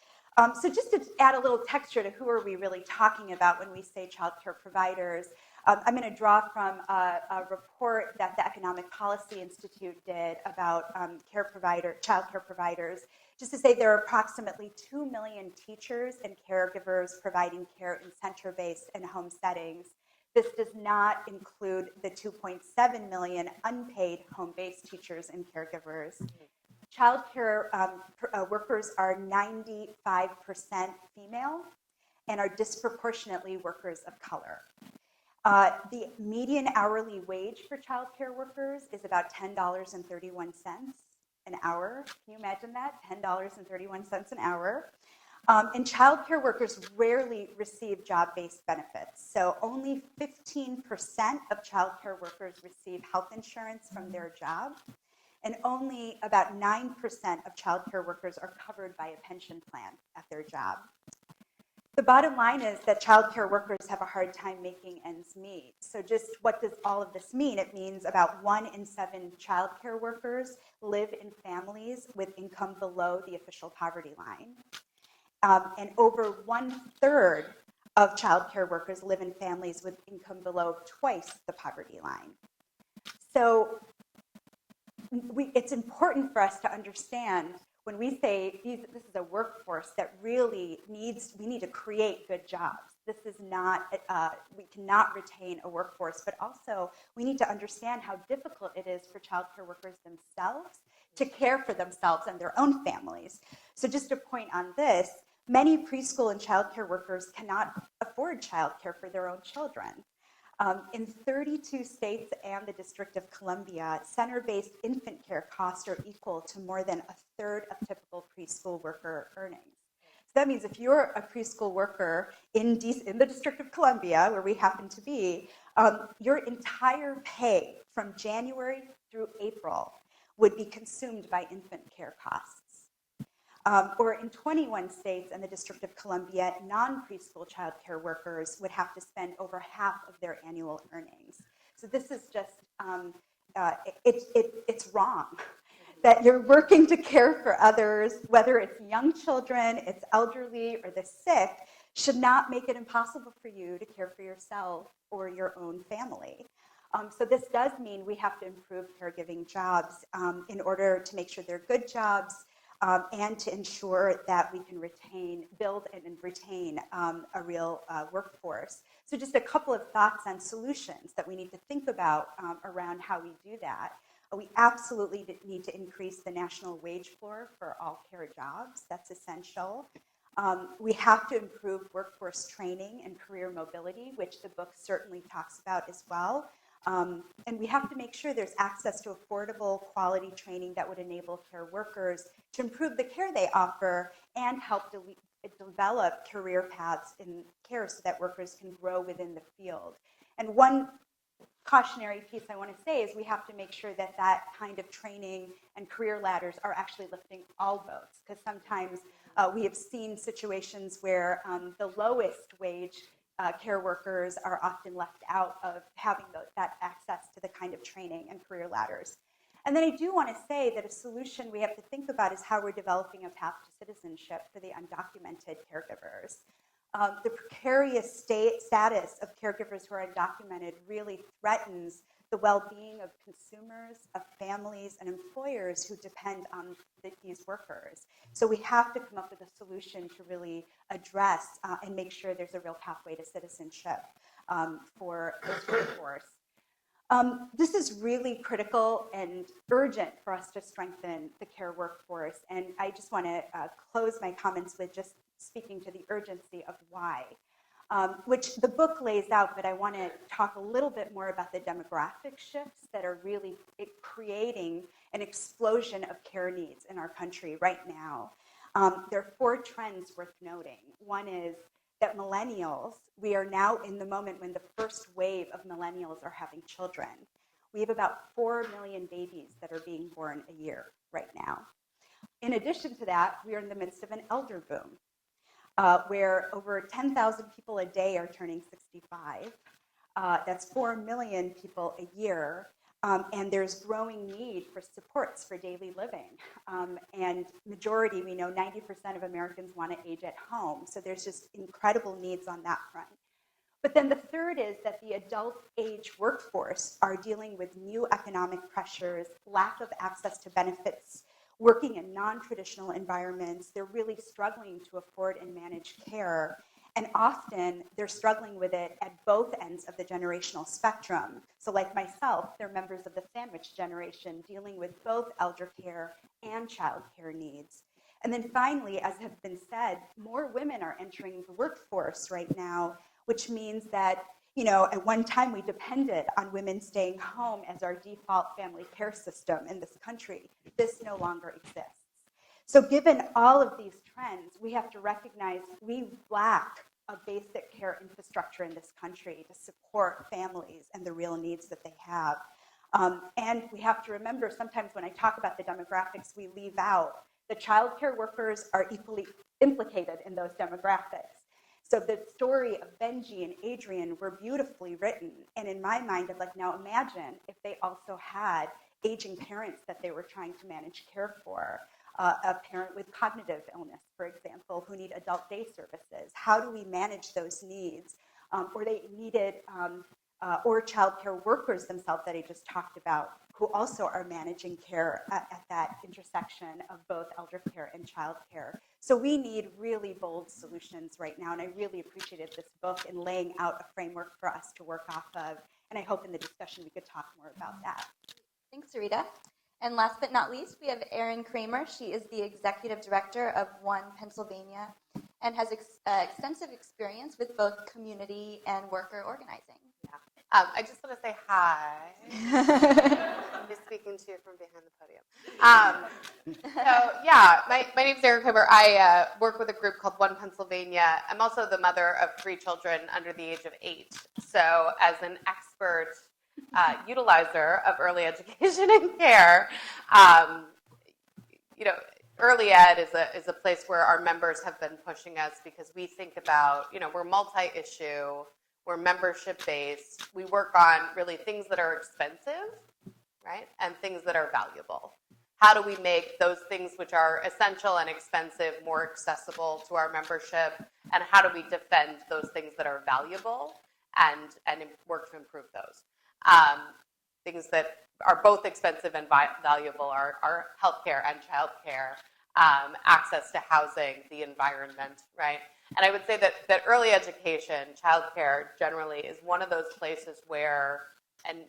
So just to add a little texture to who are we really talking about when we say child care providers, I'm going to draw from a report that the Economic Policy Institute did about child care providers, just to say there are approximately 2 million teachers and caregivers providing care in center-based and home settings. This does not include the 2.7 million unpaid home-based teachers and caregivers. Child care workers are 95% female and are disproportionately workers of color. The median hourly wage for child care workers is about $10.31 an hour. Can you imagine that? $10.31 an hour. And child care workers rarely receive job-based benefits. So only 15% of child care workers receive health insurance from their job. And only about 9% of child care workers are covered by a pension plan at their job. The bottom line is that child care workers have a hard time making ends meet. So just what does all of this mean? It means about 1 in 7 child care workers live in families with income below the official poverty line. And over 1/3 of child care workers live in families with income below twice the poverty line. So it's important for us to understand when we say this is a workforce that really we need to create good jobs. This is not, we cannot retain a workforce, but also we need to understand how difficult it is for child care workers themselves to care for themselves and their own families. So just a point on this, many preschool and child care workers cannot afford child care for their own children. In 32 states and the District of Columbia, center-based infant care costs are equal to more than 1/3 of typical preschool worker earnings. So that means if you're a preschool worker in the District of Columbia, where we happen to be, your entire pay from January through April would be consumed by infant care costs. Or in 21 states and the District of Columbia, non-preschool child care workers would have to spend over half of their annual earnings. So this is just, it's wrong that you're working to care for others, whether it's young children, it's elderly, or the sick, should not make it impossible for you to care for yourself or your own family. So this does mean we have to improve caregiving jobs in order to make sure they're good jobs, and to ensure that we can build and retain a real workforce. So just a couple of thoughts on solutions that we need to think about around how we do that. We absolutely need to increase the national wage floor for all care jobs. That's essential. We have to improve workforce training and career mobility, which the book certainly talks about as well. And we have to make sure there's access to affordable quality training that would enable care workers to improve the care they offer and help develop career paths in care so that workers can grow within the field. And one cautionary piece I want to say is we have to make sure that that kind of training and career ladders are actually lifting all boats, because sometimes we have seen situations where the lowest wage care workers are often left out of having that access to the kind of training and career ladders. And then I do want to say that a solution we have to think about is how we're developing a path to citizenship for the undocumented caregivers. The precarious status of caregivers who are undocumented really threatens the well-being of consumers, of families, and employers who depend on these workers. So we have to come up with a solution to really address and make sure there's a real pathway to citizenship for this workforce. This is really critical and urgent for us to strengthen the care workforce. And I just want to close my comments with just speaking to the urgency of why, which the book lays out, but I want to talk a little bit more about the demographic shifts that are really creating an explosion of care needs in our country right now. There are 4 trends worth noting. One is that millennials, we are now in the moment when the first wave of millennials are having children. We have about 4 million babies that are being born a year right now. In addition to that, we are in the midst of an elder boom, where over 10,000 people a day are turning 65. That's 4 million people a year. And there's growing need for supports for daily living. And majority, we know 90% of Americans want to age at home. So there's just incredible needs on that front. But then the third is that the adult age workforce are dealing with new economic pressures, lack of access to benefits, working in non-traditional environments. They're really struggling to afford and manage care. And often they're struggling with it at both ends of the generational spectrum. So like myself, they're members of the sandwich generation dealing with both elder care and child care needs. And then finally, as has been said, more women are entering the workforce right now, which means that, you know, at one time we depended on women staying home as our default family care system in this country. This no longer exists. So given all of these trends, we have to recognize we lack a basic care infrastructure in this country to support families and the real needs that they have. And we have to remember sometimes when I talk about the demographics, we leave out the child care workers are equally implicated in those demographics. So the story of Benji and Adrian were beautifully written. And in my mind, I'm like, now imagine if they also had aging parents that they were trying to manage care for. A parent with cognitive illness, for example, who need adult day services. How do we manage those needs? Or they needed, or child care workers themselves that I just talked about, who also are managing care at that intersection of both elder care and child care. So we need really bold solutions right now, and I really appreciated this book in laying out a framework for us to work off of, and I hope in the discussion we could talk more about that. Thanks, Rita. And last but not least, we have Erin Kramer. She is the executive director of One Pennsylvania and has extensive experience with both community and worker organizing. I just want to say hi. I'm just speaking to you from behind the podium. My name's Erin Kramer. I work with a group called One Pennsylvania. I'm also the mother of 3 children under the age of 8. So as an expert utilizer of early education and care, early ed is a place where our members have been pushing us because we think about, we're multi-issue, we're membership-based, we work on really things that are expensive, right, and things that are valuable. How do we make those things which are essential and expensive more accessible to our membership, and how do we defend those things that are valuable and work to improve those? Things that are both expensive and valuable are healthcare and childcare, access to housing, the environment, right? And I would say that early education, childcare generally is one of those places where, and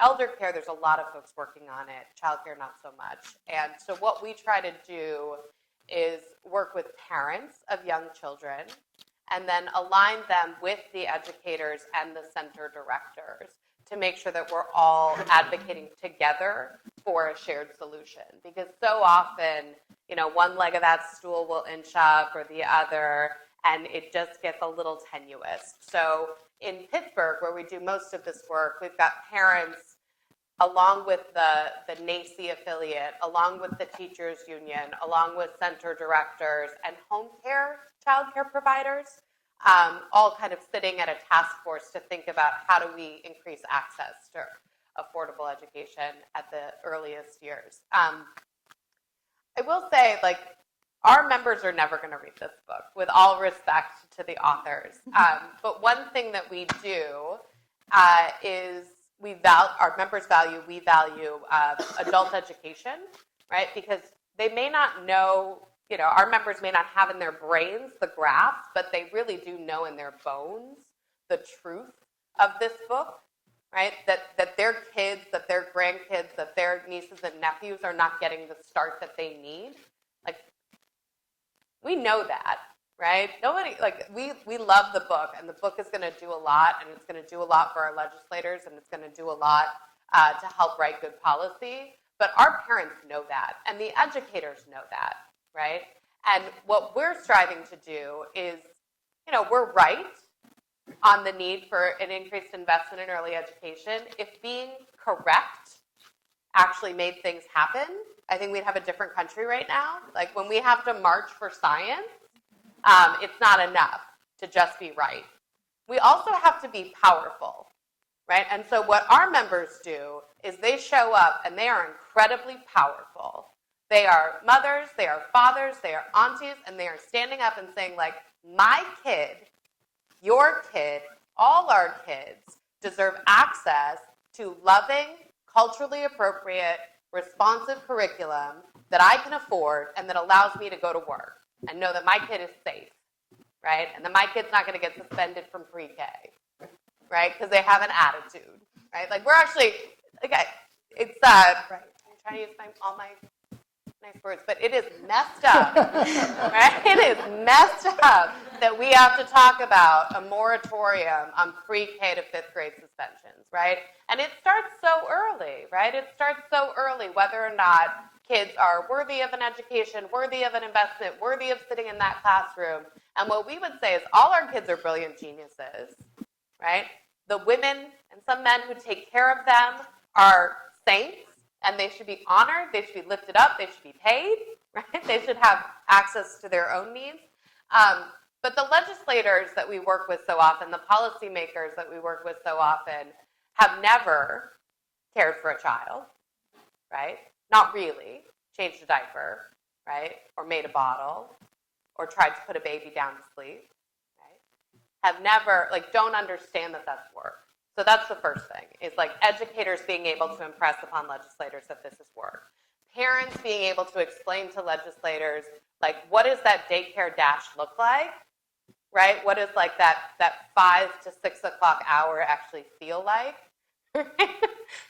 elder care, there's a lot of folks working on it, childcare not so much. And so what we try to do is work with parents of young children and then align them with the educators and the center directors to make sure that we're all advocating together for a shared solution. Because so often, one leg of that stool will inch up or the other, and it just gets a little tenuous. So, in Pittsburgh, where we do most of this work, we've got parents along with the NACI affiliate, along with the teachers union, along with center directors and home care, child care providers, all kind of sitting at a task force to think about how do we increase access to affordable education at the earliest years. I will say, like, our members are never going to read this book, with all respect to the authors. But one thing that we do is our members value, we value adult education, right? Because they may not know, our members may not have in their brains the grasp, but they really do know in their bones the truth of this book, right? That their kids, that their grandkids, that their nieces and nephews are not getting the start that they need. Like, we know that, right? We love the book, and the book is going to do a lot, and it's going to do a lot for our legislators, and it's going to do a lot to help write good policy. But our parents know that, and the educators know that, right? And what we're striving to do is, we're right on the need for an increased investment in early education. If being correct actually made things happen, I think we'd have a different country right now. Like, when we have to march for science, it's not enough to just be right. We also have to be powerful, right? And so what our members do is they show up and they are incredibly powerful. They are mothers, they are fathers, they are aunties, and they are standing up and saying, like, my kid, your kid, all our kids deserve access to loving, culturally appropriate, responsive curriculum that I can afford and that allows me to go to work and know that my kid is safe, right? And that my kid's not going to get suspended from pre-K, right? Because they have an attitude, right? Like, we're actually, it's, I'm trying to use all my nice words, but it is messed up, right? It is messed up that we have to talk about a moratorium on pre-K to 5th grade suspensions, right? And it starts so early, right? It starts so early, whether or not kids are worthy of an education, worthy of an investment, worthy of sitting in that classroom. And what we would say is all our kids are brilliant geniuses, right? The women and some men who take care of them are saints, and they should be honored, they should be lifted up, they should be paid, right? They should have access to their own needs. But the legislators that we work with so often, the policymakers that we work with so often, have never cared for a child, right? Not really. Changed a diaper, right? Or made a bottle, or tried to put a baby down to sleep, right? Have never, don't understand that that's work. So that's the first thing, is educators being able to impress upon legislators that this is work. Parents being able to explain to legislators, what does that daycare dash look like, right? What does that 5 to 6 o'clock hour actually feel like? Has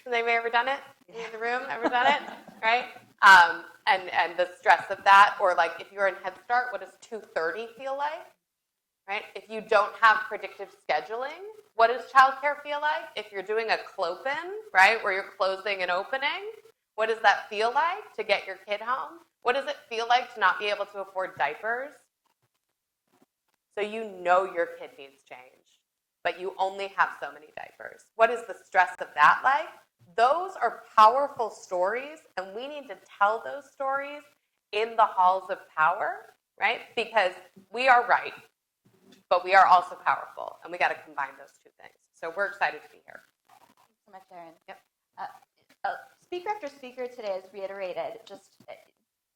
anybody ever done it? Any in the room ever done it? Right? And the stress of that, or if you're in Head Start, what does 2:30 feel like? Right? If you don't have predictive scheduling, what does childcare feel like? If you're doing a clopen, right, where you're closing and opening, what does that feel like to get your kid home? What does it feel like to not be able to afford diapers? So you know your kid needs change, but you only have so many diapers. What is the stress of that like? Those are powerful stories, and we need to tell those stories in the halls of power, right? Because we are right, but we are also powerful, and we got to combine those two things. So we're excited to be here. Thanks so much, Erin. Yep. Speaker after speaker today has reiterated just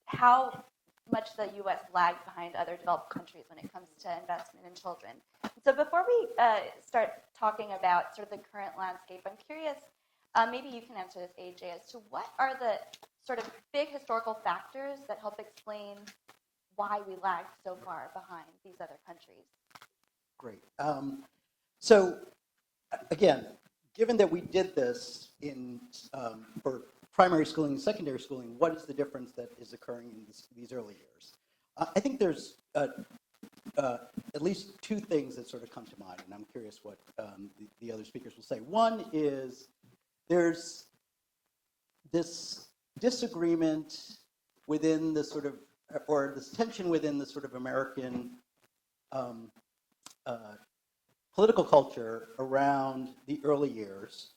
how much the U.S. lags behind other developed countries when it comes to investment in children. So before we start talking about sort of the current landscape, I'm curious, maybe you can answer this, AJ, as to what are the sort of big historical factors that help explain why we lag so far behind these other countries? Great. So again, given that we did this for primary schooling and secondary schooling, what is the difference that is occurring in these early years? I think there's at least two things that sort of come to mind, and I'm curious what the other speakers will say. One is there's this disagreement within the sort of, or this tension within the sort of American political culture around the early years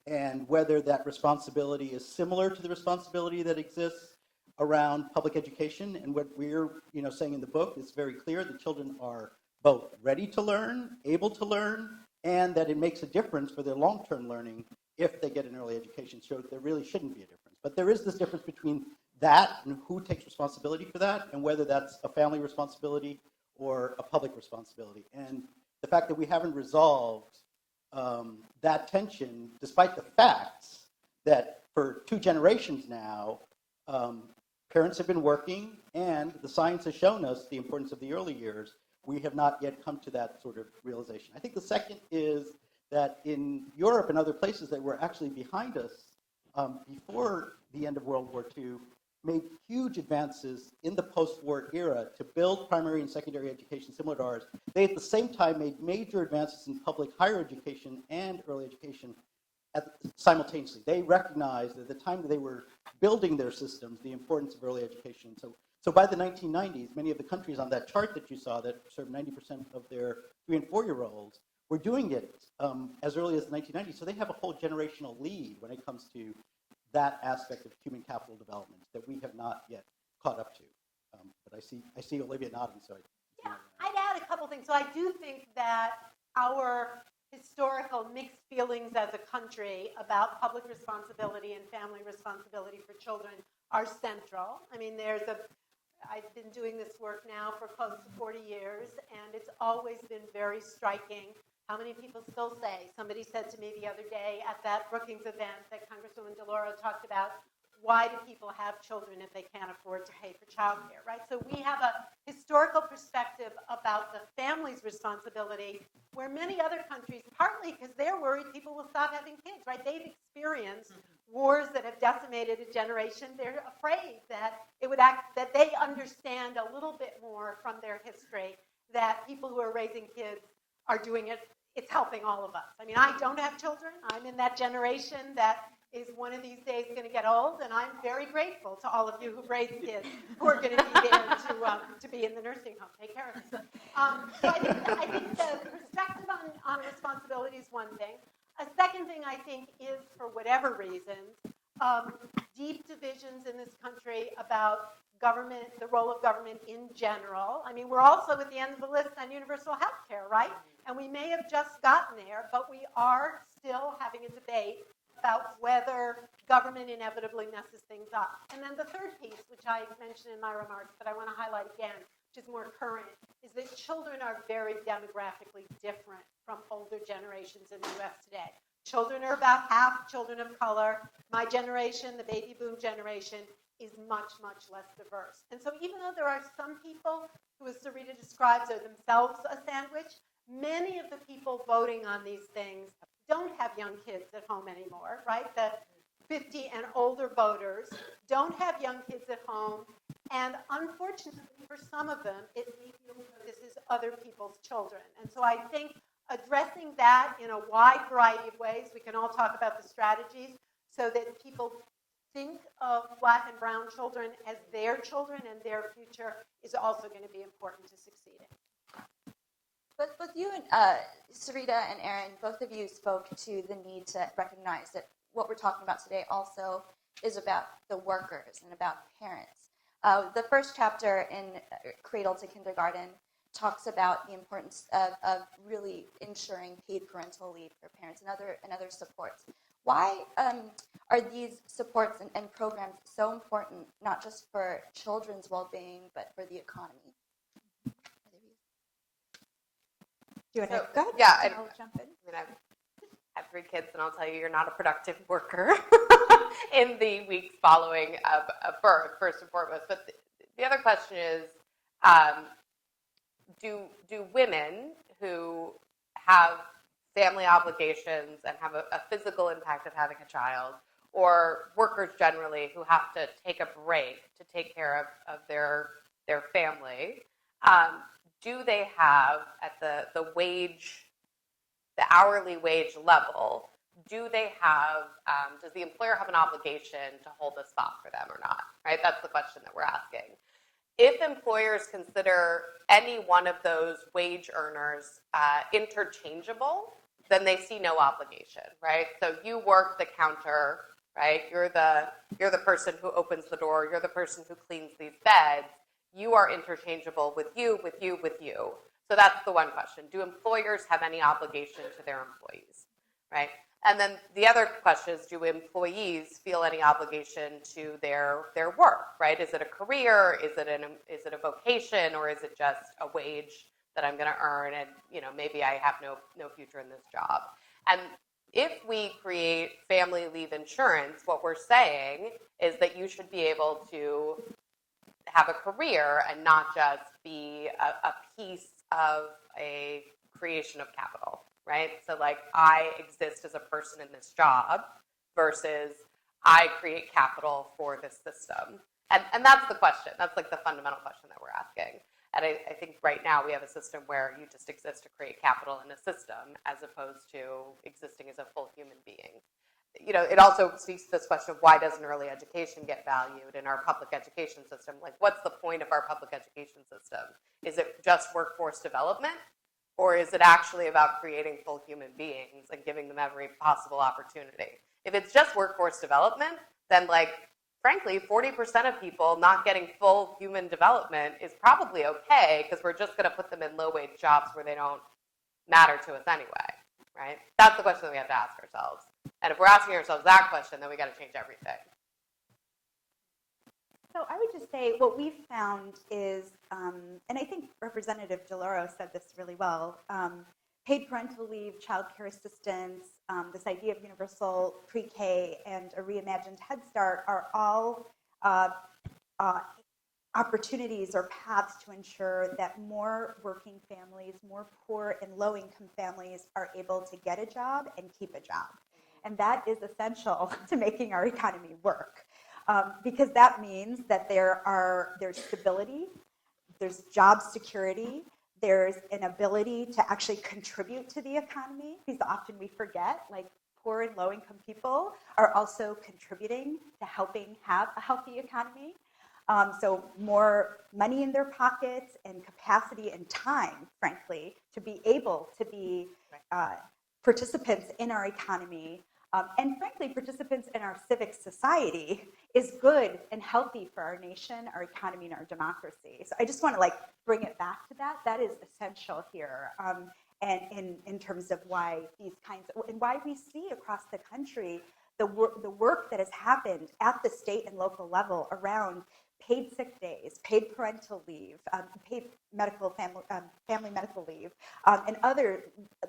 and whether that responsibility is similar to the responsibility that exists around public education. And what we're saying in the book is very clear that children are both ready to learn, able to learn, and that it makes a difference for their long-term learning if they get an early education. So there really shouldn't be a difference. But there is this difference between that and who takes responsibility for that, and whether that's a family responsibility or a public responsibility. And the fact that we haven't resolved that tension, despite the facts that for 2 generations now, parents have been working, and the science has shown us the importance of the early years. We have not yet come to that sort of realization. I think the second is that in Europe and other places that were actually behind us before the end of World War II, made huge advances in the post-war era to build primary and secondary education similar to ours. They, at the same time, made major advances in public higher education and early education simultaneously. They recognized at the time that they were building their systems the importance of early education. So by the 1990s, many of the countries on that chart that you saw that served 90% of their 3- and 4-year-olds were doing it as early as the 1990s. So they have a whole generational lead when it comes to that aspect of human capital development that we have not yet caught up to. But I see Olivia nodding, so I'd add a couple things. So I do think that our historical mixed feelings as a country about public responsibility and family responsibility for children are central. I mean, I've been doing this work now for close to 40 years, and it's always been very striking how many people still say. Somebody said to me the other day at that Brookings event that Congresswoman DeLauro talked about, why do people have children if they can't afford to pay for childcare, right? So we have a historical perspective about the family's responsibility, where many other countries, partly because they're worried people will stop having kids, right? They've experienced wars that have decimated a generation. They're afraid that that they understand a little bit more from their history that people who are raising kids are doing it. It's helping all of us. I mean, I don't have children. I'm in that generation that is one of these days going to get old, and I'm very grateful to all of you who've raised kids who are going to be there to be in the nursing home, take care of them. So I think the perspective on responsibility is one thing. A second thing I think is, for whatever reasons, deep divisions in this country about government, the role of government in general. I mean, we're also at the end of the list on universal health care, right? And we may have just gotten there, but we are still having a debate about whether government inevitably messes things up. And then the third piece, which I mentioned in my remarks, but I want to highlight again, which is more current, is that children are very demographically different from older generations in the U.S. today. Children are about half children of color. My generation, the baby boom generation, is much, much less diverse. And so even though there are some people who, as Sarita describes, are themselves a sandwich, many of the people voting on these things don't have young kids at home anymore, right? The 50 and older voters don't have young kids at home. And unfortunately, for some of them, it may feel that this is other people's children. And so I think addressing that in a wide variety of ways, we can all talk about the strategies so that people think of Black and brown children as their children and their future is also going to be important to succeeding. But both you and Sarita and Aaron, both of you spoke to the need to recognize that what we're talking about today also is about the workers and about parents. The first chapter in Cradle to Kindergarten talks about the importance of really ensuring paid parental leave for parents and other supports. Why are these supports and programs so important, not just for children's well-being, but for the economy? Do you want to go? Yeah, I'll jump in. I mean, I have 3 kids, and I'll tell you, you're not a productive worker in the weeks following a birth, first and foremost. But the other question is, do women who have family obligations and have a physical impact of having a child, or workers generally who have to take a break to take care of their family, do they have at the hourly wage level, does the employer have an obligation to hold a spot for them or not? Right? That's the question that we're asking. If employers consider any one of those wage earners interchangeable, then they see no obligation, right? So you work the counter, right? You're the person who opens the door. You're the person who cleans these beds. You are interchangeable with you, with you, with you. So that's the one question. Do employers have any obligation to their employees, right? And then the other question is, do employees feel any obligation to their work, right? Is it a career? Is it a vocation? Or is it just a wage that I'm going to earn and, maybe I have no future in this job? And if we create family leave insurance, what we're saying is that you should be able to have a career and not just be a piece of a creation of capital, right? So like I exist as a person in this job versus I create capital for this system. And that's the question. That's like the fundamental question that we're asking. And I think right now we have a system where you just exist to create capital in a system as opposed to existing as a full human being. It also speaks to this question of why doesn't early education get valued in our public education system? Like, what's the point of our public education system? Is it just workforce development? Or is it actually about creating full human beings and giving them every possible opportunity? If it's just workforce development, then frankly, 40% of people not getting full human development is probably okay because we're just going to put them in low-wage jobs where they don't matter to us anyway, right? That's the question that we have to ask ourselves. And if we're asking ourselves that question, then we got to change everything. So I would just say what we've found is, and I think Representative DeLauro said this really well, paid parental leave, child care assistance, this idea of universal pre-K, and a reimagined Head Start are all opportunities or paths to ensure that more working families, more poor and low-income families are able to get a job and keep a job. And that is essential to making our economy work. Because that means that there's stability, there's job security, there's an ability to actually contribute to the economy, because often we forget, poor and low-income people are also contributing to helping have a healthy economy. So more money in their pockets and capacity and time, frankly, to be able to be participants in our economy, and frankly, participants in our civic society is good and healthy for our nation, our economy, and our democracy. So I just want to bring it back to that. That is essential here. And in terms of why these kinds of, and why we see across the country the work that has happened at the state and local level around paid sick days, paid parental leave, paid family medical leave, and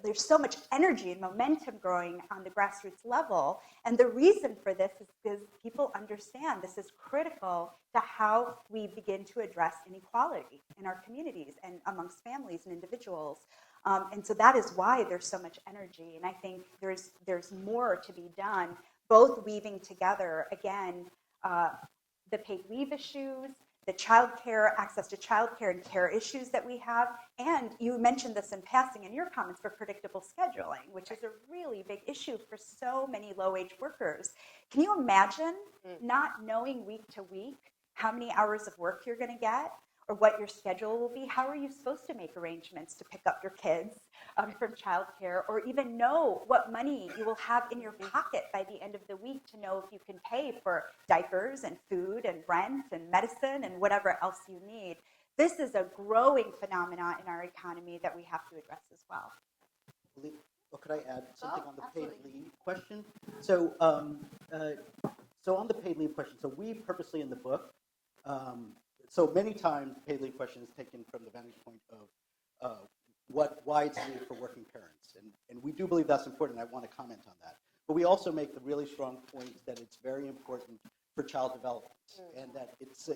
there's so much energy and momentum growing on the grassroots level. And the reason for this is because people understand this is critical to how we begin to address inequality in our communities and amongst families and individuals. And so that is why there's so much energy. And I think there's more to be done, both weaving together, again, the paid leave issues, the access to childcare and care issues that we have, and you mentioned this in passing in your comments for predictable scheduling, which is a really big issue for so many low-wage workers. Can you imagine not knowing week to week how many hours of work you're going to get or what your schedule will be? How are you supposed to make arrangements to pick up your kids from childcare, or even know what money you will have in your pocket by the end of the week to know if you can pay for diapers and food and rent and medicine and whatever else you need? This is a growing phenomenon in our economy that we have to address as well. Well, could I add something on the paid leave question? So, so on the paid leave question, so we purposely in the book, so many times the paid leave question is taken from the vantage point of why it's needed for working parents. And we do believe that's important, and I want to comment on that. But we also make the really strong point that it's very important for child development, and that it's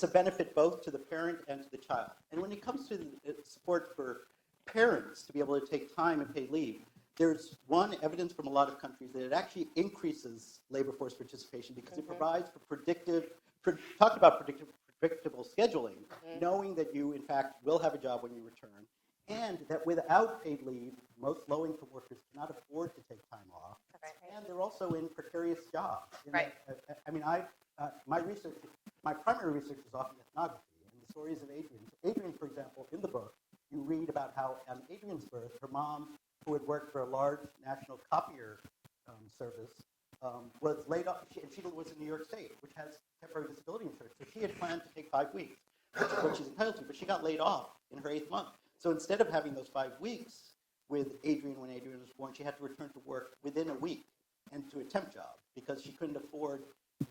a benefit both to the parent and to the child. And when it comes to the support for parents to be able to take time and paid leave, there's evidence from a lot of countries that it actually increases labor force participation because it provides for predictable scheduling, knowing that you, in fact, will have a job when you return, and that without paid leave, most low-income workers cannot afford to take time off, and they're also in precarious jobs. My primary research is often ethnography, stories of Adrian. Adrian, for example, in the book, you read about how on Adrian's birth, her mom, who had worked for a large national copier service, was laid off, and she was in New York State, which has temporary disability insurance. So she had planned to take 5 weeks, which is what she's entitled to, but she got laid off in her 8th month. So instead of having those 5 weeks with Adrian when Adrian was born, she had to return to work within a week and to a temp job because she couldn't afford.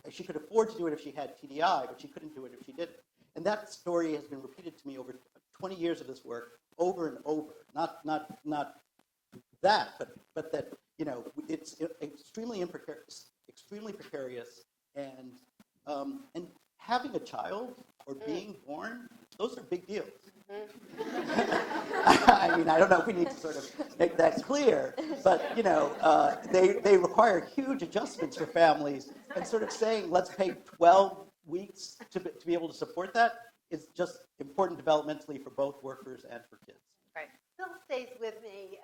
She could afford to do it if she had TDI, but she couldn't do it if she didn't. And that story has been repeated to me over 20 years of this work, over and over. Not that, but that it's extremely precarious, and having a child or being born, those are big deals. I mean, I don't know if we need to sort of make that clear, but they require huge adjustments for families, and sort of saying let's pay 12 weeks to be able to support that is just important developmentally for both workers and for kids. Right. Still stays with me.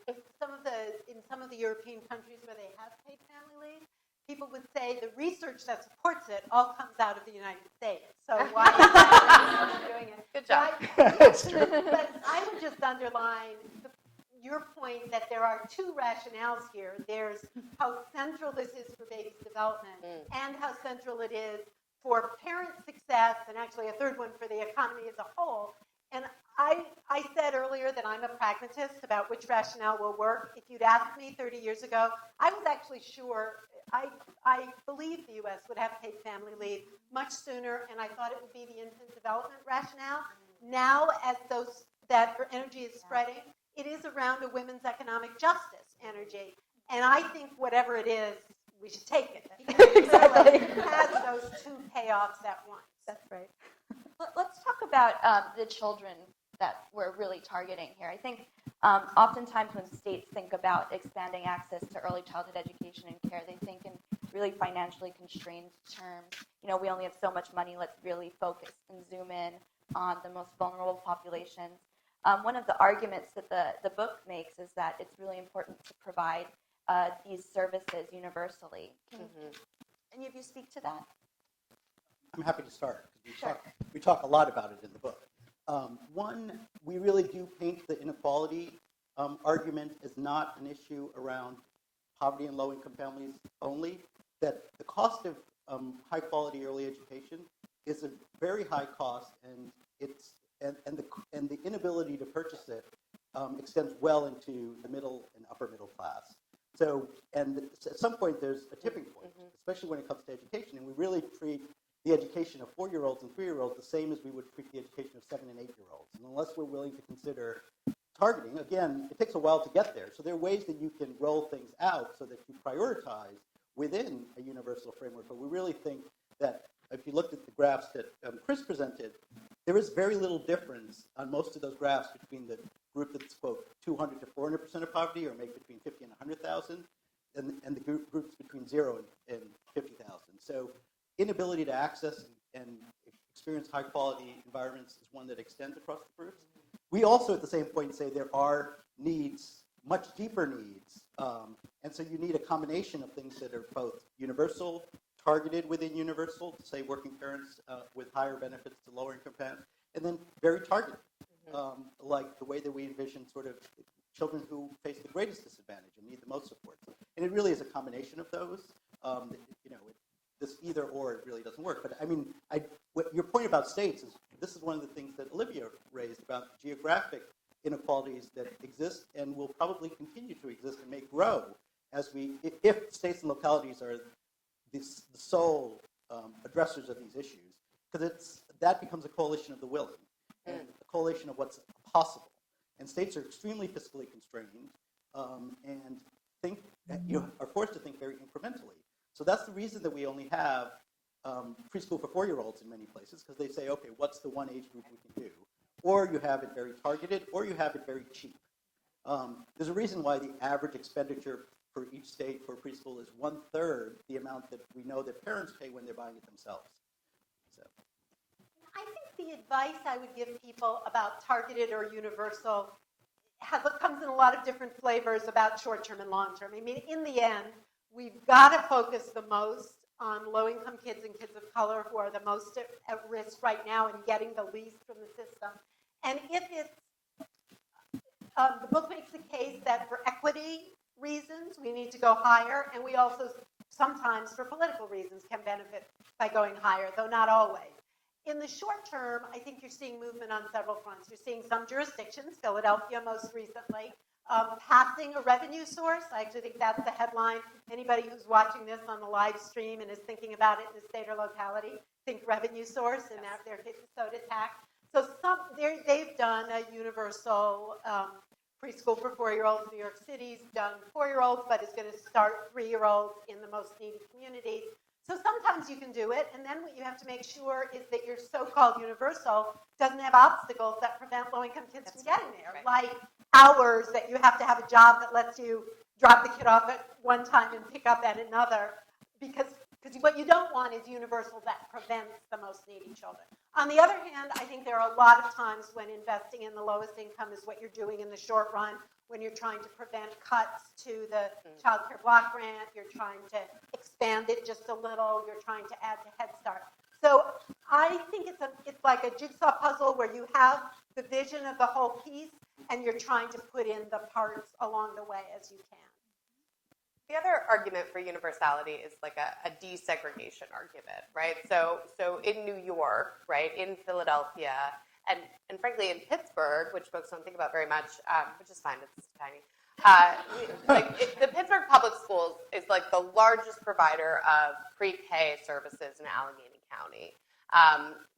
In some of the European countries where they have paid family leave, people would say the research that supports it all comes out of the United States. So why is that doing it? Good job. That's true. But I would just underline your point that there are two rationales here. There's how central this is for baby's development and how central it is for parent success, and actually a third one for the economy as a whole. And I said earlier that I'm a pragmatist about which rationale will work. If you'd asked me 30 years ago, I was actually sure, I believed the U.S. would have paid family leave much sooner, and I thought it would be the infant development rationale. Now, as that energy is spreading, it is around a women's economic justice energy. And I think whatever it is, we should take it. Exactly. It has those two payoffs at once. That's right. Let's talk about the children that we're really targeting here. I think oftentimes when states think about expanding access to early childhood education and care, they think in really financially constrained terms. We only have so much money. Let's really focus and zoom in on the most vulnerable populations. One of the arguments that the book makes is that it's really important to provide these services universally. Can any of you speak to that? I'm happy to start because we talk a lot about it in the book. One, we really do paint the inequality argument as not an issue around poverty and low-income families only. That the cost of high-quality early education is a very high cost, and the inability to purchase it extends well into the middle and upper middle class. So, and at some point there's a tipping point, especially when it comes to education, and we really treat the education of 4-year-olds and 3-year-olds the same as we would treat the education of 7- and 8-year-olds. And unless we're willing to consider targeting, again, it takes a while to get there. So there are ways that you can roll things out so that you prioritize within a universal framework. But we really think that if you looked at the graphs that Chris presented, there is very little difference on most of those graphs between the group that's, quote, 200 to 400% of poverty, or maybe between 50 and 100,000, and the groups between 0 and 50,000. So inability to access and experience high-quality environments is one that extends across the groups. We also, at the same point, say there are needs, much deeper needs, and so you need a combination of things that are both universal, targeted within universal, say working parents with higher benefits to lower-income parents, and then very targeted, like the way that we envision sort of children who face the greatest disadvantage and need the most support. And it really is a combination of those. This either or, it really doesn't work. But I mean, your point about states is this is one of the things that Olivia raised about geographic inequalities that exist and will probably continue to exist and may grow if states and localities are the sole addressers of these issues, because that becomes a coalition of the willing and a coalition of what's possible. And states are extremely fiscally constrained and are forced to think very incrementally. So that's the reason that we only have preschool for 4-year-olds in many places, because they say, okay, what's the one age group we can do? Or you have it very targeted, or you have it very cheap. There's a reason why the average expenditure for each state for preschool is 1/3 the amount that we know that parents pay when they're buying it themselves. So. I think the advice I would give people about targeted or universal comes in a lot of different flavors about short-term and long-term. I mean, in the end, we've got to focus the most on low-income kids and kids of color who are the most at risk right now and getting the least from the system. And if it's, the book makes the case that for equity reasons, we need to go higher, and we also sometimes, for political reasons, can benefit by going higher, though not always. In the short term, I think you're seeing movement on several fronts. You're seeing some jurisdictions, Philadelphia most recently, passing a revenue source. I actually think that's the headline. Anybody who's watching this on the live stream and is thinking about it in a state or locality, think revenue source, and they're hitting soda tax. So they've done a universal preschool for 4-year-olds. New York City's done 4-year-olds, but is going to start 3-year-olds in the most needy communities. So sometimes you can do it, and then what you have to make sure is that your so-called universal doesn't have obstacles that prevent low-income kids from getting there, like hours that you have to have a job that lets you drop the kid off at one time and pick up at another, because what you don't want is universal that prevents the most needy children. On the other hand, I think there are a lot of times when investing in the lowest income is what you're doing in the short run, when you're trying to prevent cuts to the child care block grant, you're trying to expand it just a little, you're trying to add to Head Start. So I think it's like a jigsaw puzzle where you have the vision of the whole piece and you're trying to put in the parts along the way as you can. The other argument for universality is like a desegregation argument, right? So in New York, right, in Philadelphia, and frankly in Pittsburgh, which folks don't think about very much, which is fine, it's tiny. The Pittsburgh Public Schools is like the largest provider of pre-K services in Allegheny County.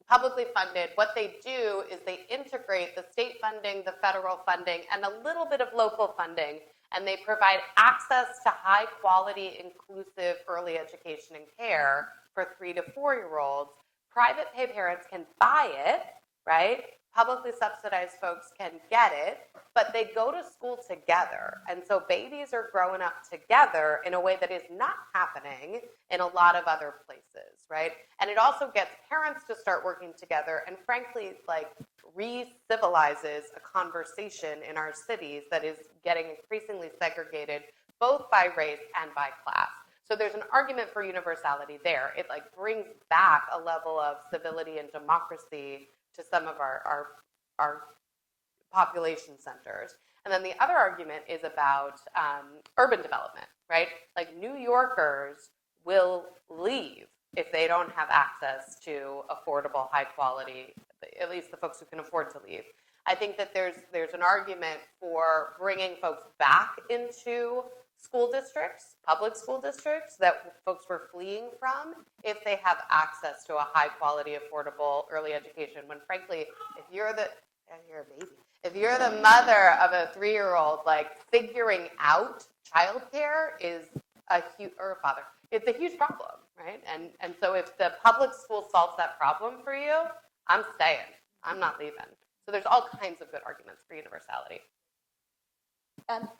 Publicly funded, what they do is they integrate the state funding, the federal funding, and a little bit of local funding, and they provide access to high quality, inclusive early education and care for 3 to 4-year-olds. Private pay parents can buy it, right? Publicly subsidized folks can get it, but they go to school together. And so babies are growing up together in a way that is not happening in a lot of other places, right? And it also gets parents to start working together and frankly, like re-civilizes a conversation in our cities that is getting increasingly segregated both by race and by class. So there's an argument for universality there. It like brings back a level of civility and democracy to some of our population centers. And then the other argument is about urban development, right? Like New Yorkers will leave if they don't have access to affordable, high quality, at least the folks who can afford to leave. I think that there's an argument for bringing folks back into school districts, public school districts that folks were fleeing from if they have access to a high quality, affordable early education. When frankly, if you're a baby, if you're the mother of a 3-year-old, like figuring out childcare is or a father, it's a huge problem, right? And so if the public school solves that problem for you, I'm staying. I'm not leaving. So there's all kinds of good arguments for universality.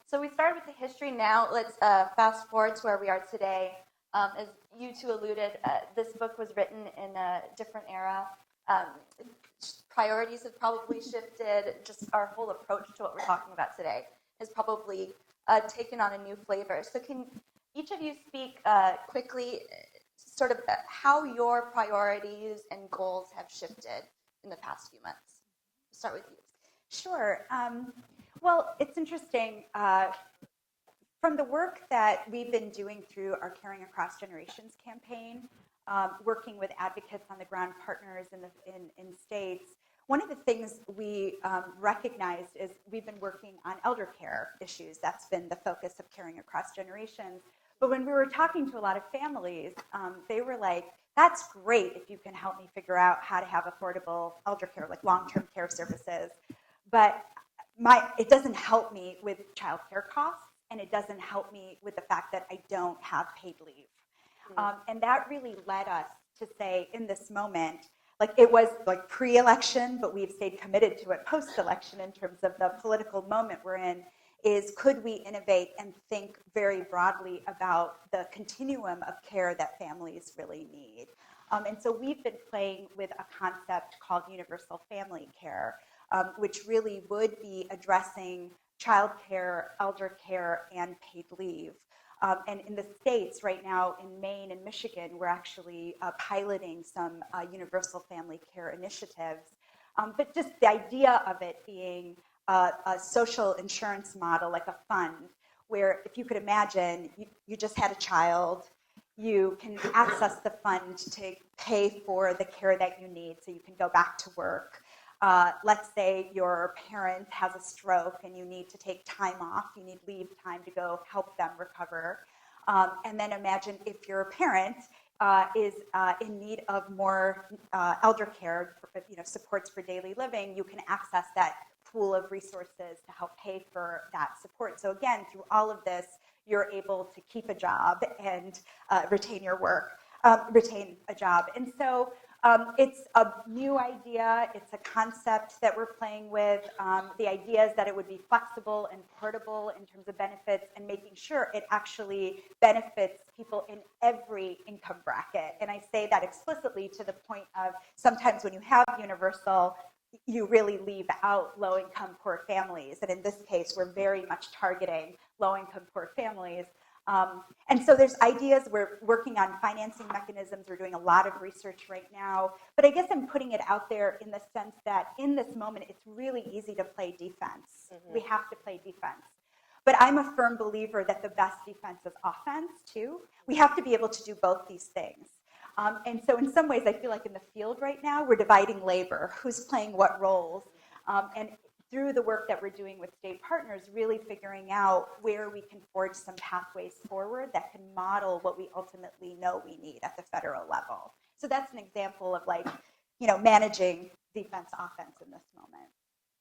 So we started with the history. Now let's fast forward to where we are today. As you two alluded, this book was written in a different era. Priorities have probably shifted. Just our whole approach to what we're talking about today has probably taken on a new flavor. So can each of you speak quickly sort of how your priorities and goals have shifted in the past few months? We'll start with you. Sure. Well, it's interesting. From the work that we've been doing through our Caring Across Generations campaign, working with advocates on the ground, partners in states, one of the things we recognized is we've been working on elder care issues. That's been the focus of Caring Across Generations. But when we were talking to a lot of families, they were like, that's great if you can help me figure out how to have affordable elder care, like long-term care services. But it doesn't help me with child care costs, and it doesn't help me with the fact that I don't have paid leave. And that really led us to say in this moment, like it was like pre-election, but we've stayed committed to it post-election in terms of the political moment we're in, is could we innovate and think very broadly about the continuum of care that families really need? And so we've been playing with a concept called universal family care, which really would be addressing child care, elder care, and paid leave. And in the States right now, in Maine and Michigan, we're actually piloting some universal family care initiatives. But just the idea of it being a social insurance model, like a fund, where if you could imagine, you just had a child, you can access the fund to pay for the care that you need so you can go back to work. Let's say your parent has a stroke and you need to take time off, you need leave time to go help them recover. And then imagine if your parent is in need of more elder care, supports for daily living, you can access that pool of resources to help pay for that support. So again, through all of this, you're able to keep a job and retain a job. And so it's a new idea. It's a concept that we're playing with. The idea is that it would be flexible and portable in terms of benefits and making sure it actually benefits people in every income bracket. And I say that explicitly to the point of sometimes when you have universal, you really leave out low-income poor families. And in this case, we're very much targeting low-income poor families. And so there's ideas, we're working on financing mechanisms, we're doing a lot of research right now, but I guess I'm putting it out there in the sense that in this moment, it's really easy to play defense. We have to play defense. But I'm a firm believer that the best defense is offense, too. We have to be able to do both these things. And so in some ways, I feel like in the field right now, we're dividing labor, who's playing what roles. And through the work that we're doing with state partners, really figuring out where we can forge some pathways forward that can model what we ultimately know we need at the federal level. So that's an example of managing defense, offense in this moment.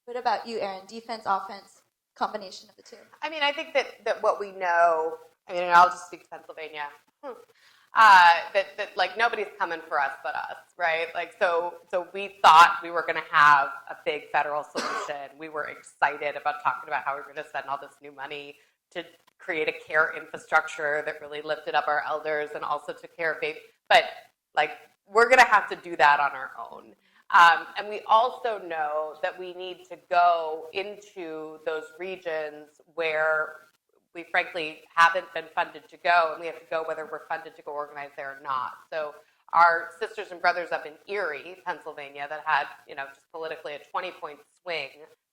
What about you, Erin? Defense, offense, combination of the two? I mean, I think that what we know, and I'll just speak to Pennsylvania, that like nobody's coming for us but us, right? Like so we thought we were going to have a big federal solution. We were excited about talking about how we were going to spend all this new money to create a care infrastructure that really lifted up our elders and also took care of babies. But like we're going to have to do that on our own. And we also know that we need to go into those regions where we frankly haven't been funded to go, and we have to go whether we're funded to go organize there or not. So our sisters and brothers up in Erie, Pennsylvania, that had, just politically a 20-point swing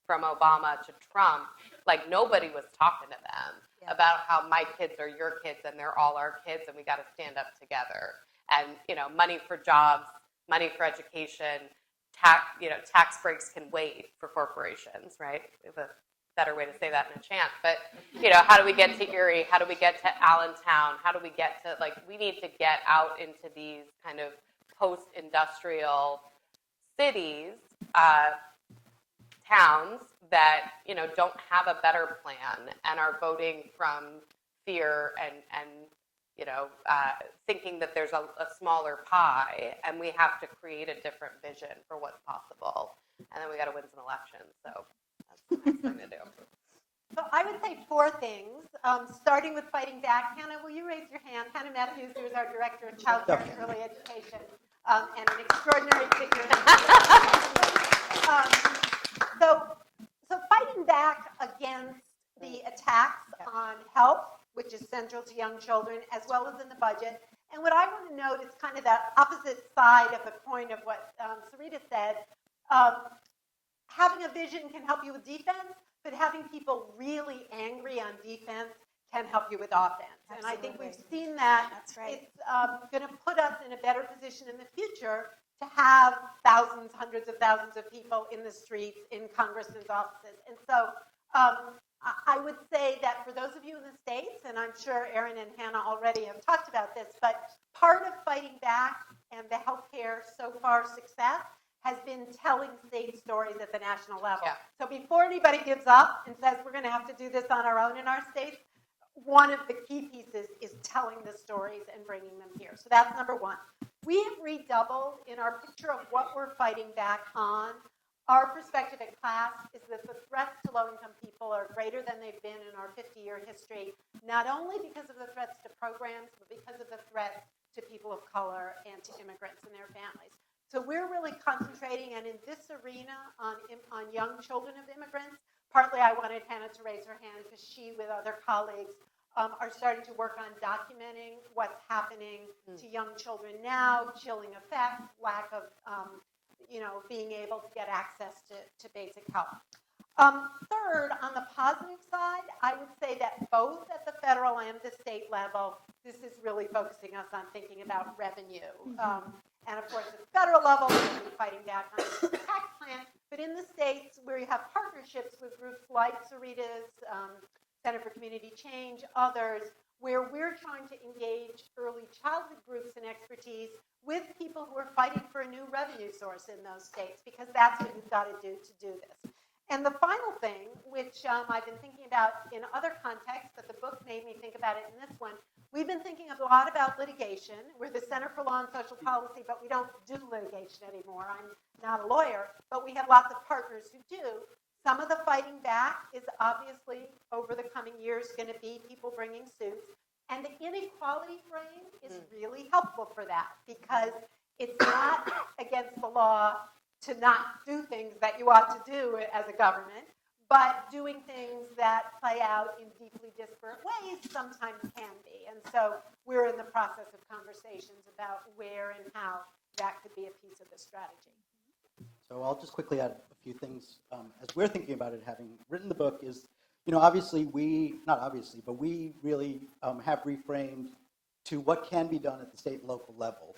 from Obama to Trump, like nobody was talking to them about how my kids are your kids and they're all our kids and we got to stand up together. And, money for jobs, money for education, tax breaks can wait for corporations, right? We have a better way to say that in a chant. But, how do we get to Erie? How do we get to Allentown? How do we get to, we need to get out into these kind of post-industrial cities, towns that, don't have a better plan and are voting from fear and thinking that there's a smaller pie, and we have to create a different vision for what's possible. And then we got to win some elections. So that's the next thing to do. So I would say four things, starting with fighting back. Hannah, will you raise your hand? Hannah Matthews, who is our Director of Child Care and Early Education, and an extraordinary figure. So fighting back against the attacks on health, which is central to young children, as well as in the budget. And what I want to note is kind of the opposite side of the coin of what Sarita said. Having a vision can help you with defense, but having people really angry on defense can help you with offense. Absolutely. And I think we've seen that. That's right. It's going to put us in a better position in the future to have thousands, hundreds of thousands of people in the streets, in Congressmen's offices. And so I would say that for those of you in the States, and I'm sure Erin and Hannah already have talked about this, but part of fighting back and the healthcare so far success has been telling state stories at the national level. Yeah. So before anybody gives up and says we're going to have to do this on our own in our states, one of the key pieces is telling the stories and bringing them here. So that's number one. We have redoubled in our picture of what we're fighting back on. Our perspective at class is that the threats to low-income people are greater than they've been in our 50-year history, not only because of the threats to programs, but because of the threats to people of color and to immigrants and their families. So we're really concentrating, and in this arena, on young children of immigrants. Partly I wanted Hannah to raise her hand because she, with other colleagues, are starting to work on documenting what's happening to young children now, chilling effects, lack of, being able to get access to basic health. Third, on the positive side, I would say that both at the federal and the state level, this is really focusing us on thinking about revenue. And of course, at the federal level, we're really fighting back on the tax plan. But in the states, where you have partnerships with groups like Sarita's, Center for Community Change, others, where we're trying to engage early childhood groups and expertise with people who are fighting for a new revenue source in those states, because that's what you've got to do this. And the final thing, which I've been thinking about in other contexts, but the book made me think about it in this one, we've been thinking a lot about litigation. We're the Center for Law and Social Policy, but we don't do litigation anymore. I'm not a lawyer, but we have lots of partners who do. Some of the fighting back is obviously, over the coming years, going to be people bringing suits. And the inequality frame is really helpful for that, because it's not against the law to not do things that you ought to do as a government, but doing things that play out in deeply disparate ways sometimes can be. And so we're in the process of conversations about where and how that could be a piece of the strategy. So I'll just quickly add a few things as we're thinking about it, having written the book, is, obviously not obviously, but we really have reframed to what can be done at the state and local level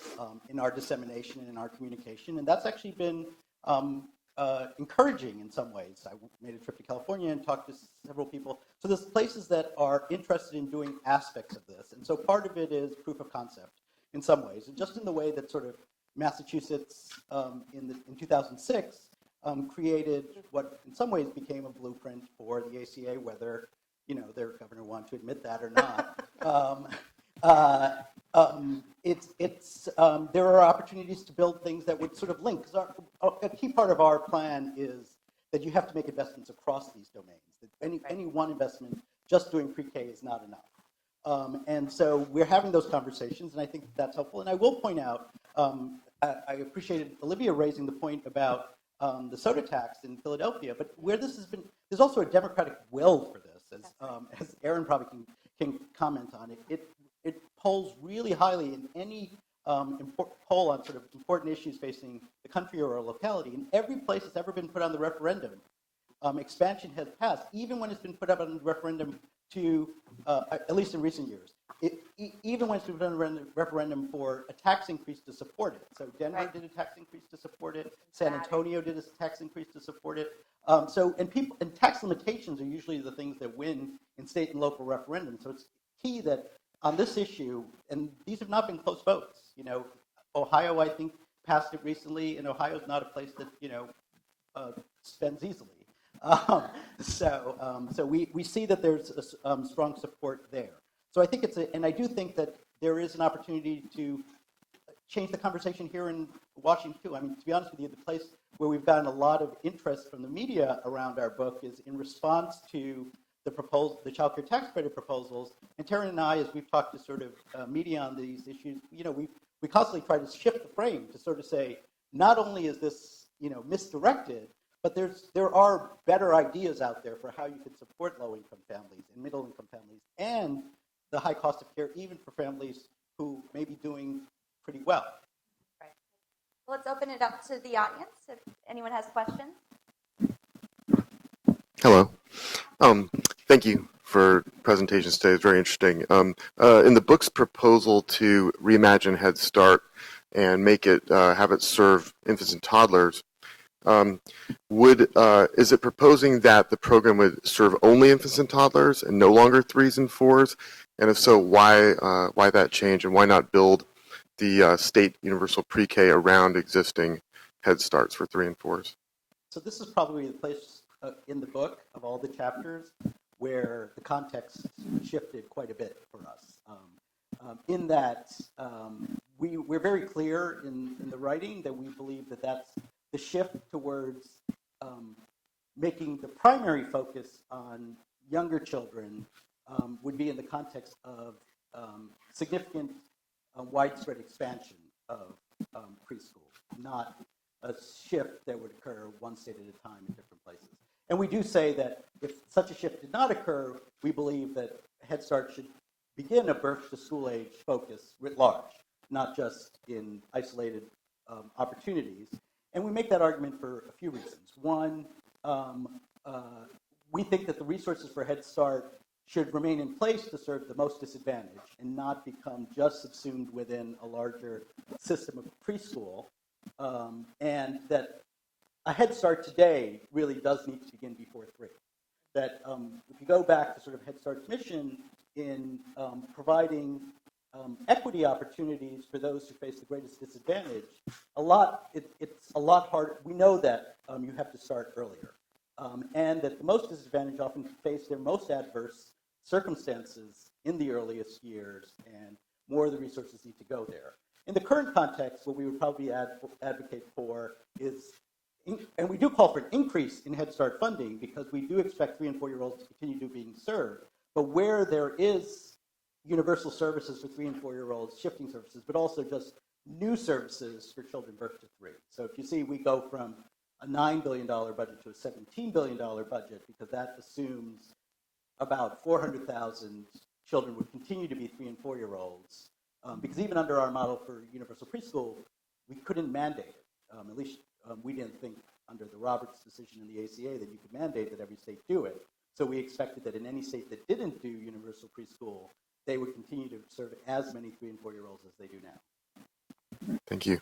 in our dissemination and in our communication. And that's actually been encouraging in some ways. I made a trip to California and talked to several people. So there's places that are interested in doing aspects of this. And so part of it is proof of concept in some ways. And just in the way that sort of Massachusetts in 2006 created what in some ways became a blueprint for the ACA, whether their governor wanted to admit that or not. There are opportunities to build things that would sort of link. Because a key part of our plan is that you have to make investments across these domains. That any one investment just doing pre-K is not enough. And so we're having those conversations, and I think that's helpful. And I will point out, I appreciated Olivia raising the point about the soda tax in Philadelphia, but where this has been, there's also a democratic will for this, as Aaron probably can comment on it. It polls really highly in any poll on sort of important issues facing the country or a locality. In every place it's ever been put on the referendum, expansion has passed, even when it's been put up on the referendum to, at least in recent years, even when it's been put on the referendum for a tax increase to support it. So Denver did a tax increase to support it. San Antonio did a tax increase to support it. And tax limitations are usually the things that win in state and local referendums. So it's key that on this issue, and these have not been close votes. Ohio, I think, passed it recently, and Ohio's not a place that spends easily. So we see that there's a strong support there. So I think and I do think that there is an opportunity to change the conversation here in Washington too. I mean, to be honest with you, the place where we've gotten a lot of interest from the media around our book is in response to the child care tax credit proposals. And Taryn and I, as we've talked to sort of media on these issues, we constantly try to shift the frame to sort of say, not only is this misdirected, but there are better ideas out there for how you can support low-income families and middle-income families, and the high cost of care even for families who may be doing pretty well. Right. Well, let's open it up to the audience if anyone has questions. Hello. Thank you for presentations today. It's very interesting. In the book's proposal to reimagine Head Start and make it have it serve infants and toddlers, is it proposing that the program would serve only infants and toddlers and no longer 3s and 4s? And if so, why that change, and why not build the state universal pre-K around existing Head Starts for 3 and 4s? So this is probably the place in the book of all the chapters where the context shifted quite a bit for us. In that we're very clear in the writing that we believe that that's the shift towards making the primary focus on younger children would be in the context of significant widespread expansion of preschool, not a shift that would occur one state at a time in different places. And we do say that if such a shift did not occur, we believe that Head Start should begin a birth to school age focus writ large, not just in isolated opportunities. And we make that argument for a few reasons. One, we think that the resources for Head Start should remain in place to serve the most disadvantaged and not become just subsumed within a larger system of preschool, and that a Head Start today really does need to begin before 3. That if you go back to sort of Head Start's mission in providing equity opportunities for those who face the greatest disadvantage, it's a lot harder. We know that you have to start earlier, and that the most disadvantaged often face their most adverse circumstances in the earliest years, and more of the resources need to go there. In the current context, what we would probably advocate for is, and we do call for an increase in Head Start funding because we do expect 3 and 4-year-olds to continue being served, but where there is universal services for 3 and 4-year-olds, shifting services, but also just new services for children birth to 3. So if you see, we go from a $9 billion budget to a $17 billion budget because that assumes about 400,000 children would continue to be 3 and 4-year-olds. Because even under our model for universal preschool, we couldn't mandate it. At least we didn't think under the Roberts decision in the ACA that you could mandate that every state do it. So we expected that in any state that didn't do universal preschool, they would continue to serve as many 3 and 4-year-olds as they do now. Thank you.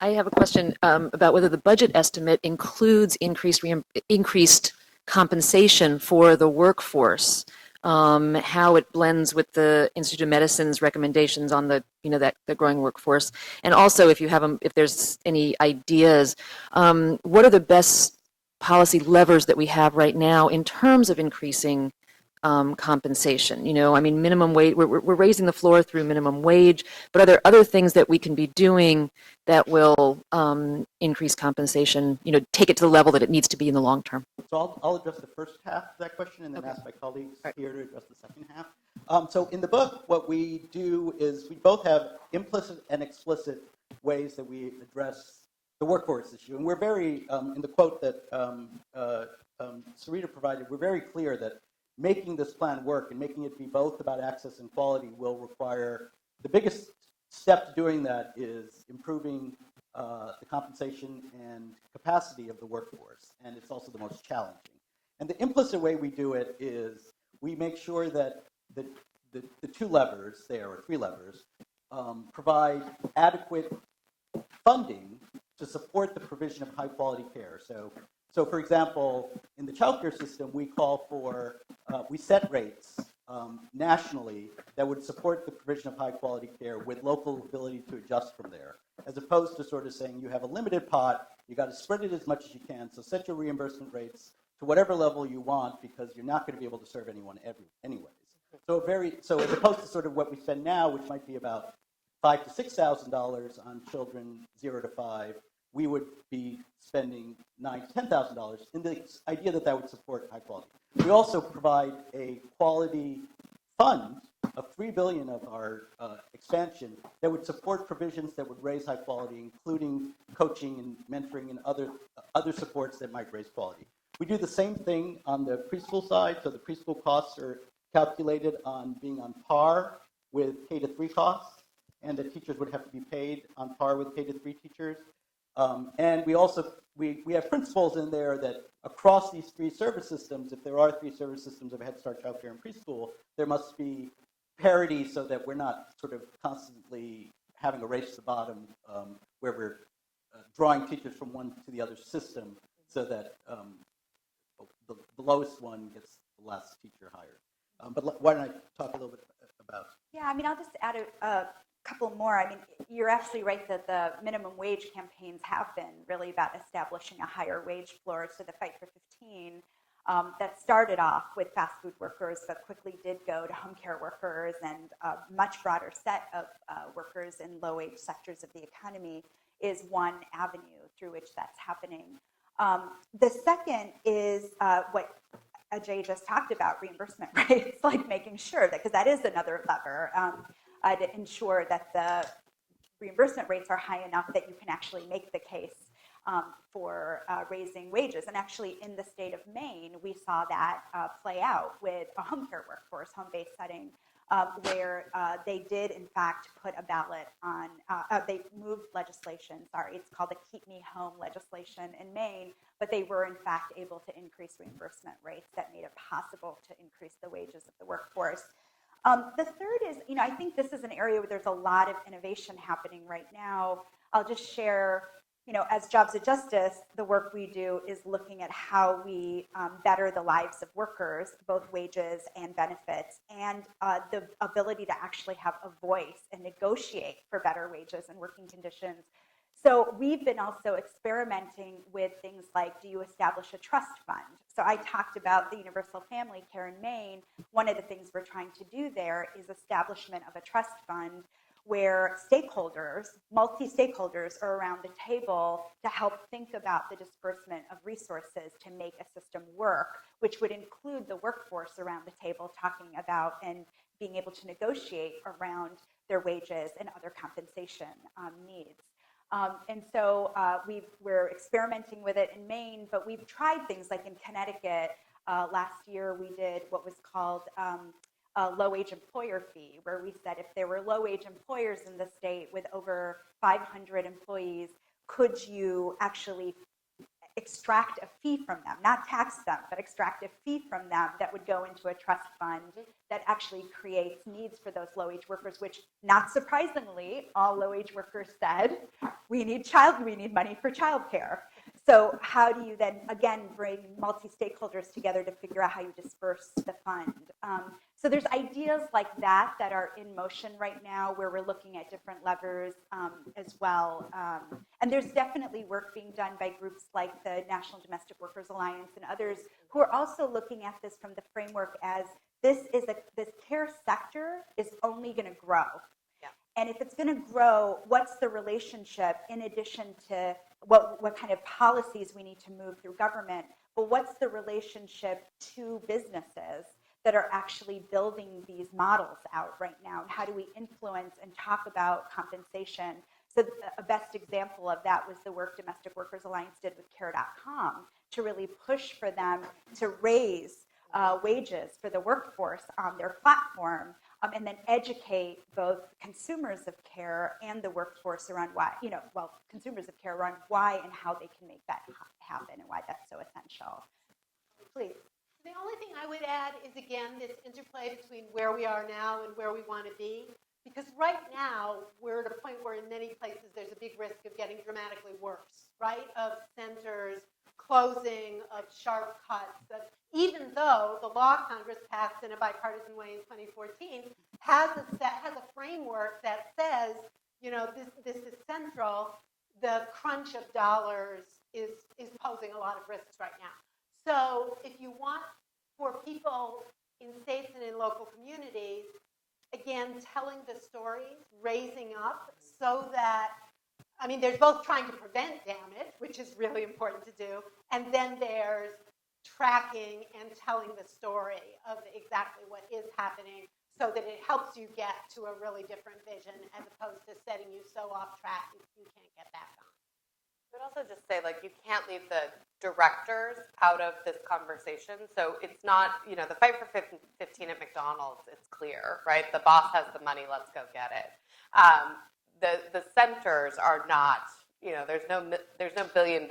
I have a question about whether the budget estimate includes increased compensation for the workforce, how it blends with the Institute of Medicine's recommendations on the the growing workforce, and also if there's any ideas, what are the best policy levers that we have right now in terms of increasing compensation? Minimum wage, we're raising the floor through minimum wage, but are there other things that we can be doing that will increase compensation, take it to the level that it needs to be in the long term? So I'll address the first half of that question and then ask my colleagues here to address the second half. So in the book, what we do is we both have implicit and explicit ways that we address the workforce issue. And we're very, in the quote that Sarita provided, we're very clear that making this plan work and making it be both about access and quality will require, the biggest step to doing that is improving the compensation and capacity of the workforce. And it's also the most challenging. And the implicit way we do it is we make sure that the 2 levers there, or 3 levers, provide adequate funding to support the provision of high quality care. So for example, in the child care system, we call for, we set rates nationally that would support the provision of high quality care with local ability to adjust from there, as opposed to sort of saying you have a limited pot, you got to spread it as much as you can, so set your reimbursement rates to whatever level you want because you're not going to be able to serve anyone anyways. So as opposed to sort of what we spend now, which might be about $5,000 to $6,000 on children 0 to 5, we would be spending $9,000 to $10,000 in the idea that would support high quality. We also provide a quality fund of $3 billion of our expansion that would support provisions that would raise high quality, including coaching and mentoring and other supports that might raise quality. We do the same thing on the preschool side, so the preschool costs are calculated on being on par with K to 3 costs, and the teachers would have to be paid on par with K to 3 teachers. And we also we have principles in there that across these 3 service systems, if there are 3 service systems of Head Start, child care, and preschool, there must be parity so that we're not sort of constantly having a race to the bottom where we're drawing teachers from one to the other system so that the lowest one gets the last teacher hired. But why don't I talk a little bit about? Yeah, I'll just add a couple more. You're absolutely right that the minimum wage campaigns have been really about establishing a higher wage floor. So the Fight for 15 that started off with fast food workers, but quickly did go to home care workers and a much broader set of workers in low-wage sectors of the economy is one avenue through which that's happening. The second is what Ajay just talked about, reimbursement rates, like making sure that, because that is another lever, to ensure that the reimbursement rates are high enough that you can actually make the case for raising wages. And actually, in the state of Maine, we saw that play out with a home care workforce, home-based setting, where they did, in fact, put a ballot on, they moved legislation, it's called the Keep Me Home legislation in Maine, but they were, in fact, able to increase reimbursement rates that made it possible to increase the wages of the workforce. The third is, I think this is an area where there's a lot of innovation happening right now. I'll just share, as Jobs of Justice, the work we do is looking at how we better the lives of workers, both wages and benefits, and the ability to actually have a voice and negotiate for better wages and working conditions. So we've been also experimenting with things like, do you establish a trust fund? So I talked about the universal family care in Maine. One of the things we're trying to do there is establishment of a trust fund where stakeholders, multi-stakeholders, are around the table to help think about the disbursement of resources to make a system work, which would include the workforce around the table talking about and being able to negotiate around their wages and other compensation needs. And so we're experimenting with it in Maine, but we've tried things like in Connecticut. Last year we did what was called a low-wage employer fee, where we said if there were low-wage employers in the state with over 500 employees, could you actually extract a fee from them, not tax them, but extract a fee from them that would go into a trust fund that actually creates needs for those low-wage workers, which, not surprisingly, all low-wage workers said, we need money for childcare. So how do you then, again, bring multi-stakeholders together to figure out how you disperse the fund? So there's ideas like that that are in motion right now where we're looking at different levers as well. And there's definitely work being done by groups like the National Domestic Workers Alliance and others who are also looking at this from the framework as this care sector is only going to grow. And if it's going to grow, what's the relationship in addition to what kind of policies we need to move through government, but what's the relationship to businesses that are actually building these models out right now? And how do we influence and talk about compensation? So a best example of that was the work Domestic Workers Alliance did with Care.com to really push for them to raise wages for the workforce on their platform, and then educate both consumers of care and the workforce around why, consumers of care around why and how they can make that happen and why that's so essential. Please. The only thing I would add is, again, this interplay between where we are now and where we want to be. Because right now, we're at a point where in many places there's a big risk of getting dramatically worse, right? Of centers closing, of sharp cuts. Even though the law Congress passed in a bipartisan way in 2014 has a framework that says, this is central, the crunch of dollars is posing a lot of risks right now. So if you want for people in states and in local communities, again, telling the stories, raising up so that, there's both trying to prevent damage, which is really important to do, and then there's tracking and telling the story of exactly what is happening so that it helps you get to a really different vision as opposed to setting you so off track you can't get back on. I would also just say, you can't leave the directors out of this conversation. So it's not, the fight for 15 at McDonald's, it's clear, right? The boss has the money, let's go get it. The centers are not, there's no $1 billion,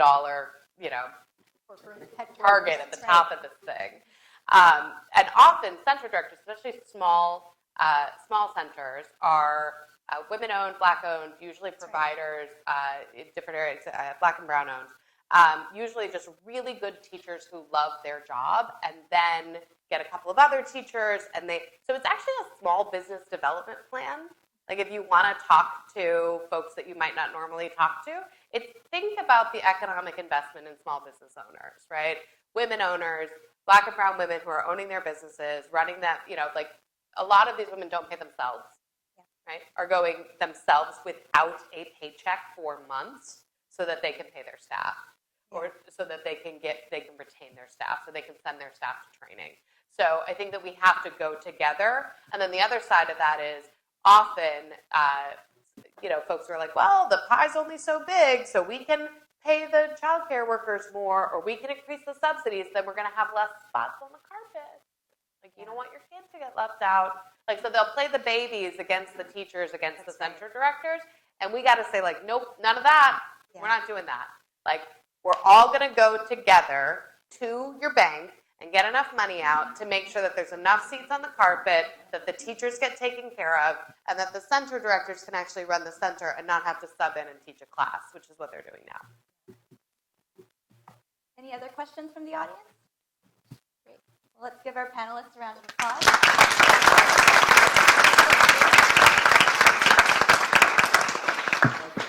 target at the top of this thing. And often center directors, especially small centers, are women-owned, Black-owned, usually providers in different areas, Black and Brown-owned, usually just really good teachers who love their job, and then get a couple of other teachers, so it's actually a small business development plan. If you want to talk to folks that you might not normally talk to, think about the economic investment in small business owners, right? Women owners, Black and Brown women who are owning their businesses, running that, a lot of these women don't pay themselves. Right, are going themselves without a paycheck for months so that they can pay their staff, or so that they can retain their staff, so they can send their staff to training. So I think that we have to go together. And then the other side of that is often, folks are like, well, the pie's only so big, so we can pay the childcare workers more, or we can increase the subsidies, then we're going to have less spots on the carpet. Like, you don't want your kids to get left out. Like, so they'll play the babies against the teachers, against the center directors, and we got to say, like, nope, none of that. We're not doing that. Like, we're all going to go together to your bank and get enough money out to make sure that there's enough seats on the carpet, that the teachers get taken care of, and that the center directors can actually run the center and not have to sub in and teach a class, which is what they're doing now. Any other questions from the audience? Great. Well, let's give our panelists a round of applause.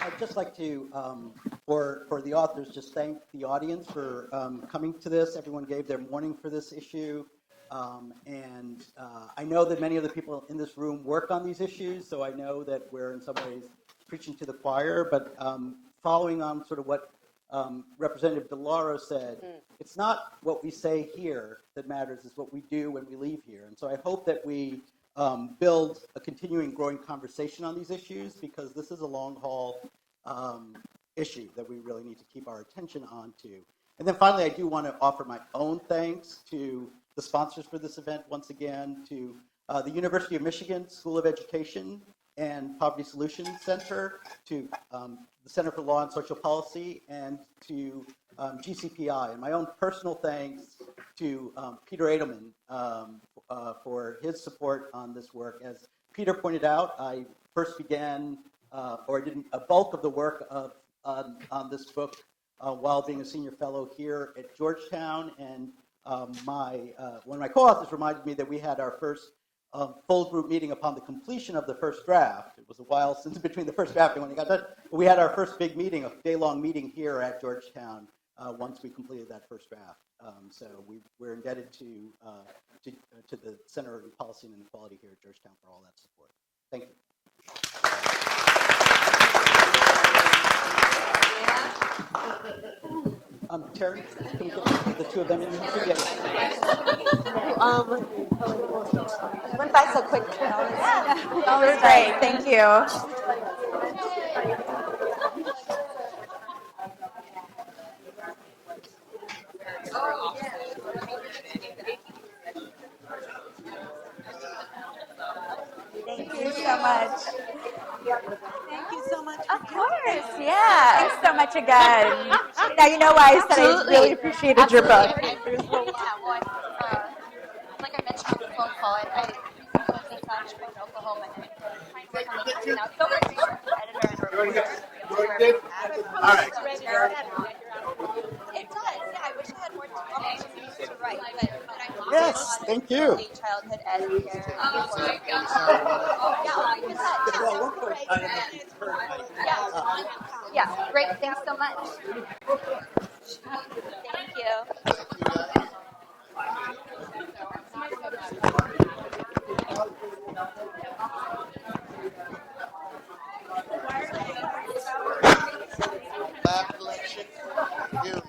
I'd just like to, for the authors, just thank the audience for coming to this. Everyone gave their morning for this issue. I know that many of the people in this room work on these issues, so I know that we're in some ways preaching to the choir. But following on sort of what Representative DeLauro said, it's not what we say here that matters, it's what we do when we leave here. And so I hope that we build a continuing growing conversation on these issues, because this is a long haul issue that we really need to keep our attention on to. And then finally, I do want to offer my own thanks to the sponsors for this event once again, to the University of Michigan School of Education and Poverty Solutions Center, to the Center for Law and Social Policy, and to GCPI. And my own personal thanks to Peter Edelman for his support on this work. As Peter pointed out, I first began, or did a bulk of the work on this book while being a senior fellow here at Georgetown. And one of my co-authors reminded me that we had our first full group meeting upon the completion of the first draft. It was a while since between the first draft and when it got done. But we had our first big meeting, a day-long meeting here at Georgetown once we completed that first draft. So we're indebted to the Center on Policy and Inequality here at Georgetown for all that support. Thank you. Terry, can we get the two of them in here? Went by so quick. That was great. Thank you. Thank you so much. Thank you so much. Of course, yeah. Thanks so much again. Now you know why I said I really appreciated your book. Yeah, well, like I mentioned on the phone call, I was in Spring, Oklahoma, and trying to work on the book now. So much editor and reporter. All right. It does, yeah. I wish I had more opportunities to write, but I Yes, thank you. childhood ed care. Yeah, great. Thanks so much. Thank you. Lab collection. Dude.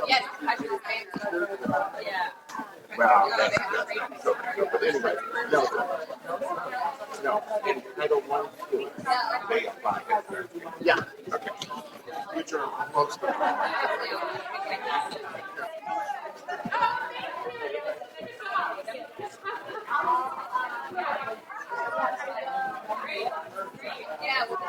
Yes, I should say. Yeah. Well, but anyway, no, I don't want to. Yeah, okay. Which are most of them. Yeah, well,